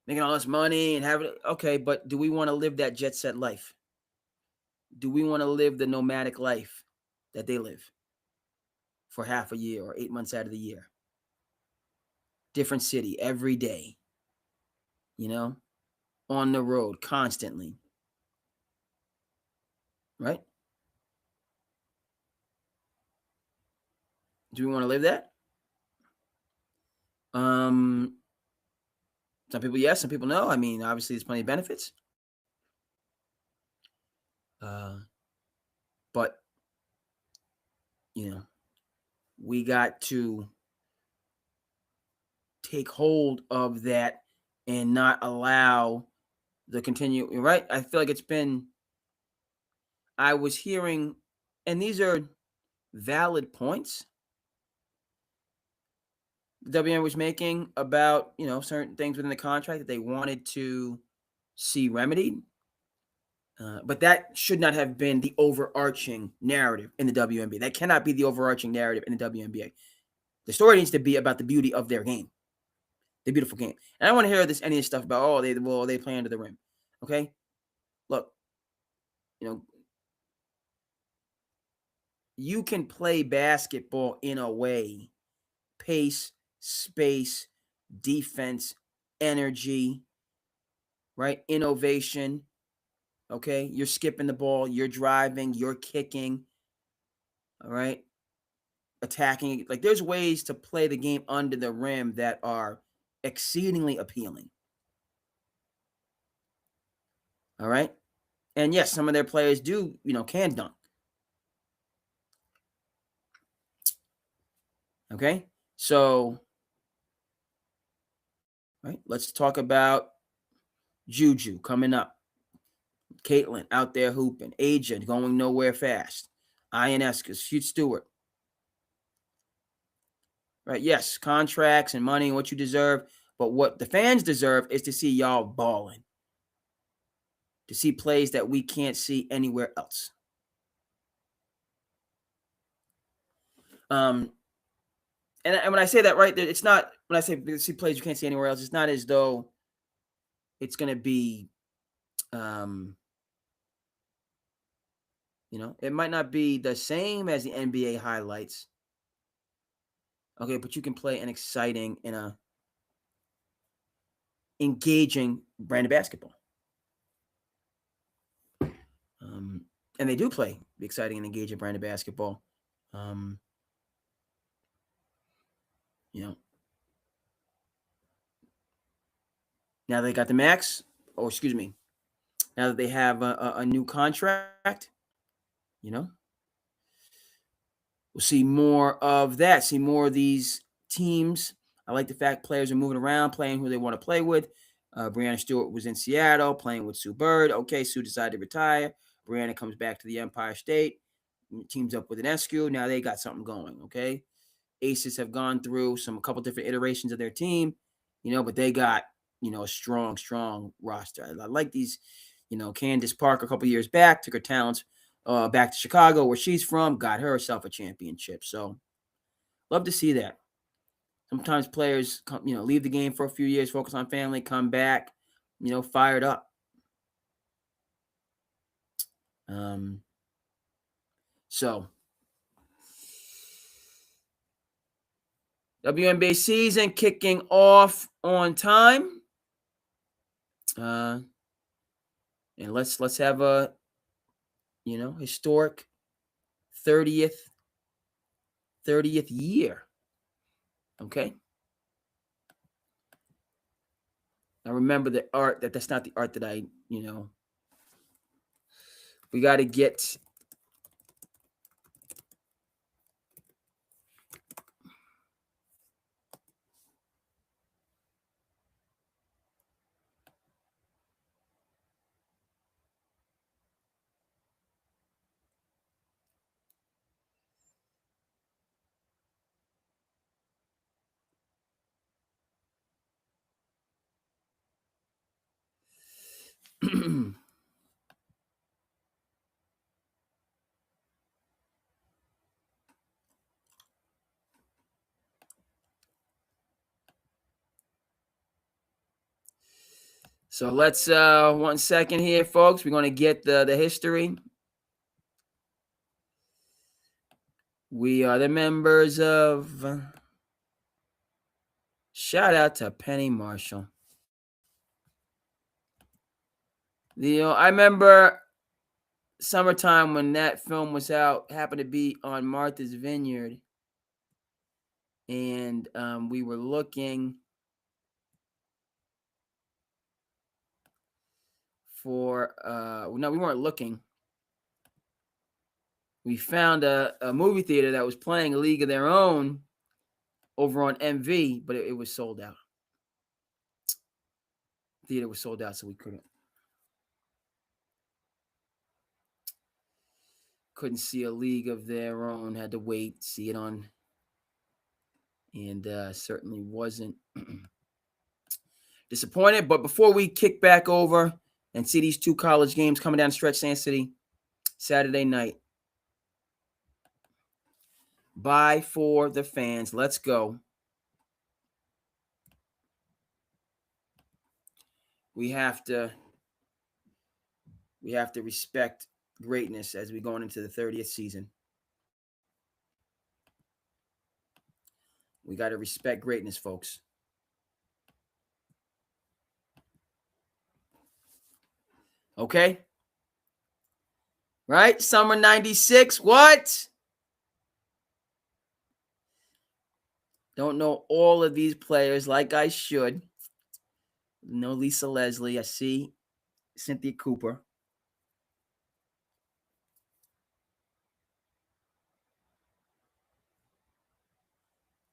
Speaker 1: making all this money and having. Okay, but do we want to live that jet set life? Do we want to live the nomadic life that they live for half a year or 8 months out of the year? Different city every day, on the road constantly. Right? Do we want to live that? Some people yes, some people no. I mean, obviously there's plenty of benefits. But we got to take hold of that and not allow the continue, right? I feel like it's been, I was hearing, and these are valid points the WNBA was making about, certain things within the contract that they wanted to see remedied. But that should not have been the overarching narrative in the WNBA. That cannot be the overarching narrative in the WNBA. The story needs to be about the beauty of their game, the beautiful game. And I don't want to hear any of this stuff about, they play under the rim. Okay, look, you can play basketball in a way, pace, space, defense, energy, right? Innovation. Okay, you're skipping the ball, you're driving, you're kicking. All right, attacking. Like, there's ways to play the game under the rim that are exceedingly appealing. All right. And yes, some of their players do, can dunk. Okay. So, right, let's talk about Juju coming up. Caitlin out there hooping. Aja going nowhere fast. Ionescu, Shoot Stewart. Right. Yes, contracts and money and what you deserve. But what the fans deserve is to see y'all balling. To see plays that we can't see anywhere else. And when I say that, right, it's not, when I say see plays you can't see anywhere else, it's not as though it's going to be, it might not be the same as the NBA highlights. Okay, but you can play an exciting and a engaging brand of basketball. And they do play the exciting and engaging brand of basketball. Now they got the max, now that they have a new contract, we'll see more of that, see more of these teams. I like the fact players are moving around, playing who they want to play with. Breanna Stewart was in Seattle playing with Sue Bird. Okay, Sue decided to retire. Breanna comes back to the Empire State, teams up with an Eskew. Now they got something going, okay? Aces have gone through a couple different iterations of their team, but they got, a strong roster. I like these, Candace Parker a couple years back took her talents back to Chicago, where she's from, got herself a championship. So love to see that. Sometimes players come, leave the game for a few years, focus on family, come back, fired up. So WNBA season kicking off on time. And let's have a historic 30th year. Okay. Now remember the art, that's not the art that I, we got to get so let's 1 second here, folks. We're going to get the history. We are the members of shout out to Penny Marshall. I remember summertime when that film was out, happened to be on Martha's Vineyard, and we were looking for no, we weren't looking. we found a movie theater that was playing A League of Their Own over on MV, but it was sold out. The theater was sold out, so we couldn't see A League of Their Own. Had to wait, see it on, and certainly wasn't disappointed. But before we kick back over and see these two college games coming down the stretch, SandCity, Saturday night. Buy for the fans. Let's go. We have to respect greatness as we go into the 30th season. We got to respect greatness, folks. Okay? Right? Summer 96. What? Don't know all of these players like I should. No Lisa Leslie. I see Cynthia Cooper.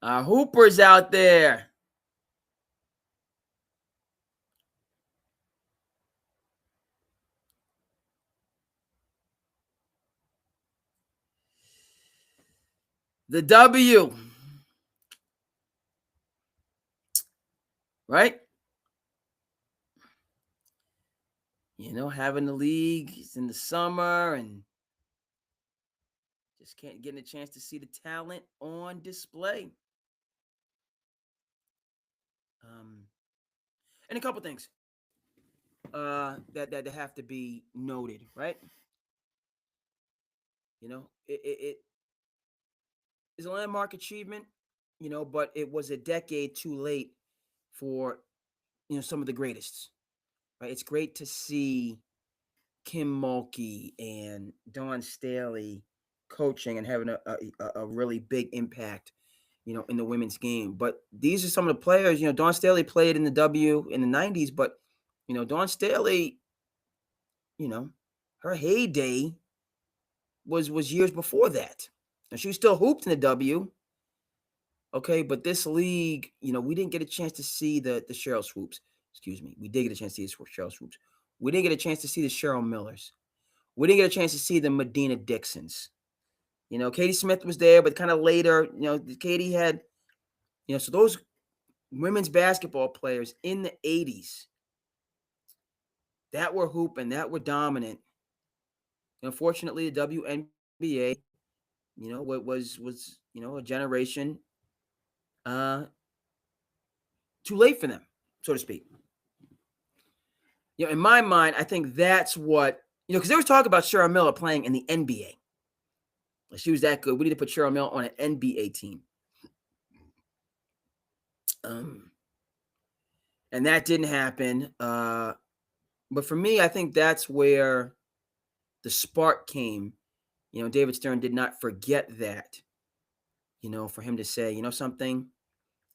Speaker 1: Our Hoopers out there. The W. Right? You know, having the league in the summer and just can't get a chance to see the talent on display. And a couple things that have to be noted, right? You know, it is a landmark achievement, you know, but it was a decade too late for, you know, some of the greatest, right? It's great to see Kim Mulkey and Dawn Staley coaching and having a really big impact, you know, in the women's game. But these are some of the players, you know, Dawn Staley played in the W in the 90s, but, you know, Dawn Staley, you know, her heyday was years before that. And she was still hooped in the W. Okay, but this league, you know, we didn't get a chance to see the Cheryl Swoops. Excuse me. We did get a chance to see the Cheryl Swoops. We didn't get a chance to see the Cheryl Millers. We didn't get a chance to see the Medina Dixons. You know, Katie Smith was there, but kind of later, you know, Katie had, you know, so those women's basketball players in the 80s that were hooping, that were dominant. Unfortunately, the WNBA, you know, what was you know, a generation too late for them, so to speak. You know, in my mind, I think that's what, you know, because there was talk about Cheryl Miller playing in the NBA. She was that good. We need to put Cheryl Miller on an N.B.A. team. And that didn't happen. But for me, I think that's where the spark came. You know, David Stern did not forget that. You know, for him to say, you know, something,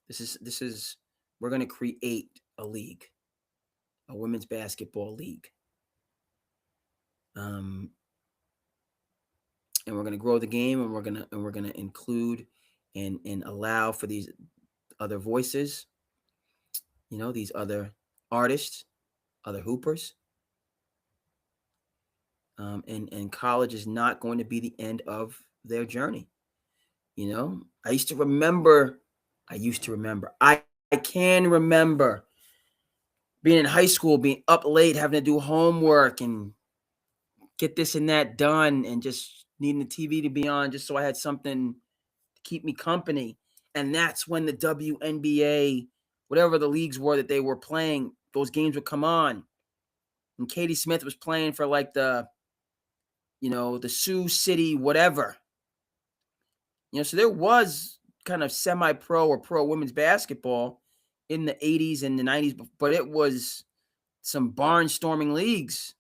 Speaker 1: this is we're going to create a league, a women's basketball league. And we're going to grow the game, and we're going to include and allow for these other voices, you know, these other artists, other hoopers. And college is not going to be the end of their journey. You know, I can remember, I can remember being in high school, being up late, having to do homework and get this and that done, and just needing the TV to be on just so I had something to keep me company. And that's when the WNBA, whatever the leagues were that they were playing, those games would come on. And Katie Smith was playing for like the, you know, the Sioux City, whatever. You know, so there was kind of semi-pro or pro women's basketball in the 80s and the 90s, but it was some barnstorming leagues.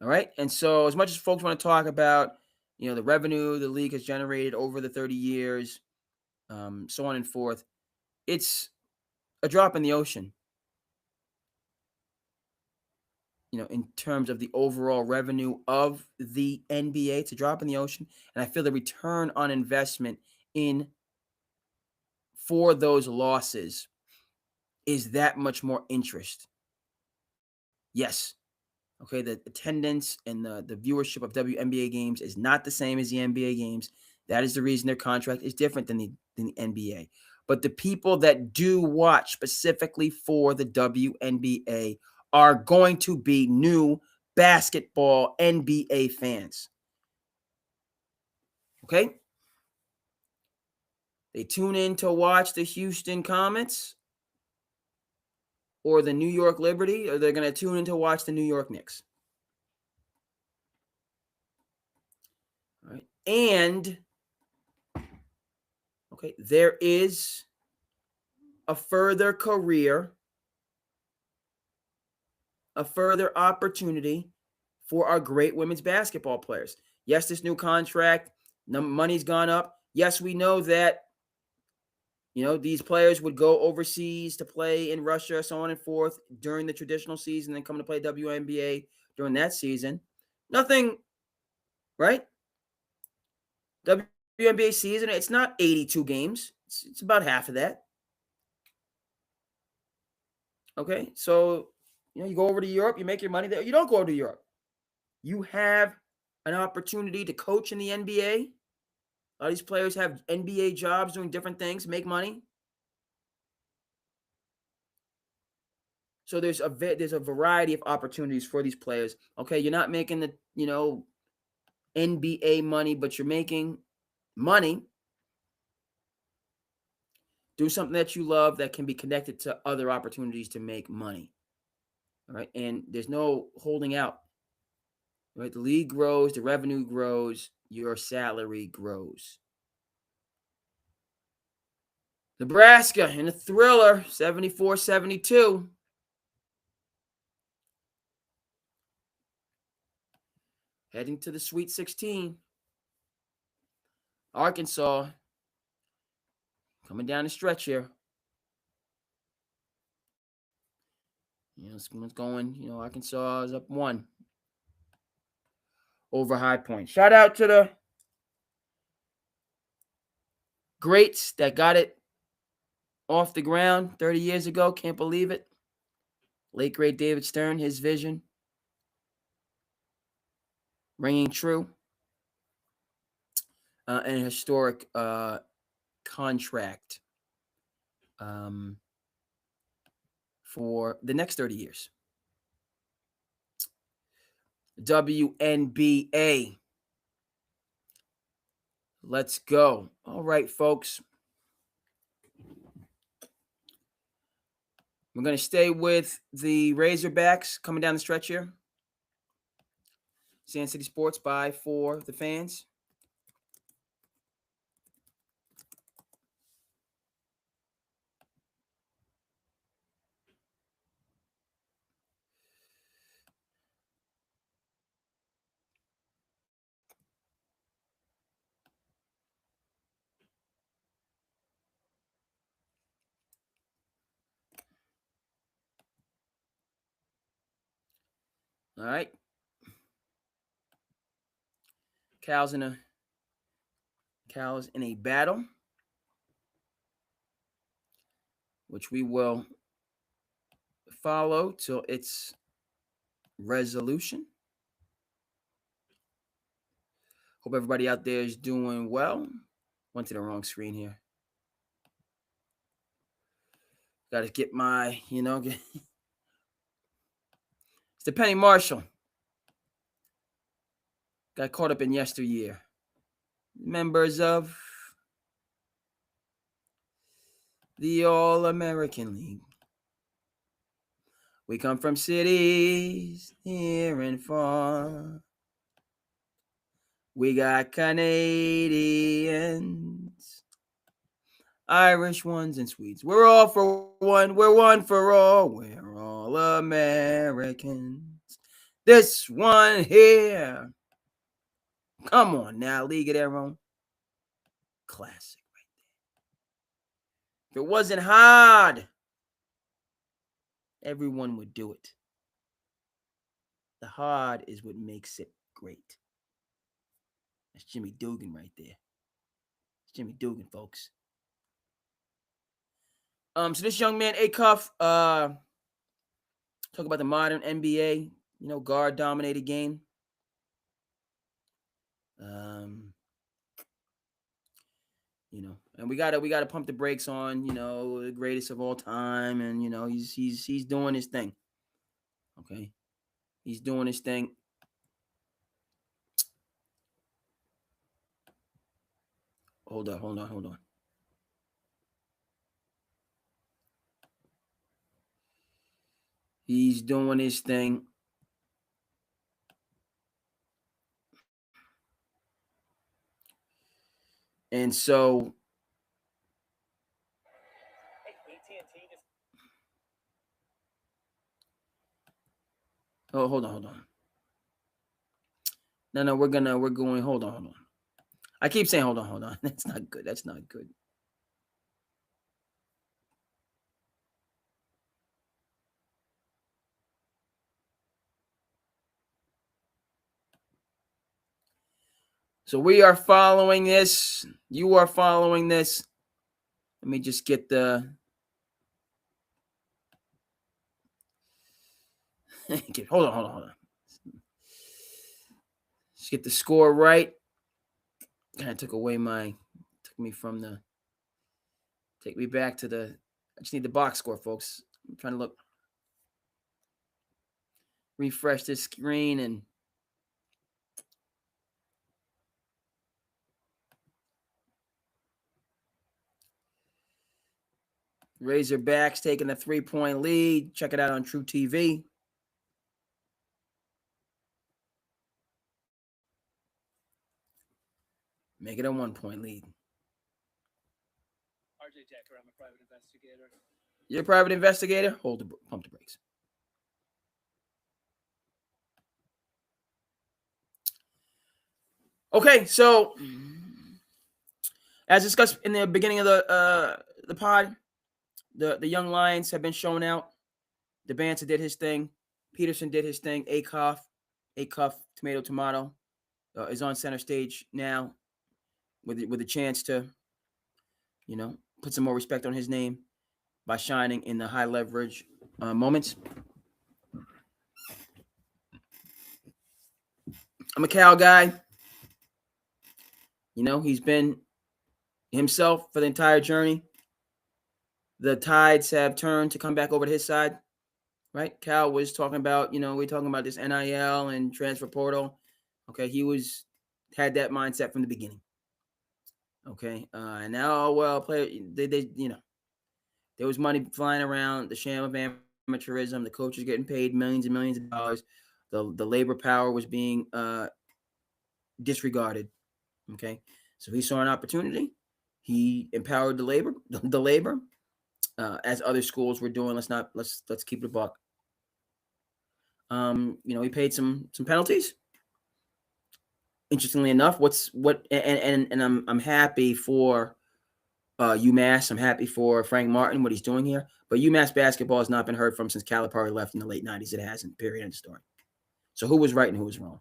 Speaker 1: All right. And so as much as folks want to talk about, you know, the revenue the league has generated over the 30 years, so on and forth, it's a drop in the ocean. in terms of the overall revenue of the NBA, it's a drop in the ocean. And I feel the return on investment for those losses is that much more interest. Yes. Okay, the attendance and the viewership of WNBA games is not the same as the NBA games. That is the reason their contract is different than the NBA. But the people that do watch specifically for the WNBA are going to be new basketball NBA fans. Okay? They tune in to watch the Houston Comets or the New York Liberty, or they're going to tune in to watch the New York Knicks. All right. And okay, there is a further career, a further opportunity for our great women's basketball players. Yes, this new contract, money's gone up. Yes, we know that, these players would go overseas to play in Russia, so on and forth during the traditional season, then come to play WNBA during that season. Nothing, right? WNBA season, it's not 82 games. It's about half of that. Okay, so, you go over to Europe, you make your money there. You don't go to Europe. You have an opportunity to coach in the NBA. A lot of these players have NBA jobs doing different things, make money. So there's a variety of opportunities for these players. Okay, you're not making the, NBA money, but you're making money. Do something that you love that can be connected to other opportunities to make money. All right, and there's no holding out. Right, the league grows, the revenue grows, your salary grows. Nebraska in a thriller, 74-72. Heading to the Sweet 16. Arkansas coming down the stretch here. It's going, Arkansas is up 1 over High Point. Shout out to the greats that got it off the ground 30 years ago. Can't believe it. Late great David Stern, his vision ringing true. And a historic contract for the next 30 years. WNBA. Let's go. All right, folks. We're going to stay with the Razorbacks coming down the stretch here. SandCity Sports by for the fans. All right. Cows in a battle, which we will follow till its resolution. Hope everybody out there is doing well. Went to the wrong screen here. Got to get my, it's the Penny Marshall. Got caught up in yesteryear. Members of the All-American League. We come from cities near and far. We got Canadians, Irish ones, and Swedes. We're all for one. We're one for all. We're all Americans. This one here. Come on now, League of Their Own. Classic right there. If it wasn't hard, everyone would do it. The hard is what makes it great. That's Jimmy Dugan right there. It's Jimmy Dugan, folks. So this young man, Acuff, talk about the modern NBA, guard dominated game. And we gotta pump the brakes on, the greatest of all time, and he's doing his thing. Okay, he's doing his thing. Hold on. He's doing his thing. And so hold on. No, we're going, hold on. I keep saying hold on. That's not good. So we are following this. You are following this. Let me just get the hold on. Let's get the score right. Kind of took me back to I just need the box score, folks. I'm trying to refresh this screen and Razorbacks taking a 3-point lead. Check it out on True TV. Make it a 1-point lead.
Speaker 2: RJ Decker, I'm a private investigator.
Speaker 1: You're a private investigator? Pump the brakes. Okay, so as discussed in the beginning of the pod, the young Lions have been shown out. Dybantsa did his thing. Peterson did his thing. Acuff, tomato, is on center stage now with a chance to, put some more respect on his name by shining in the high leverage moments. I'm a Cal guy. He's been himself for the entire journey. The tides have turned to come back over to his side, right? Cal was talking about, we're talking about this NIL and transfer portal. Okay, he had that mindset from the beginning. Okay, and now, there was money flying around, the sham of amateurism, the coaches getting paid millions and millions of dollars, the labor power was being disregarded. Okay, so he saw an opportunity. He empowered the labor, as other schools were doing. Let's keep it a buck. He paid some penalties. Interestingly enough, and I'm happy for UMass. I'm happy for Frank Martin, what he's doing here. But UMass basketball has not been heard from since Calipari left in the late 90s. It hasn't, period, end of story. So who was right and who was wrong?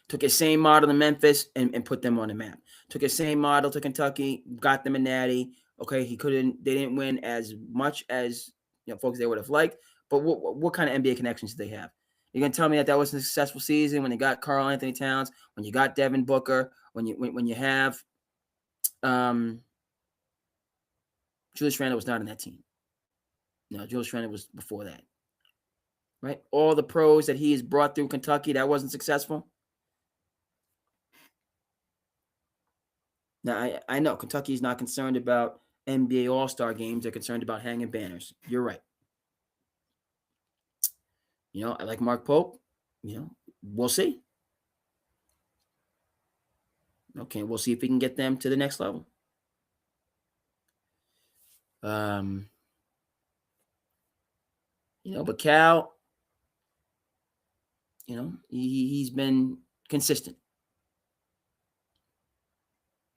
Speaker 1: Took his same model to Memphis and put them on the map. Took his same model to Kentucky, got them a natty. Okay, they didn't win as much as folks they would have liked. But what kind of NBA connections did they have? You're gonna tell me that wasn't a successful season when they got Karl Anthony Towns, when you got Devin Booker, when you have Julius Randle was not in that team. No, Julius Randle was before that. Right? All the pros that he has brought through Kentucky, that wasn't successful. Now, I know Kentucky is not concerned about NBA All-Star games. They're concerned about hanging banners. You're right. I like Mark Pope. We'll see. Okay, we'll see if we can get them to the next level. But Cal, he's been consistent.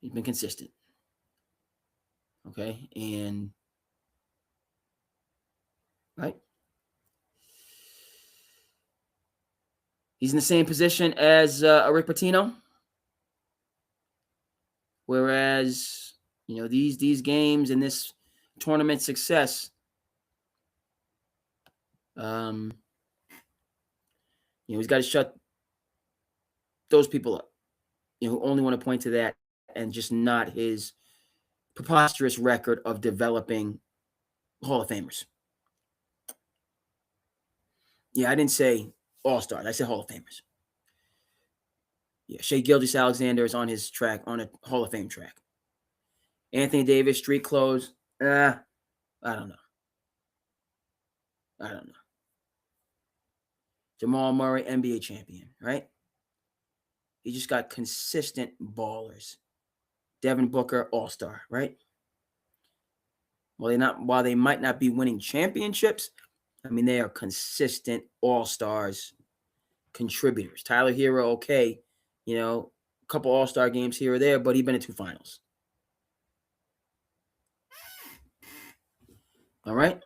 Speaker 1: He's been consistent. Okay, and right. He's in the same position as Rick Pitino. Whereas, these games and this tournament success, he's got to shut those people up, who only want to point to that and just not his preposterous record of developing Hall of Famers. Yeah, I didn't say All-Stars. I said Hall of Famers. Yeah, Shea Gilgeous-Alexander is on his track, on a Hall of Fame track. Anthony Davis, street clothes. I don't know. Jamal Murray, N.B.A. champion, right? He just got consistent ballers. Devin Booker, All-Star, right? While they might not be winning championships, I mean, they are consistent All-Stars, contributors. Tyler Hero, okay, a couple All-Star games here or there, but he's been in 2 finals. All right?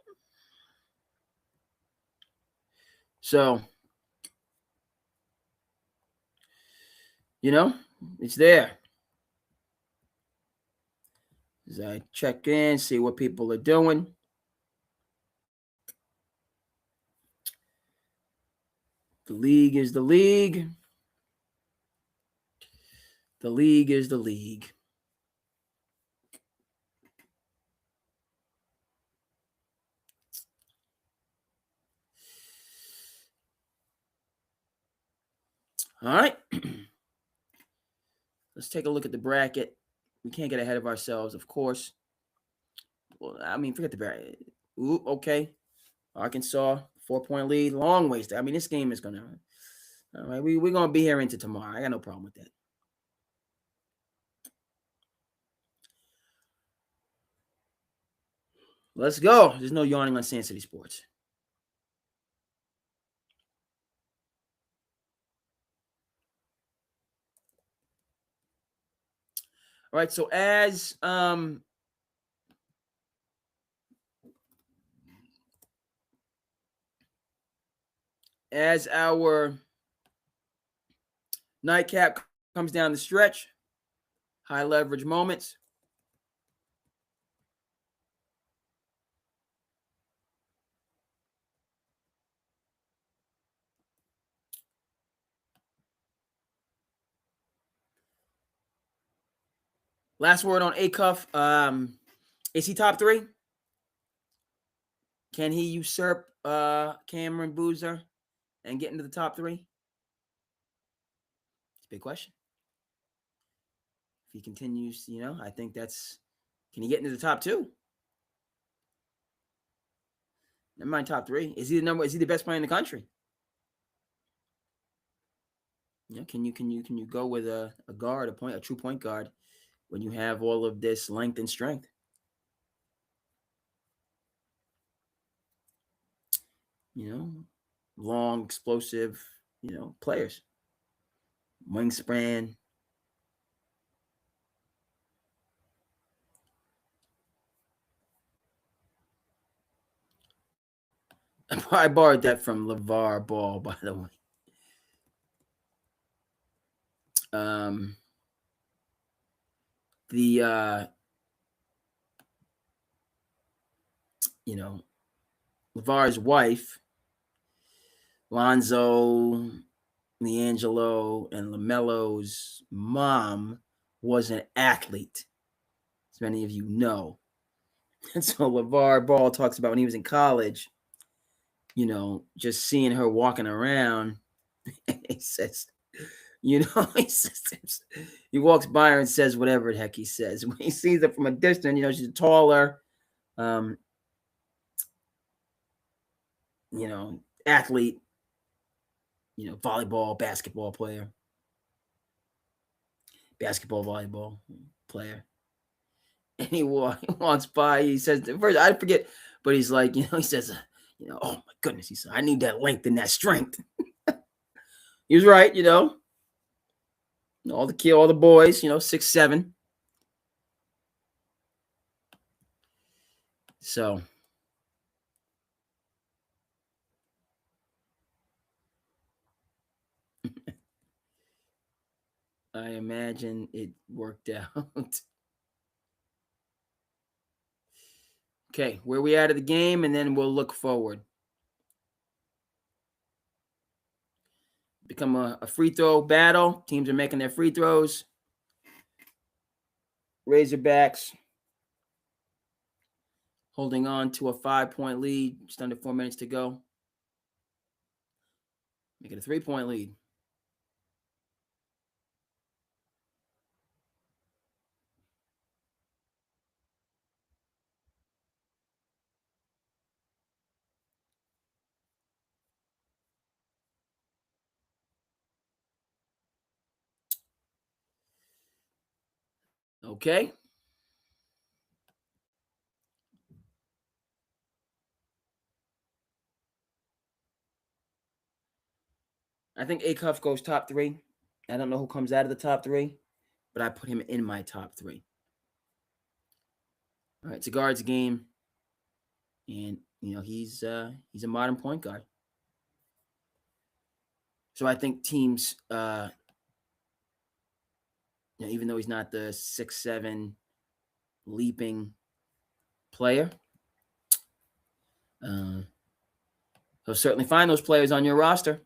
Speaker 1: So, it's there. As I check in, see what people are doing. The league is the league. The league is the league. All right. Let's take a look at the bracket. We can't get ahead of ourselves, of course. Well, I mean, forget the bracket. Ooh, okay. Arkansas, 4-point lead. Long ways. I mean, this game is going to... All right, we're going to be here into tomorrow. I got no problem with that. Let's go. There's no yawning on SandCity Sports. All right, so as our nightcap comes down the stretch, high leverage moments. Last word on Acuff. Is he top 3? Can he usurp Cameron Boozer and get into the top 3? It's a big question. If he continues, I think that's... Can he get into the top 2? Never mind top 3. Is he the best player in the country? Can you go with a guard, a true point guard, when you have all of this length and strength? Long, explosive, players. Wingspan. I borrowed that from LeVar Ball, by the way. LeVar's wife, Lonzo, LiAngelo, and LaMelo's mom was an athlete, as many of you know. And so LeVar Ball talks about when he was in college, just seeing her walking around. He says, he walks by her and says whatever the heck he says. When he sees her from a distance, she's taller, athlete, volleyball, basketball player, volleyball player. And he walks by, he says, first, I forget, but he's like, he says, oh my goodness, he said, I need that length and that strength. He was right, all the boys, 6'7". So I imagine it worked out. Okay, where we at of the game, and then we'll look forward. Become a free throw battle. Teams are making their free throws. Razorbacks holding on to a 5-point lead. Just under 4 minutes to go. Make it a 3-point lead. Okay. I think Acuff goes top 3. I don't know who comes out of the top 3, but I put him in my top 3. All right, it's a guards game, and he's a modern point guard. So I think teams, even though he's not the 6'7" leaping player, he'll certainly find those players on your roster.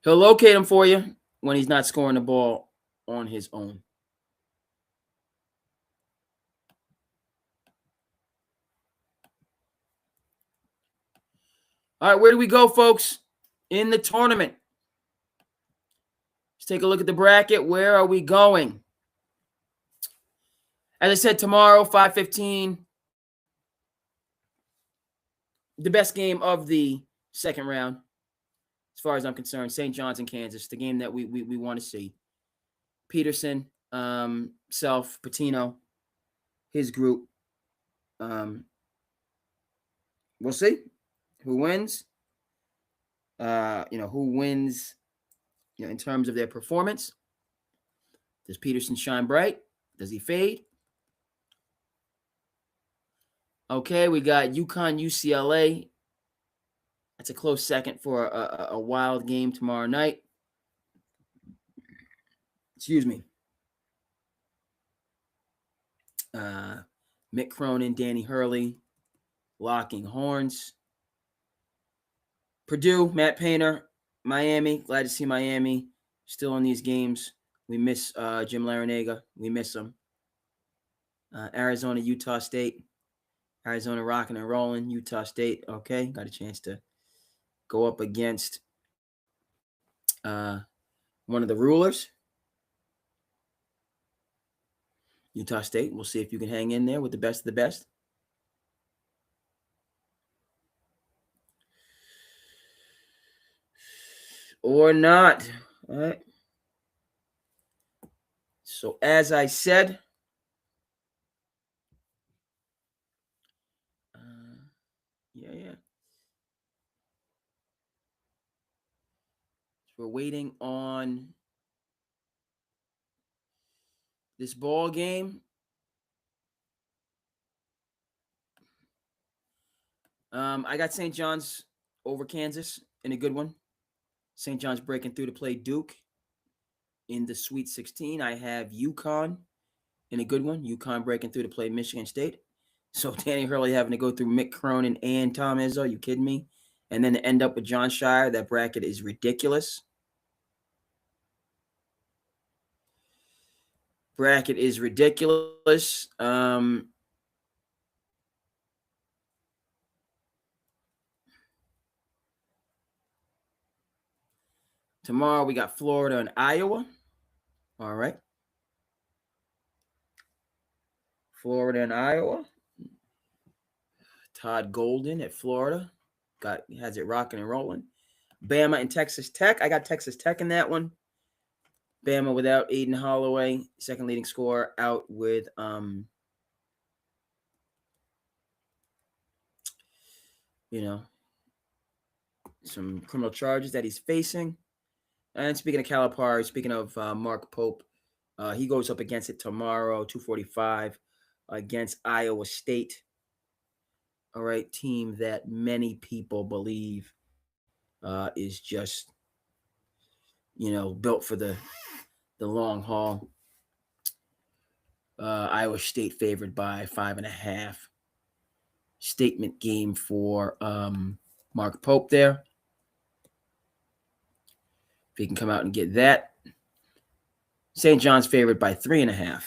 Speaker 1: He'll locate them for you when he's not scoring the ball on his own. All right, where do we go, folks? In the tournament. Let's take a look at the bracket. Where are we going? As I said, tomorrow, 5:15. The best game of the second round, as far as I'm concerned, St. John's in Kansas, the game that we want to see. Peterson, Pitino, his group. We'll see who wins. Who wins, in terms of their performance. Does Peterson shine bright? Does he fade? Okay, we got UConn, UCLA. That's a close second for a wild game tomorrow night. Excuse me. Mick Cronin, Danny Hurley, locking horns. Purdue, Matt Painter, Miami. Glad to see Miami still in these games. We miss Jim Larinaga. We miss him. Arizona, Utah State. Arizona rocking and rolling. Utah State, okay. Got a chance to go up against one of the rulers. Utah State. We'll see if you can hang in there with the best of the best. Or not. All right. So as I said, we're waiting on this ball game. I got St. John's over Kansas in a good one. St. John's breaking through to play Duke in the Sweet 16. I have UConn in a good one. UConn breaking through to play Michigan State. So Danny Hurley having to go through Mick Cronin and Tom Izzo. You kidding me? And then to end up with John Shire. That bracket is ridiculous. Bracket is ridiculous. Tomorrow we got Florida and Iowa. All right. Florida and Iowa. Todd Golden at Florida has it rocking and rolling. Bama and Texas Tech. I got Texas Tech in that one. Bama without Aiden Holloway, second leading scorer, out with some criminal charges that he's facing. And speaking of Calipari, speaking of Mark Pope, he goes up against it tomorrow, 2:45, against Iowa State. All right, team that many people believe is just built for the long haul. Iowa State favored by 5.5. Statement game for Mark Pope there. If he can come out and get that. St. John's favored by 3.5.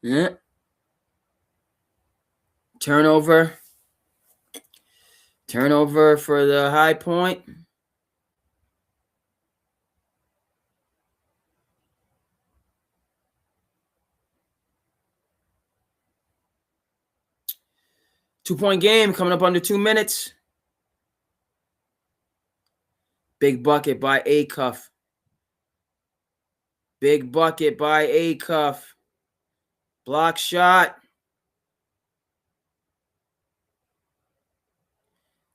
Speaker 1: Yeah. Turnover for the High Point. Two-point game coming up under 2 minutes. Big bucket by Acuff. Big bucket by Acuff. Block shot.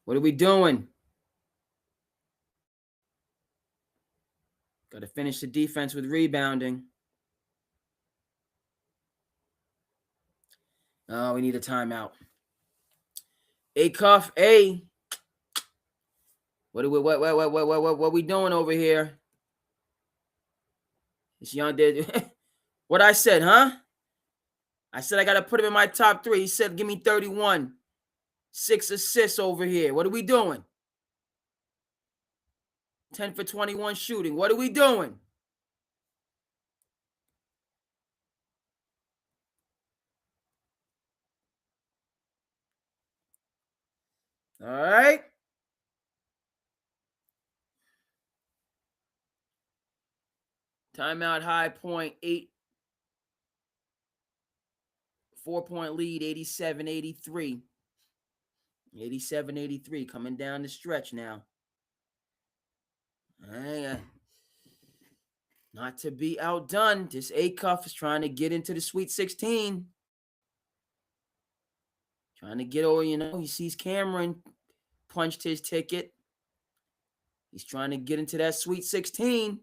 Speaker 1: What are we doing? Got to finish the defense with rebounding. Oh, we need a timeout. Acuff, A. What are we doing over here? This young dude. What I said, huh? I said I got to put him in my top 3. He said, give me 31. 6 assists over here. What are we doing? 10 for 21 shooting. What are we doing? All right. Timeout, High Point, 8. 4-point lead, 87-83. 87-83, coming down the stretch now. Not to be outdone, this Acuff is trying to get into the Sweet 16. Trying to get over, he sees Cameron punched his ticket. He's trying to get into that Sweet 16.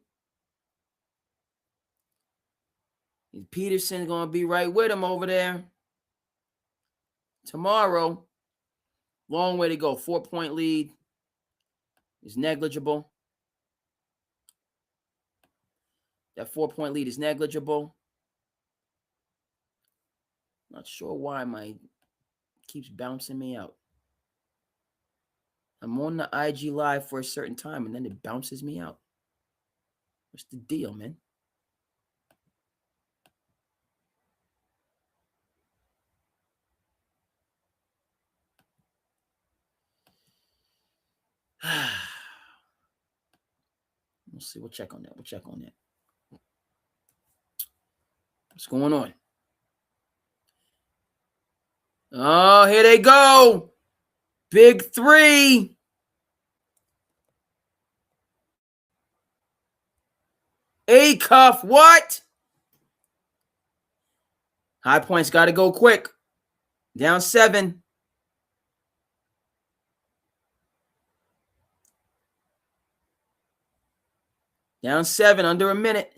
Speaker 1: Peterson's going to be right with him over there. Tomorrow, long way to go. 4-point lead is negligible. That 4-point lead is negligible. Not sure why my keeps bouncing me out. I'm on the IG live for a certain time and then it bounces me out. What's the deal, man? We'll see. We'll check on that. What's going on? Oh, here they go. Big 3. Acuff, what? High Point's got to go quick. Down 7. Down 7, under a minute.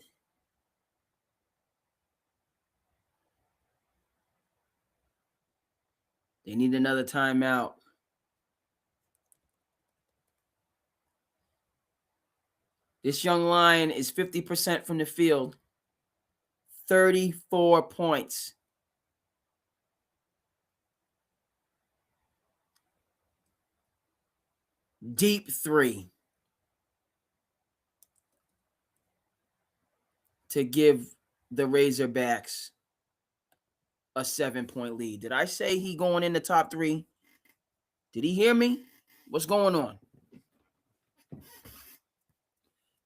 Speaker 1: They need another timeout. This young lion is 50% from the field. 34 points. Deep 3. To give the Razorbacks a 7-point lead. Did I say he going in the top 3? Did he hear me? What's going on?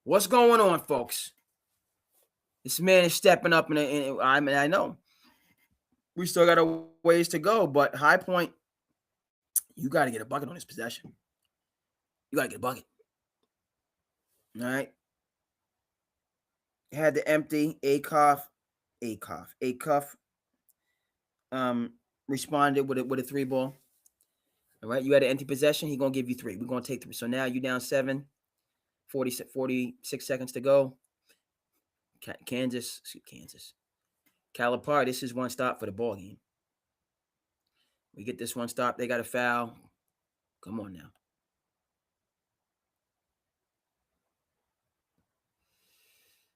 Speaker 1: What's going on, folks? This man is stepping up, and I know we still got a ways to go, but High Point, you got to get a bucket on this possession. You got to get a bucket. All right. Had to empty. Acuff. Responded with a 3 ball. All right. You had an empty possession. He's going to give you 3. We're going to take 3. So now you down 7. 46 seconds to go. Kansas. Calipari, this is one stop for the ball game. We get this one stop. They got a foul. Come on now.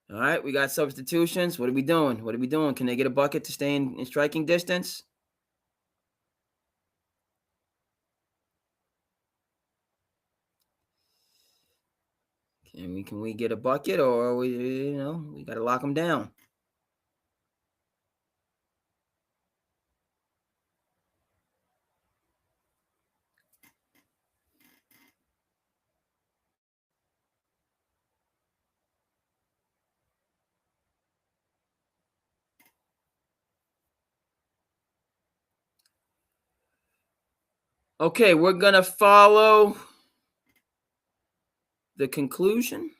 Speaker 1: All right, we got substitutions. What are we doing? Can they get a bucket to stay in striking distance? Can we get a bucket, or we got to lock them down? Okay, we're going to follow the conclusion.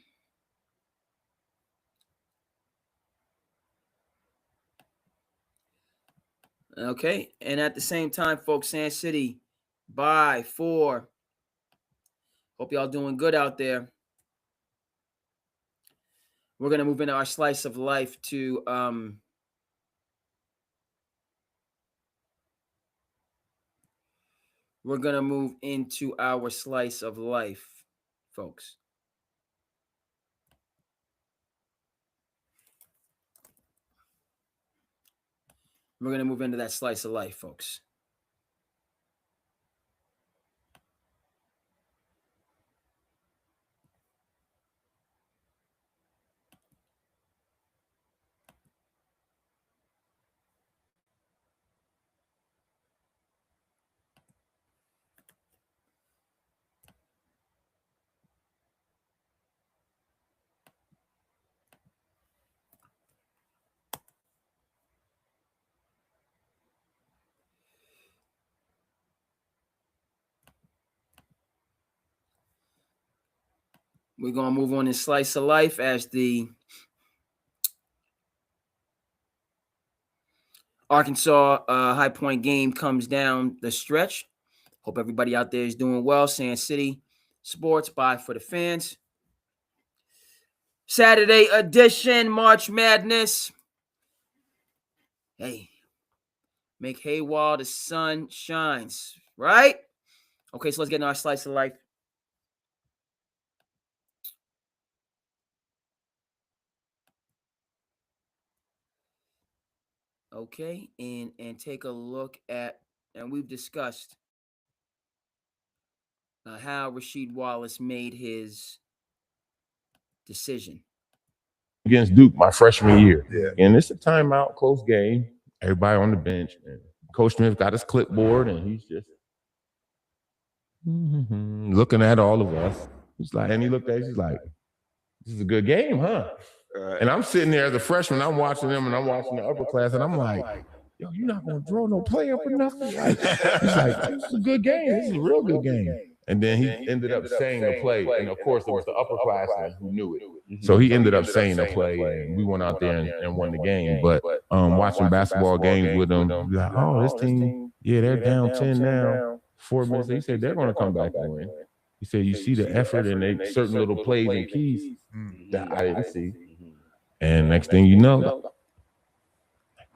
Speaker 1: Okay, and at the same time, folks, SandCity by 4. Hope y'all doing good out there. We're going to move into our slice of life to we're going to move into our slice of life, folks. We're going to move into that slice of life, folks. We're going to move on in slice of life as the Arkansas High Point game comes down the stretch. Hope everybody out there is doing well. SandCity Sports by for the fans. Saturday edition, March Madness. Hey, make hay while the sun shines, right? Okay, so let's get into our slice of life. Okay, and take a look at, and we've discussed how Rasheed Wallace made his decision
Speaker 3: against Duke my freshman year. Yeah. And it's a timeout, close game. Everybody on the bench. And Coach Smith got his clipboard, and he's just looking at all of us. He's like, and he looked at us, he's like, this is a good game, huh? And I'm sitting there as a freshman, I'm watching them, and I'm watching the upper class, and I'm like, yo, you're not going to draw no play up or nothing? Like, he's like, this is a good game. This is a real good game. And then he ended up saying the play, and of course, it was the upperclassmen who knew it. So he ended up saying the play, and we went out there and won the game. But watching basketball games with them, like, oh, this team, yeah, they're down 10 now, 4 minutes. He said, they're going to come back and win. He said, you see the effort and they certain little plays and keys that I didn't see. And next thing you know,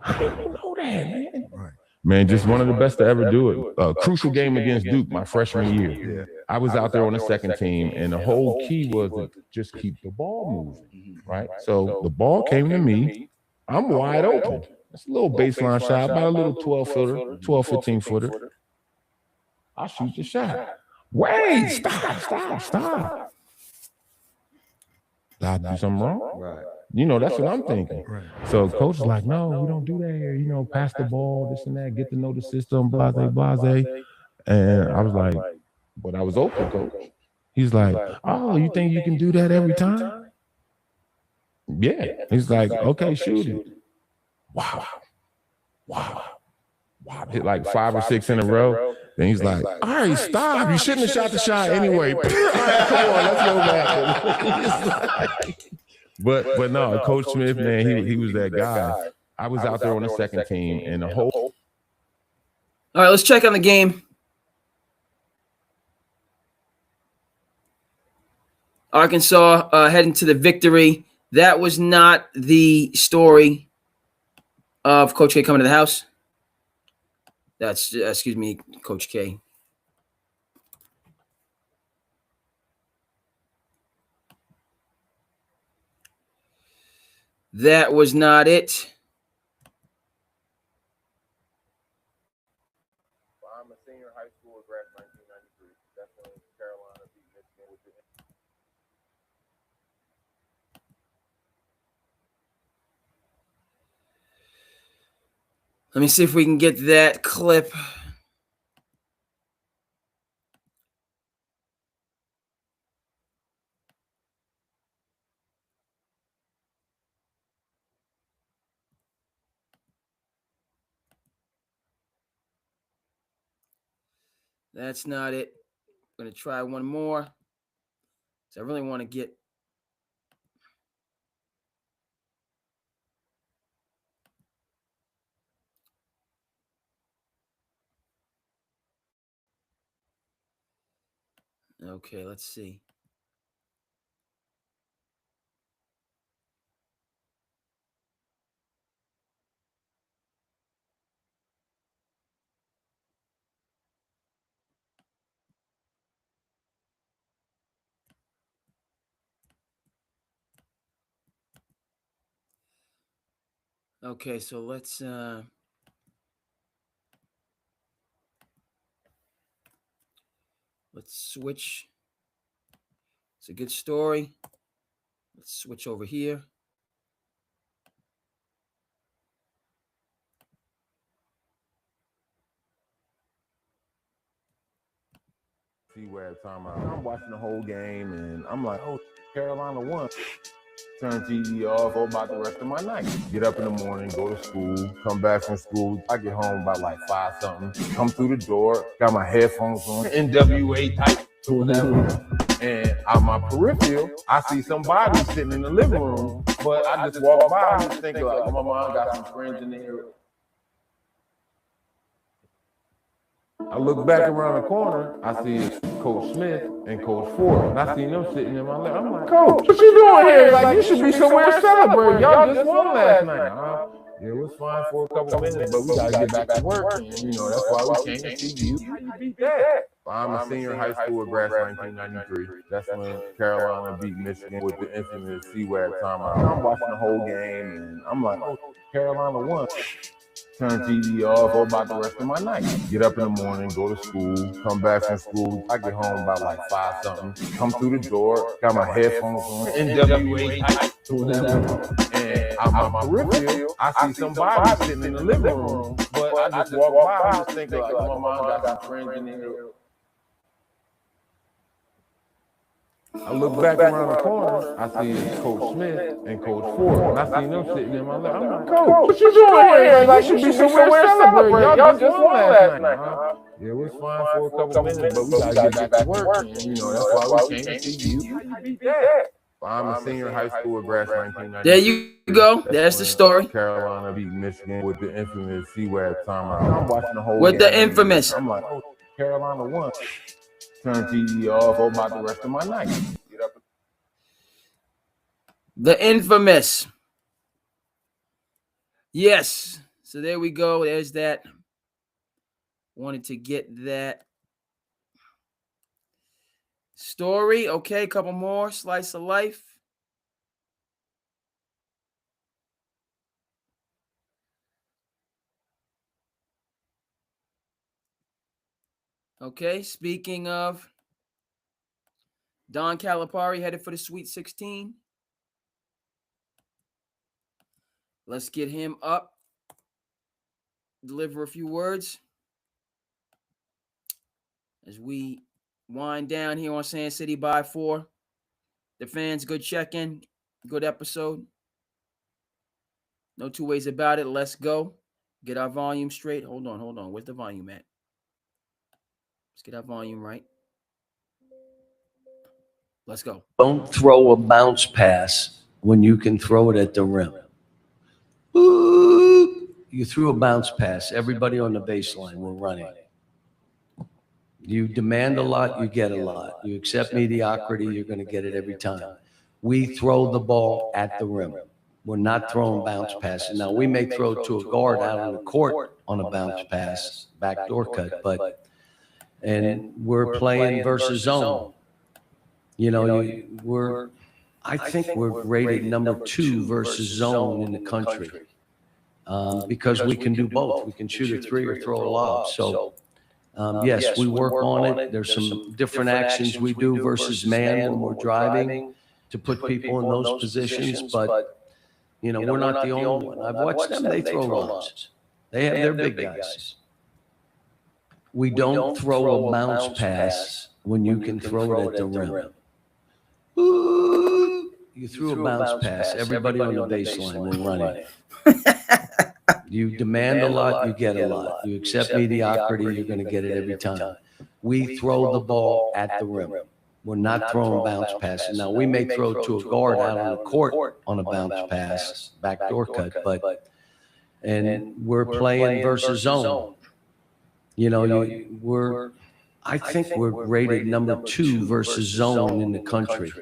Speaker 3: I don't know that, man. Right. Man, just one of the best to ever do it. A crucial game against Duke my freshman year. Yeah. I was out there on the second team, and the whole key was to just keep the ball moving, right? So the ball came to me. I'm wide open. It's a little baseline shot, about a little 12-footer, 12, 15-footer. I shoot the shot. Wait, stop. Did I do something wrong? Right. You know, that's what I'm thinking. Right. So coach is like, no, we don't do that here. You know, pass the ball, this and that, get to know the system, blase. And I was like, but I was open, coach. He's like, oh, you think you can do that every time? Yeah. He's like, okay, shoot it. Wow. Hit like 5 or 6 in a row. Then he's like, all right, stop. You shouldn't have shot the shot anyway. All right, come on, let's go back. But no, Coach Smith, man, he was that guy. I was out there on the second team, and the whole.
Speaker 1: All right, let's check on the game. Arkansas heading to the victory. That was not the story of Coach K coming to the house. That's, excuse me, Coach K. That was not it.
Speaker 3: I'm a senior high school grad 1993. That's when Carolina beat Michigan with the.
Speaker 1: Let me see if we can get that clip. That's not it. I'm going to try one more. So I really want to get. Okay, let's see. Okay, so let's switch. It's a good story. Let's switch over here.
Speaker 3: See where timeout. I'm watching the whole game and I'm like, oh, Carolina won. Turn TV off, go about the rest of my night. Get up in the morning, go to school, come back from school. I get home about like 5 something. Come through the door, got my headphones on, N.B.A. type or whatever. And on my peripheral, I see somebody sitting in the living room, but I just walk by and just think like, my mom got some friends in there. I look back around the corner, I see Coach Smith and Coach Ford, and I see them sitting in my lap. I'm like, Coach, what you doing here? Like, you should be somewhere celebrating. Y'all just won last night. Yeah, it was fine for a couple minutes, but we gotta get back to work. And, you know, that's why we came to see you. How you beat that? I'm a senior high school grad 1993. That's when Carolina beat Michigan with the infamous C-Wag timeout. I'm watching the whole game, and I'm like, oh, Carolina won. Turn TV off, go about the rest of my night. Get up in the morning, go to school, come back from school. I get home about like 5 something. Come through the door, got my headphones on, N.B.A. type or whatever. And on my peripheral, I see somebody sitting in the living room, but I just walk by and just think like, my mom got some friends in there. I look back around the corner, I see Coach Smith and Coach Ford, and I see them sitting in my lap. I'm like, Coach, what you doing here? Like, you should be somewhere celebrating. Y'all just won last night. Yeah, it was fine for a couple minutes, but we gotta get back to work. And, you know, that's why we came to see you. How you beat that? I'm a senior high school grad 1993.
Speaker 1: There you go. That's the story.
Speaker 3: Carolina beat Michigan with the infamous C-Wag timeout. I'm watching the whole game.
Speaker 1: With the infamous.
Speaker 3: I'm like, oh, Carolina won. Turn TV off, go about the rest of my night.
Speaker 1: The infamous. Yes. So there we go. There's that. Wanted to get that story. Okay, a couple more. Slice of life. Okay, speaking of Don Calipari headed for the Sweet 16. Let's get him up. Deliver a few words as we wind down here on SandCity by 4. The fans, good check-in, good episode. No two ways about it. Let's go. Get our volume straight. Hold on. Where's the volume at? Let's get our volume right. Let's go.
Speaker 4: Don't throw a bounce pass when you can throw it at the rim. Ooh, you threw a bounce pass. Everybody on the baseline were running. You demand a lot, you get a lot. You accept mediocrity, you're going to get it every time. We throw the ball at the rim. We're not throwing bounce passes. Now, we may throw to a guard out on the court on a bounce pass, backdoor cut, but we're playing versus zone. You know, I think we're rated number 2 versus zone in the country because we can do both. We can shoot a three or throw a lob. So, yes, we work on it. There's some different actions we do versus man when we're driving to put people in those positions. But, you know, we're not the only one. I've watched them. They throw lobs. They have their big guys. We don't throw a bounce pass when you can throw it at the rim. Ooh, you threw a bounce pass. Everybody on the baseline will run it. You demand a lot, you get a lot. You accept mediocrity, you're going to get it every time. We throw the ball at the rim. We're not throwing bounce passes. Now, we may throw to a guard out on the court on a bounce pass, backdoor cut, but we're playing versus zone. You know, I think we're rated number 2 versus zone in the country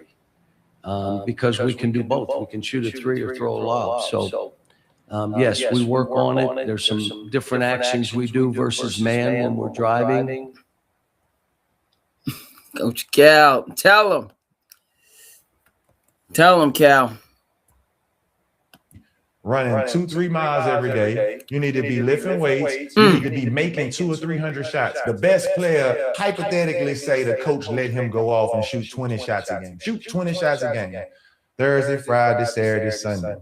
Speaker 4: because we can do both. We can shoot a three or throw a lob. So, yes, we work on it. There's some different actions we do versus man when we're driving.
Speaker 1: Coach Cal, tell him. Tell him, Cal.
Speaker 3: Running 2-3 miles every day. You need to be lifting weights. You need to be making 200 or 300 shots. The best player, hypothetically, say the coach let him go off and shoot 20 shots a game. Shoot 20 shots a game. Thursday, Friday, Saturday, Sunday.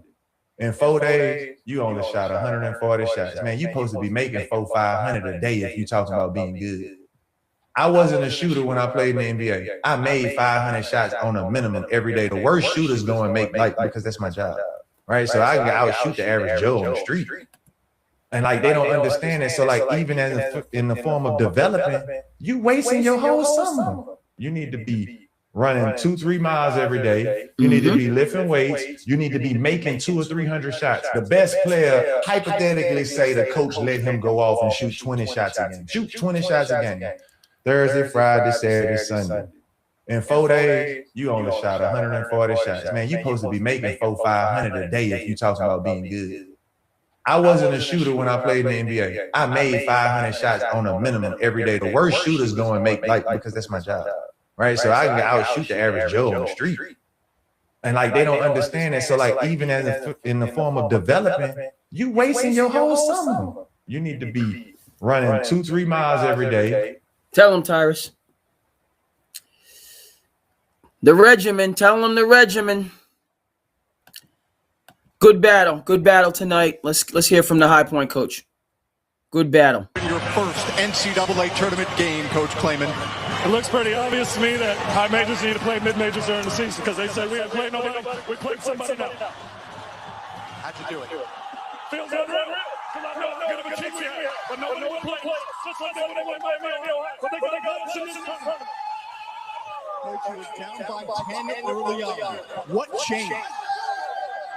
Speaker 3: In 4 days, you only shot 140 shots. Man, you're supposed to be making 400-500 a day if you're talking about being good. I wasn't a shooter when I played in the NBA. I made 500 shots on a minimum every day. The worst shooters go and make, like, because that's my job. Right, so I can outshoot the average Joe on the street, and like they don't understand it. So like even in the form of development, you wasting your whole summer. You need to be running 2-3 miles every day. You need to be lifting weights. You need to be making 200 or 300 shots. The best player, hypothetically, say the coach let him go off and shoot 20 shots a game. Shoot 20 shots a game. Thursday, Friday, Saturday, Sunday. In 4 days, you only shot 140 shots. Man, you're supposed to be making 400-500 a day if you're talking about being good. I wasn't a shooter when I played in the NBA. I made 500 shots on a minimum every day. The worst shooters go and make, like, because that's my job. Right, so I can outshoot the average Joe on the street. And like they don't understand it. So like even in the form of development, you wasting your whole summer. You need to be running 2-3 miles every day.
Speaker 1: Tell him, Tyrus. The regimen. Tell him the regimen. Good battle tonight. Let's hear from the High Point coach. Good battle.
Speaker 5: Your first NCAA tournament game, Coach Klayman.
Speaker 6: It looks pretty obvious to me that high majors need to play mid majors during the season because they said we haven't played nobody. We played somebody now.
Speaker 5: How'd you do it?
Speaker 6: Feels unreal. Because I know how good of a team we have, but nobody will play just like they would have played N.B.A. But they got guys in this tournament.
Speaker 5: Coach, you were down by 10 early on. What changed?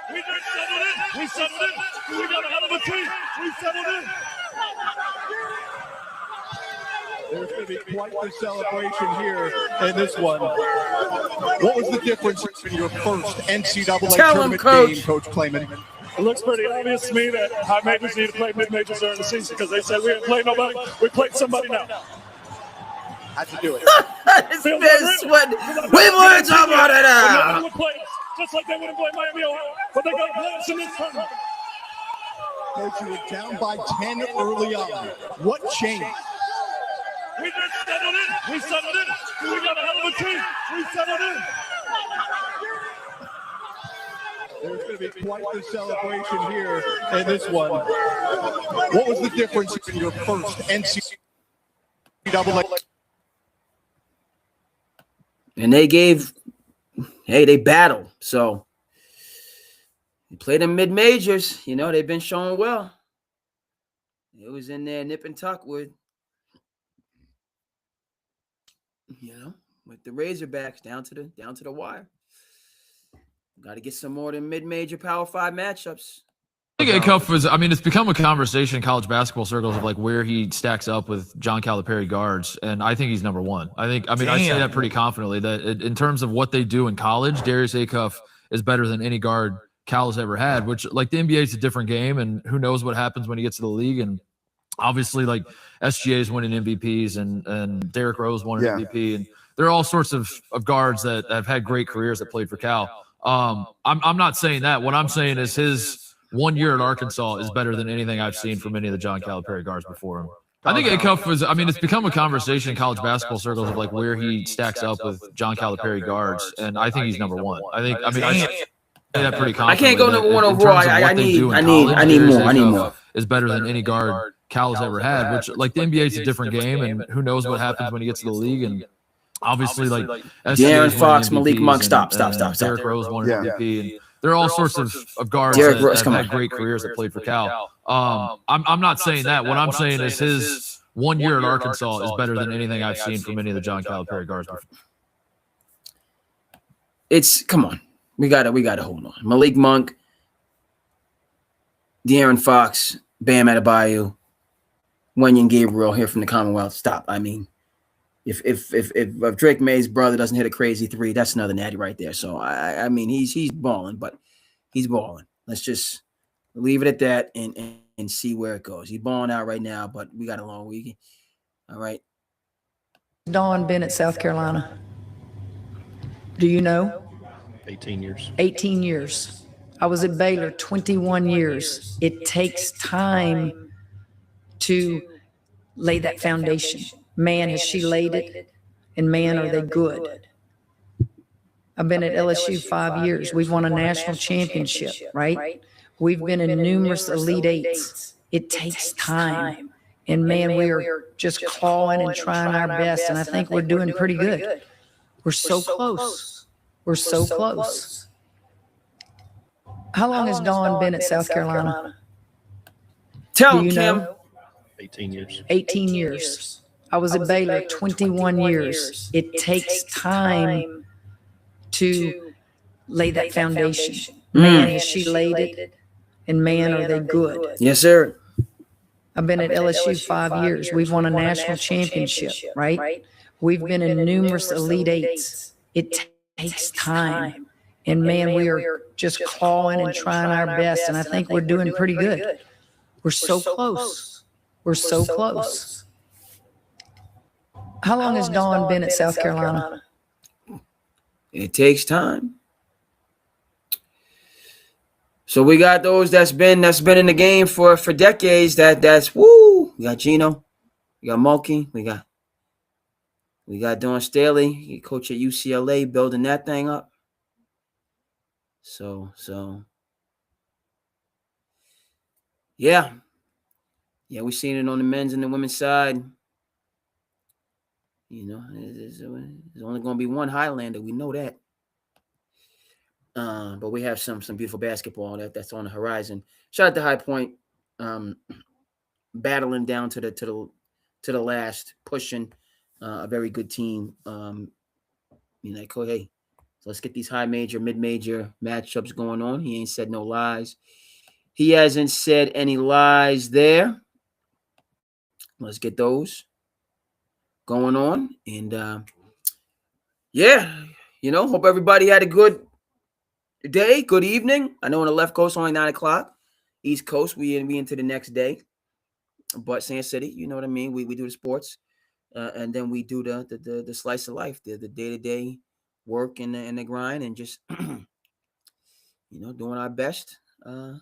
Speaker 6: We just settled in. We settled in. We got a hell of a team. We settled in.
Speaker 5: There's going to be quite the celebration here in this one. What was the difference in your first NCAA tournament game, Coach Klayman?
Speaker 6: It looks pretty obvious to me that high majors need to play mid majors during the season because they said we haven't played nobody. We played somebody now.
Speaker 5: How'd you do it?
Speaker 1: It's been sweat. We want to talk about it now.
Speaker 6: Just like they would have played N.B.A. But they got players in this tournament.
Speaker 5: Coach, you were down by 10 early on. What changed?
Speaker 6: We just settled in. We settled in. We got a hell of a team. We settled in.
Speaker 5: There's going to be quite the celebration here in this one. What was the difference in your first NCAA?
Speaker 1: And they battled. So you played them mid majors. You know, they've been showing well. It was in there nip and tuck with, with the Razorbacks down to the wire. Got to get some more than mid-major Power 5 matchups.
Speaker 7: I think Acuff was, I mean, it's become a conversation in college basketball circles of like where he stacks up with John Calipari guards, and I think he's number one. I say that pretty confidently that in terms of what they do in college, Darius Acuff is better than any guard Cal has ever had, which like the NBA is a different game, and who knows what happens when he gets to the league. And obviously like SGA is winning MVPs and Derrick Rose won an MVP, and there are all sorts of guards that have had great careers that played for Cal. I'm not saying that. What I'm saying is his 1 year at Arkansas is better than anything I've seen from any of the John Calipari guards before him. I think Acuff was, I mean, it's become a conversation in college basketball circles of like where he stacks up with John Calipari guards, and I think he's number one. I say that pretty confidently.
Speaker 1: I can't go number one overall. I need more.
Speaker 7: Is better than any guard Cal has ever had, which like the NBA is a different game, and who knows what happens when he gets to the league. And obviously like
Speaker 1: Daryn Fox, Malik Monk, stop.
Speaker 7: Derrick Rose won an MVP, and there are all sorts of guards that have had great careers that played for Cal. I'm not saying that. What I'm saying is his 1 year at Arkansas is better than anything I've seen from any of the John Calipari guards before.
Speaker 1: Come on. We gotta hold on. Malik Monk, Daryn Fox, Bam Adebayo, Wenyen Gabriel here from the Commonwealth. Stop. I mean, if Drake May's brother doesn't hit a crazy three, that's another natty right there. So I mean he's balling, but he's balling. Let's just leave it at that and see where it goes. He's balling out right now, but we got a long weekend. All right.
Speaker 8: Dawn Bennett, South Carolina. Do you know?
Speaker 9: 18 years.
Speaker 8: 18 years. I was at Baylor 21 years. It takes time to lay that foundation. Man, has she laid it, and man, are they good. I've been at LSU 5 years. We've won a national championship, right? We've been in numerous Elite Eights. It takes time. And man, we are just clawing and trying our best, and I think we're doing pretty good. We're so close. We're so close. How long has Dawn been at South Carolina?
Speaker 1: Tell him, Kim.
Speaker 9: 18 years.
Speaker 8: 18 years. I was at Baylor 21 years. It takes time to lay that foundation. Man, has she laid it, and man, are they good.
Speaker 1: Yes, sir.
Speaker 8: I've been at LSU 5 years. We've won a national championship, right? We've been in numerous Elite Eights. It takes time. And man, we are just clawing and trying our best, and I think we're doing pretty good. We're so close. We're so close. How long has Dawn been at South Carolina?
Speaker 1: It takes time. So we got those that's been in the game for decades. That's woo. We got Gino, we got Mulkey, we got Dawn Staley, he coach at UCLA, building that thing up. So yeah, we've seen it on the men's and the women's side. You know, there's only going to be one Highlander. We know that. But we have some beautiful basketball that's on the horizon. Shout out to High Point, battling down to the last, pushing a very good team. Hey, so let's get these high major, mid major matchups going on. He ain't said no lies. He hasn't said any lies there. Let's get those going on. And hope everybody had a good day, good evening. I know on the left coast only 9 o'clock. East Coast, we into the next day. But SandCity, you know what I mean? We do the sports, and then we do the slice of life, the day-to-day work and the grind, and just doing our best to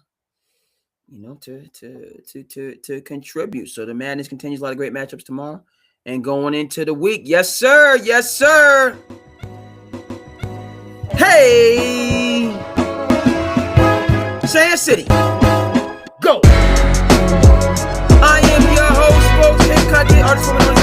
Speaker 1: contribute. So the madness continues. A lot of great matchups tomorrow. And going into the week, yes, sir. Hey, SandCity, go. I am your host, folks. Cut the artist